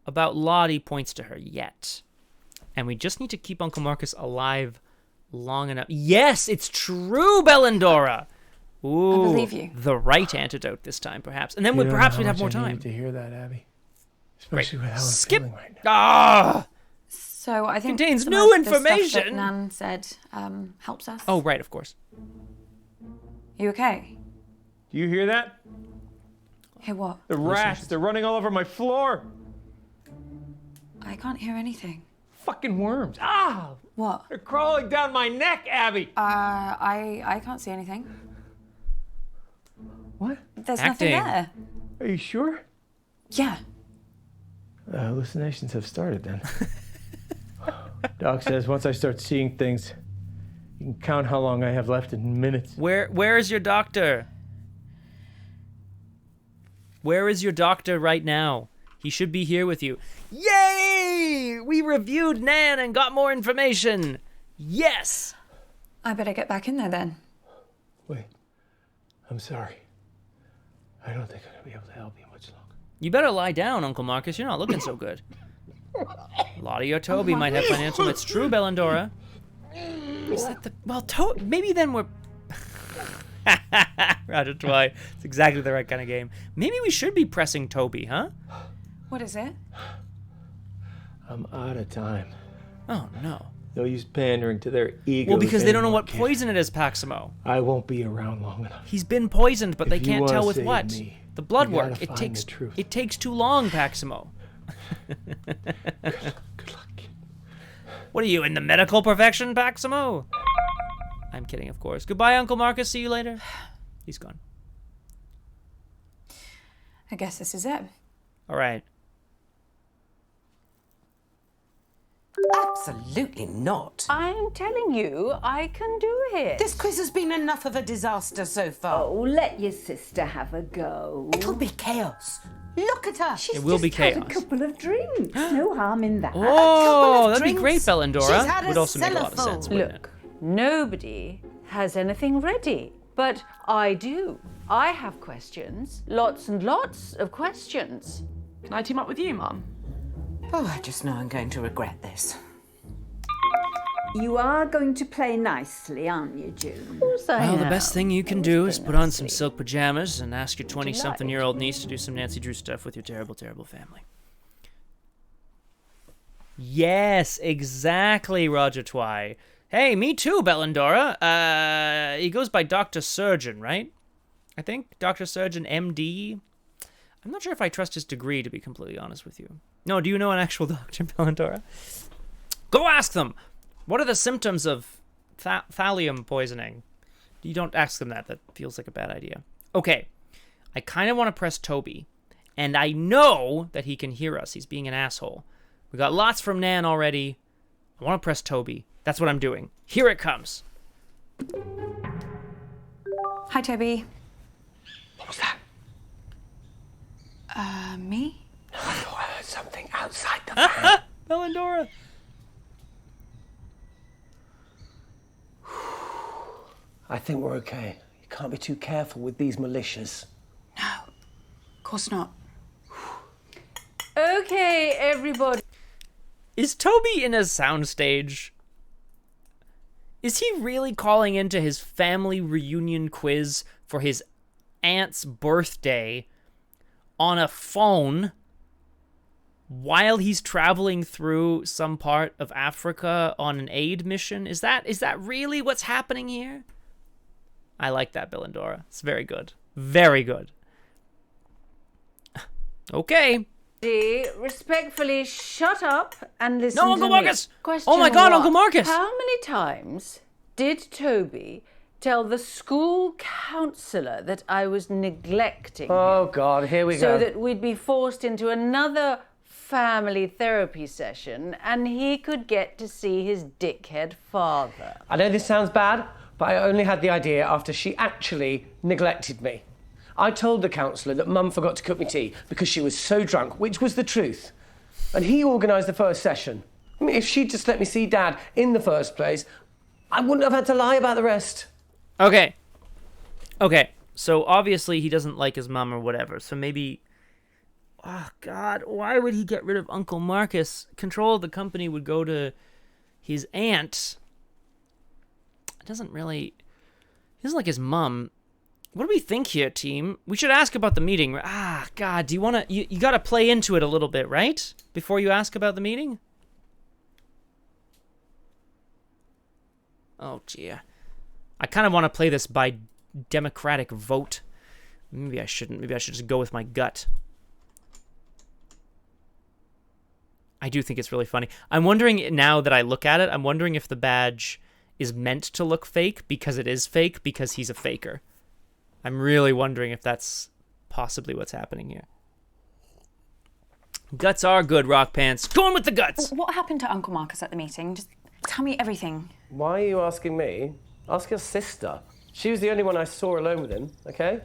about Lottie points to her yet. And we just need to keep Uncle Marcus alive long enough. Yes, it's true, Bellendora. Ooh, I believe you. The right antidote this time, perhaps. And then perhaps we'd have more time. To hear that, Abby, especially with how I'm Skip. feeling right now. Ah! So I think Contains some new of the stuff that information. Nan said helps us. Oh, right, of course. You okay? Do you hear that? Hey, what? The rats, they're running all over my floor. I can't hear anything. Fucking worms. Ah! What? They're crawling down my neck, Abby. I can't see anything. What? There's Acting. nothing there. Are you sure? Yeah. Hallucinations have started then. Doc says once I start seeing things, you can count how long I have left in minutes. Where is your doctor? Where is your doctor right now? He should be here with you. Yay! We reviewed Nan and got more information. Yes! I better get back in there then. Wait, I'm sorry. I don't think I'm gonna be able to help you much longer. You better lie down, Uncle Marcus. You're not looking so good. Lottie or Toby might have financial. It's true, Bellendora. Is that the... Well, maybe then we're... Roger Twy. It's exactly the right kind of game. Maybe we should be pressing Toby, huh? What is it? I'm out of time. Oh, no. No use pandering to their egos. Well, because they don't know anymore, what kid. poison it is, Paximo. I won't be around long enough. He's been poisoned, but If they you can't wanna tell with save what. me, The blood you work. gotta find the truth. It takes too long, Paximo. Good luck, kid. What are you, in the medical profession, Paximo? I'm kidding, of course. Goodbye, Uncle Marcus. See you later. He's gone. I guess this is it. All right. Absolutely not. I'm telling you, I can do it. This quiz has been enough of a disaster so far. Oh, let your sister have a go. It'll be chaos. Look at her. She's It will just be had chaos. a couple of drinks. No harm in that. Oh, that'd be drinks. great, Bellendora. She's had a Would also make a lot of cellarful. sense, wouldn't it? Look, nobody has anything ready. But I do. I have questions. Lots and lots of questions. Can I team up with you, Mum? Oh, I just know I'm going to regret this. You are going to play nicely, aren't you, June? Well, the best thing you can do is put on some silk pajamas and ask your 20-something-year-old niece to do some Nancy Drew stuff with your terrible, terrible family. Yes, exactly, Roger Twy. Hey, me too, Bellandora. He goes by Dr. Surgeon, right? I think Dr. Surgeon, MD. I'm not sure if I trust his degree, to be completely honest with you. No, do you know an actual doctor, Bellandora? Go ask them! What are the symptoms of thallium poisoning? You don't ask them that. That feels like a bad idea. Okay, I kind of want to press Toby, and I know that he can hear us. He's being an asshole. We got lots from Nan already. I want to press Toby. That's what I'm doing. Here it comes. Hi, Toby. What was that? Me? I thought I heard something outside the van. Bellandora. I think we're okay. You can't be too careful with these militias. Of course not. Okay, everybody. Is Toby in a soundstage? Is he really calling into his family reunion quiz for his aunt's birthday on a phone while he's traveling through some part of Africa on an aid mission? Is that really what's happening here? I like that, Bellandora. It's very good. Very good. Okay. Respectfully shut up and listen No, Uncle to me. Marcus! Question Oh my God, one. Uncle Marcus! How many times did Toby tell the school counsellor that I was neglecting Oh, him God, here we so go. that we'd be forced into another family therapy session and he could get to see his dickhead father? I know this sounds bad, but I only had the idea after she actually neglected me. I told the counsellor that Mum forgot to cook me tea because she was so drunk, which was the truth. And he organised the first session. I mean, if she'd just let me see Dad in the first place, I wouldn't have had to lie about the rest. Okay. So obviously he doesn't like his mom or whatever. So maybe... Oh, God. Why would he get rid of Uncle Marcus? Control of the company would go to his aunt. It doesn't really... He doesn't like his mom. What do we think here, team? We should ask about the meeting. Ah, God. Do you want to... You got to play into it a little bit, right? Before you ask about the meeting? Oh, dear. I kind of want to play this by democratic vote. Maybe I shouldn't. Maybe I should just go with my gut. I do think it's really funny. I'm wondering, now that I look at it, I'm wondering if the badge is meant to look fake because it is fake because he's a faker. I'm really wondering if that's possibly what's happening here. Guts are good, Rock Pants. Going with the guts! What happened to Uncle Marcus at the meeting? Just tell me everything. Why are you asking me? Ask your sister. She was the only one I saw alone with him, okay?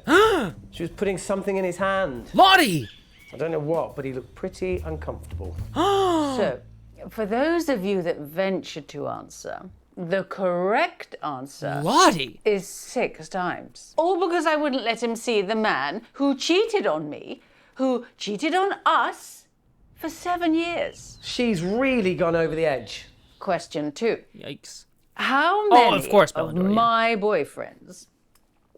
She was putting something in his hand. Lottie! I don't know what, but he looked pretty uncomfortable. So, for those of you that venture to answer, the correct answer Lottie! is 6 times. All because I wouldn't let him see the man who cheated on me, who cheated on us for 7 years. She's really gone over the edge. Question 2. Yikes. How many of course, of Bellandora, my boyfriends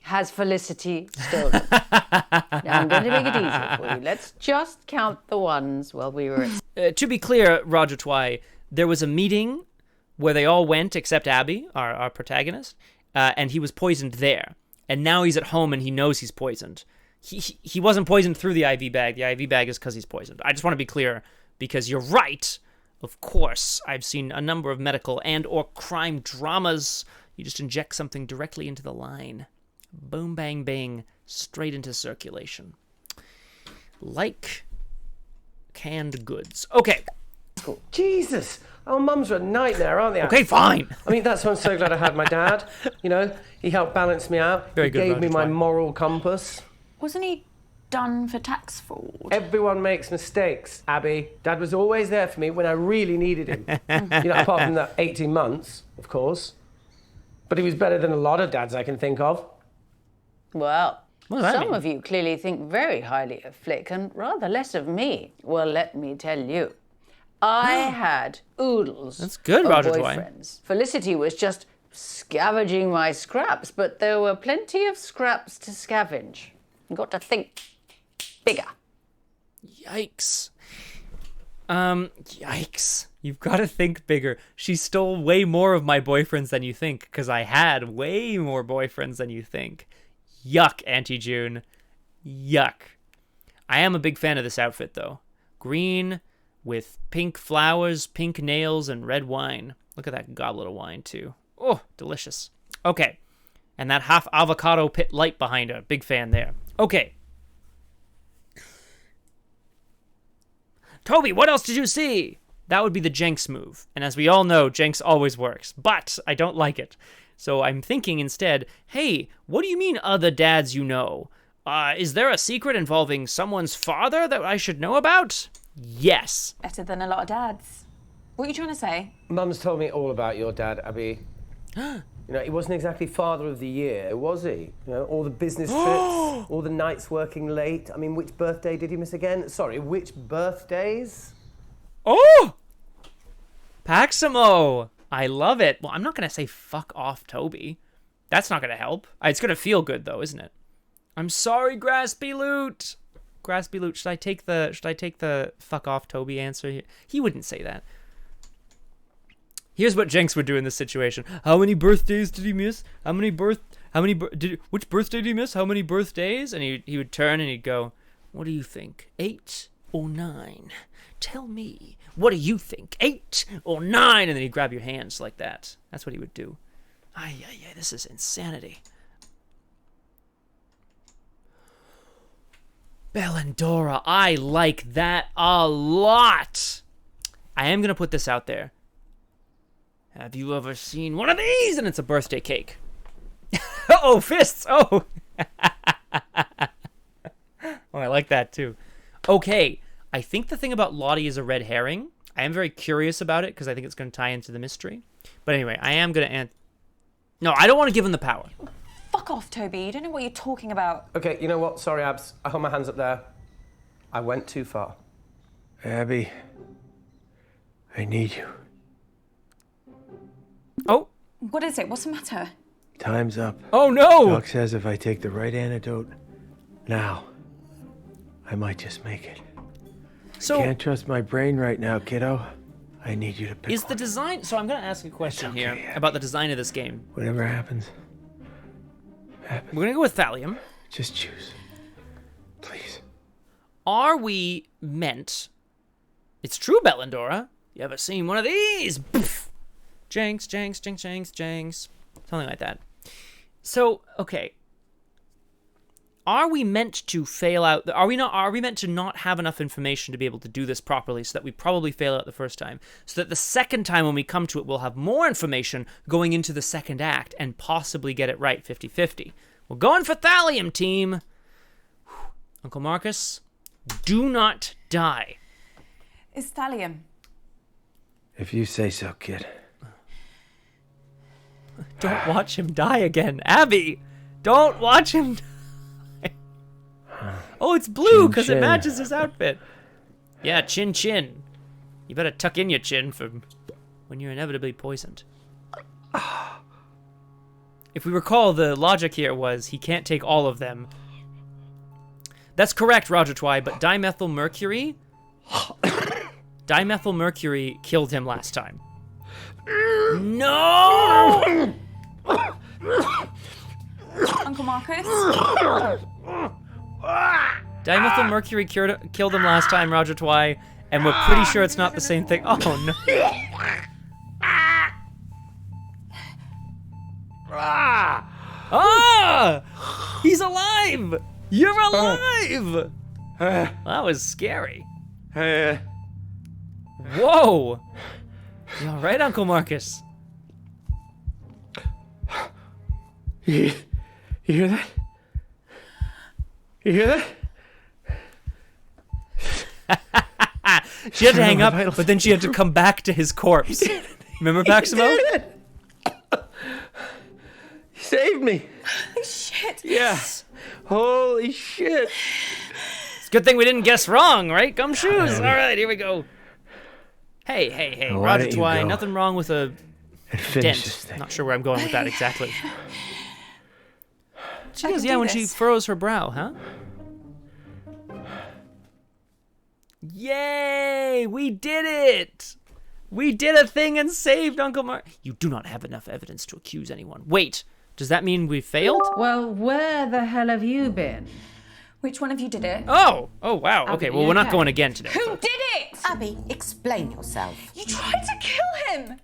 has Felicity stolen? Now, I'm going to make it easy for you. Let's just count the ones while we were at... To be clear, Roger Twy, there was a meeting where they all went except Abby, our protagonist, and he was poisoned there. And now he's at home and he knows he's poisoned. He wasn't poisoned through the IV bag. The IV bag is because he's poisoned. I just want to be clear because you're right. Of course, I've seen a number of medical and or crime dramas. You just inject something directly into the line. Boom, bang, bang, straight into circulation. Like canned goods. Okay. Cool. Jesus! Our mums are a nightmare, aren't they? Okay, fine. I mean, that's why I'm so glad I had my dad. You know, he helped balance me out. Very he good, gave Roger me my Twy. moral compass. Wasn't he done for tax fraud? Everyone makes mistakes, Abby. Dad was always there for me when I really needed him. You know, apart from that 18 months, of course. But he was better than a lot of dads I can think of. Well, What does that some mean? of you clearly think very highly of Flick and rather less of me. Well, let me tell you. I had oodles That's good, of Roger Twine. boyfriends. Felicity was just scavenging my scraps, but there were plenty of scraps to scavenge. You got to think bigger. Yikes. Yikes. You've got to think bigger. She stole way more of my boyfriends than you think, because I had way more boyfriends than you think. Yuck, Auntie June. Yuck. I am a big fan of this outfit, though. Green with pink flowers, pink nails, and red wine. Look at that goblet of wine, too. Oh, delicious. Okay. And that half avocado pit light behind her. Big fan there. Okay. Toby, what else did you see? That would be the Jenks move. And as we all know, Jenks always works. But I don't like it. So I'm thinking instead, hey, what do you mean other dads you know? Is there a secret involving someone's father that I should know about? Yes. Better than a lot of dads. What are you trying to say? Mum's told me all about your dad, Abby. You know, he wasn't exactly father of the year, was he? You know, all the business trips, all the nights working late. I mean, which birthday did he miss again? Sorry, which birthdays? Oh! Paximo! I love it. Well, I'm not going to say fuck off, Toby. That's not going to help. It's going to feel good, though, isn't it? I'm sorry, Graspy Loot. Graspy Loot, should I take the fuck off, Toby answer here? He wouldn't say that. Here's what Jenks would do in this situation. How many birthdays did he miss? Which birthday did he miss? How many birthdays? And he would turn and he'd go, what do you think? 8 or 9? Tell me. What do you think? 8 or 9? And then he'd grab your hands like that. That's what he would do. This is insanity. Bellandora, I like that a lot. I am going to put this out there. Have you ever seen one of these? And it's a birthday cake. Oh, fists. Oh. Oh, I like that too. Okay. I think the thing about Lottie is a red herring. I am very curious about it because I think it's going to tie into the mystery. But anyway, I am going to... No, I don't want to give him the power. Fuck off, Toby. You don't know what you're talking about. Okay, you know what? Sorry, Abs. I hold my hands up there. I went too far. Abby, I need you. Oh. What is it? What's the matter? Time's up. Oh, no! Doc says if I take the right antidote now, I might just make it. So, Can't trust my brain right now, kiddo. I need you to pick is the design... So I'm going to ask a question here about the design of this game. Whatever happens, We're going to go with thallium. just choose. Please. Are we meant... It's true, Bellandora. You ever seen one of these? Poof. Jenks, Jenks, Jenks, Jenks, Jenks. Something like that. So, okay. Are we meant to fail out? Are we meant to not have enough information to be able to do this properly so that we probably fail out the first time? So that the second time when we come to it, we'll have more information going into the second act and possibly get it right 50-50. We're going for thallium, team. Uncle Marcus, do not die. It's thallium. If you say so, kid. Don't watch him die again. Abby, don't watch him die. Oh, it's blue because it matches his outfit. Yeah, chin chin. You better tuck in your chin for when you're inevitably poisoned. If we recall, the logic here was he can't take all of them. That's correct, Roger Twy, but dimethylmercury killed him last time. No! Uncle Marcus? Dimethylmercury killed him last time, Roger Twy, and we're pretty sure it's not the same thing. Oh, no. Ah! He's alive! You're alive! That was scary. Whoa! You all right, Uncle Marcus? You hear that? You hear that? She had to hang up, but then she had to come back to his corpse. Remember, Maximo? He's saved me. Holy shit. Yes. Holy shit. It's a good thing we didn't guess wrong, right, Gumshoes? All right, here we go. Hey, Now, why Roger don't you Twine, go nothing wrong with a and finish this dent. thing? Not sure where I'm going with that exactly. She I does, can yeah, do when she this. furrows her brow, huh? Yay! We did it! We did a thing and saved Uncle Mark. You do not have enough evidence to accuse anyone. Wait, does that mean we failed? Well, where the hell have you been? Which one of you did it? Oh wow. Abby, Okay, you well, we're not okay? going again today. Who did it? Abby, explain yourself. You tried to kill him.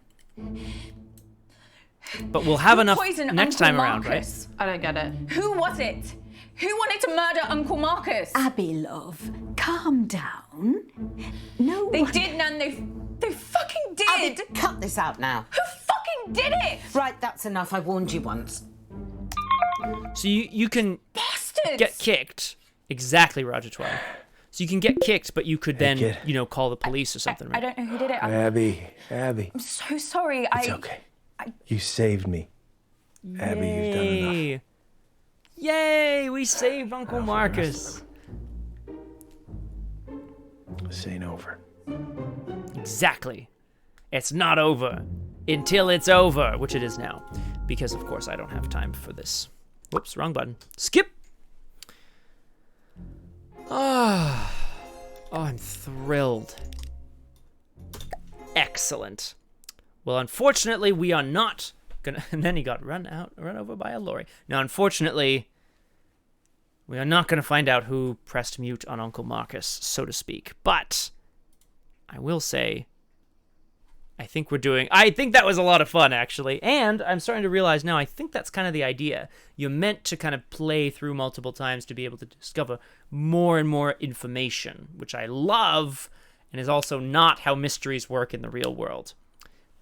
But we'll have Who enough poisoned next Uncle time around, right? Marcus? I don't get it. Who was it? Who wanted to murder Uncle Marcus? Abby, love, calm down. No They one... did, Nan. They fucking did. Abby, cut this out now. Who fucking did it? Right, that's enough. I warned you once. So you can Bastards. get kicked. Exactly, Roger Twine. So you can get kicked, but you could then, kid. call the police or something, I right? don't know who did it. Abby. I'm so sorry. It's okay. You saved me. Abby, you've done enough. Yay! Yay! We saved Uncle Marcus. This ain't over. Exactly. It's not over until it's over, which it is now. Because, of course, I don't have time for this. Whoops, wrong button. Skip! Oh, I'm thrilled. Excellent. Well, unfortunately, we are not gonna... And then he got run over by a lorry. Now, unfortunately, we are not gonna find out who pressed mute on Uncle Marcus, so to speak. But I will say, I think that was a lot of fun, actually. And I'm starting to realize now, I think that's kind of the idea. You're meant to kind of play through multiple times to be able to discover more and more information, which I love, and is also not how mysteries work in the real world.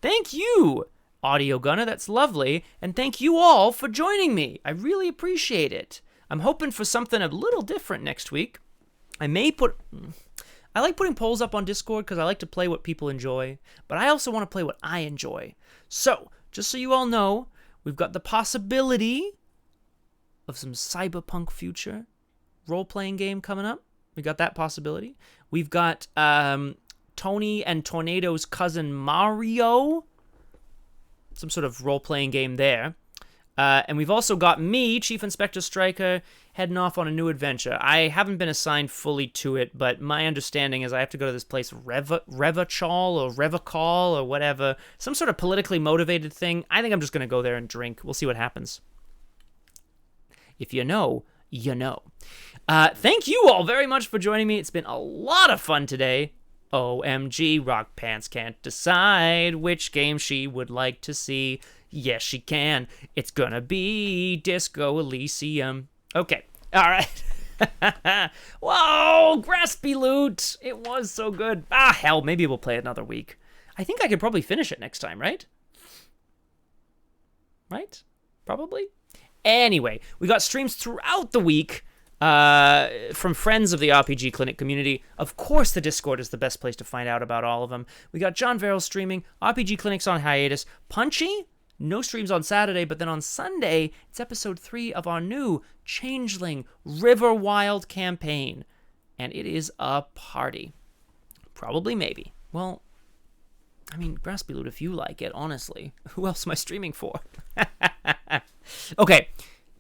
Thank you, Audio Gunner, that's lovely, and thank you all for joining me. I really appreciate it. I'm hoping for something a little different next week. I like putting polls up on Discord because I like to play what people enjoy, but I also want to play what I enjoy. So, just so you all know, we've got the possibility of some cyberpunk future role-playing game coming up. We got that possibility. We've got Tony and Tornado's cousin Mario, some sort of role-playing game there. And we've also got me, Chief Inspector Stryker, heading off on a new adventure. I haven't been assigned fully to it, but my understanding is I have to go to this place, Revachol or Revacol or whatever, some sort of politically motivated thing. I think I'm just going to go there and drink. We'll see what happens. If you know, you know. Thank you all very much for joining me. It's been a lot of fun today. OMG, Rock Pants can't decide which game she would like to see. Yes, she can. It's gonna be Disco Elysium. Okay, all right. Whoa, Graspy Loot. It was so good. Hell, maybe we'll play it another week. I think I could probably finish it next time, right? Right? Probably? Anyway, we got streams throughout the week from friends of the RPG Clinic community. Of course, the Discord is the best place to find out about all of them. We got John Verrill streaming, RPG Clinic's on hiatus, Punchy, no streams on Saturday, but then on Sunday, it's episode 3 of our new Changeling River Wild campaign. And it is a party. Probably, maybe. Well, I mean, Graspy Loot, if you like it, honestly. Who else am I streaming for? Okay.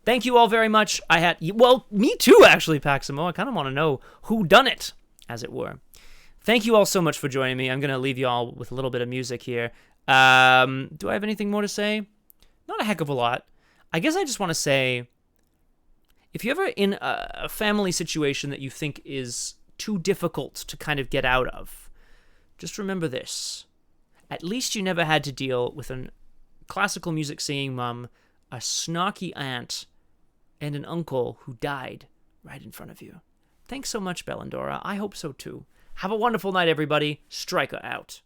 Thank you all very much. Me too, actually, Paximo. I kind of want to know who done it, as it were. Thank you all so much for joining me. I'm going to leave you all with a little bit of music here. Do I have anything more to say? Not a heck of a lot. I guess I just want to say, if you're ever in a family situation that you think is too difficult to kind of get out of, just remember this. At least you never had to deal with a classical music singing mom, a snarky aunt, and an uncle who died right in front of you. Thanks so much, Bellandora. I hope so too. Have a wonderful night, everybody. Stryker out.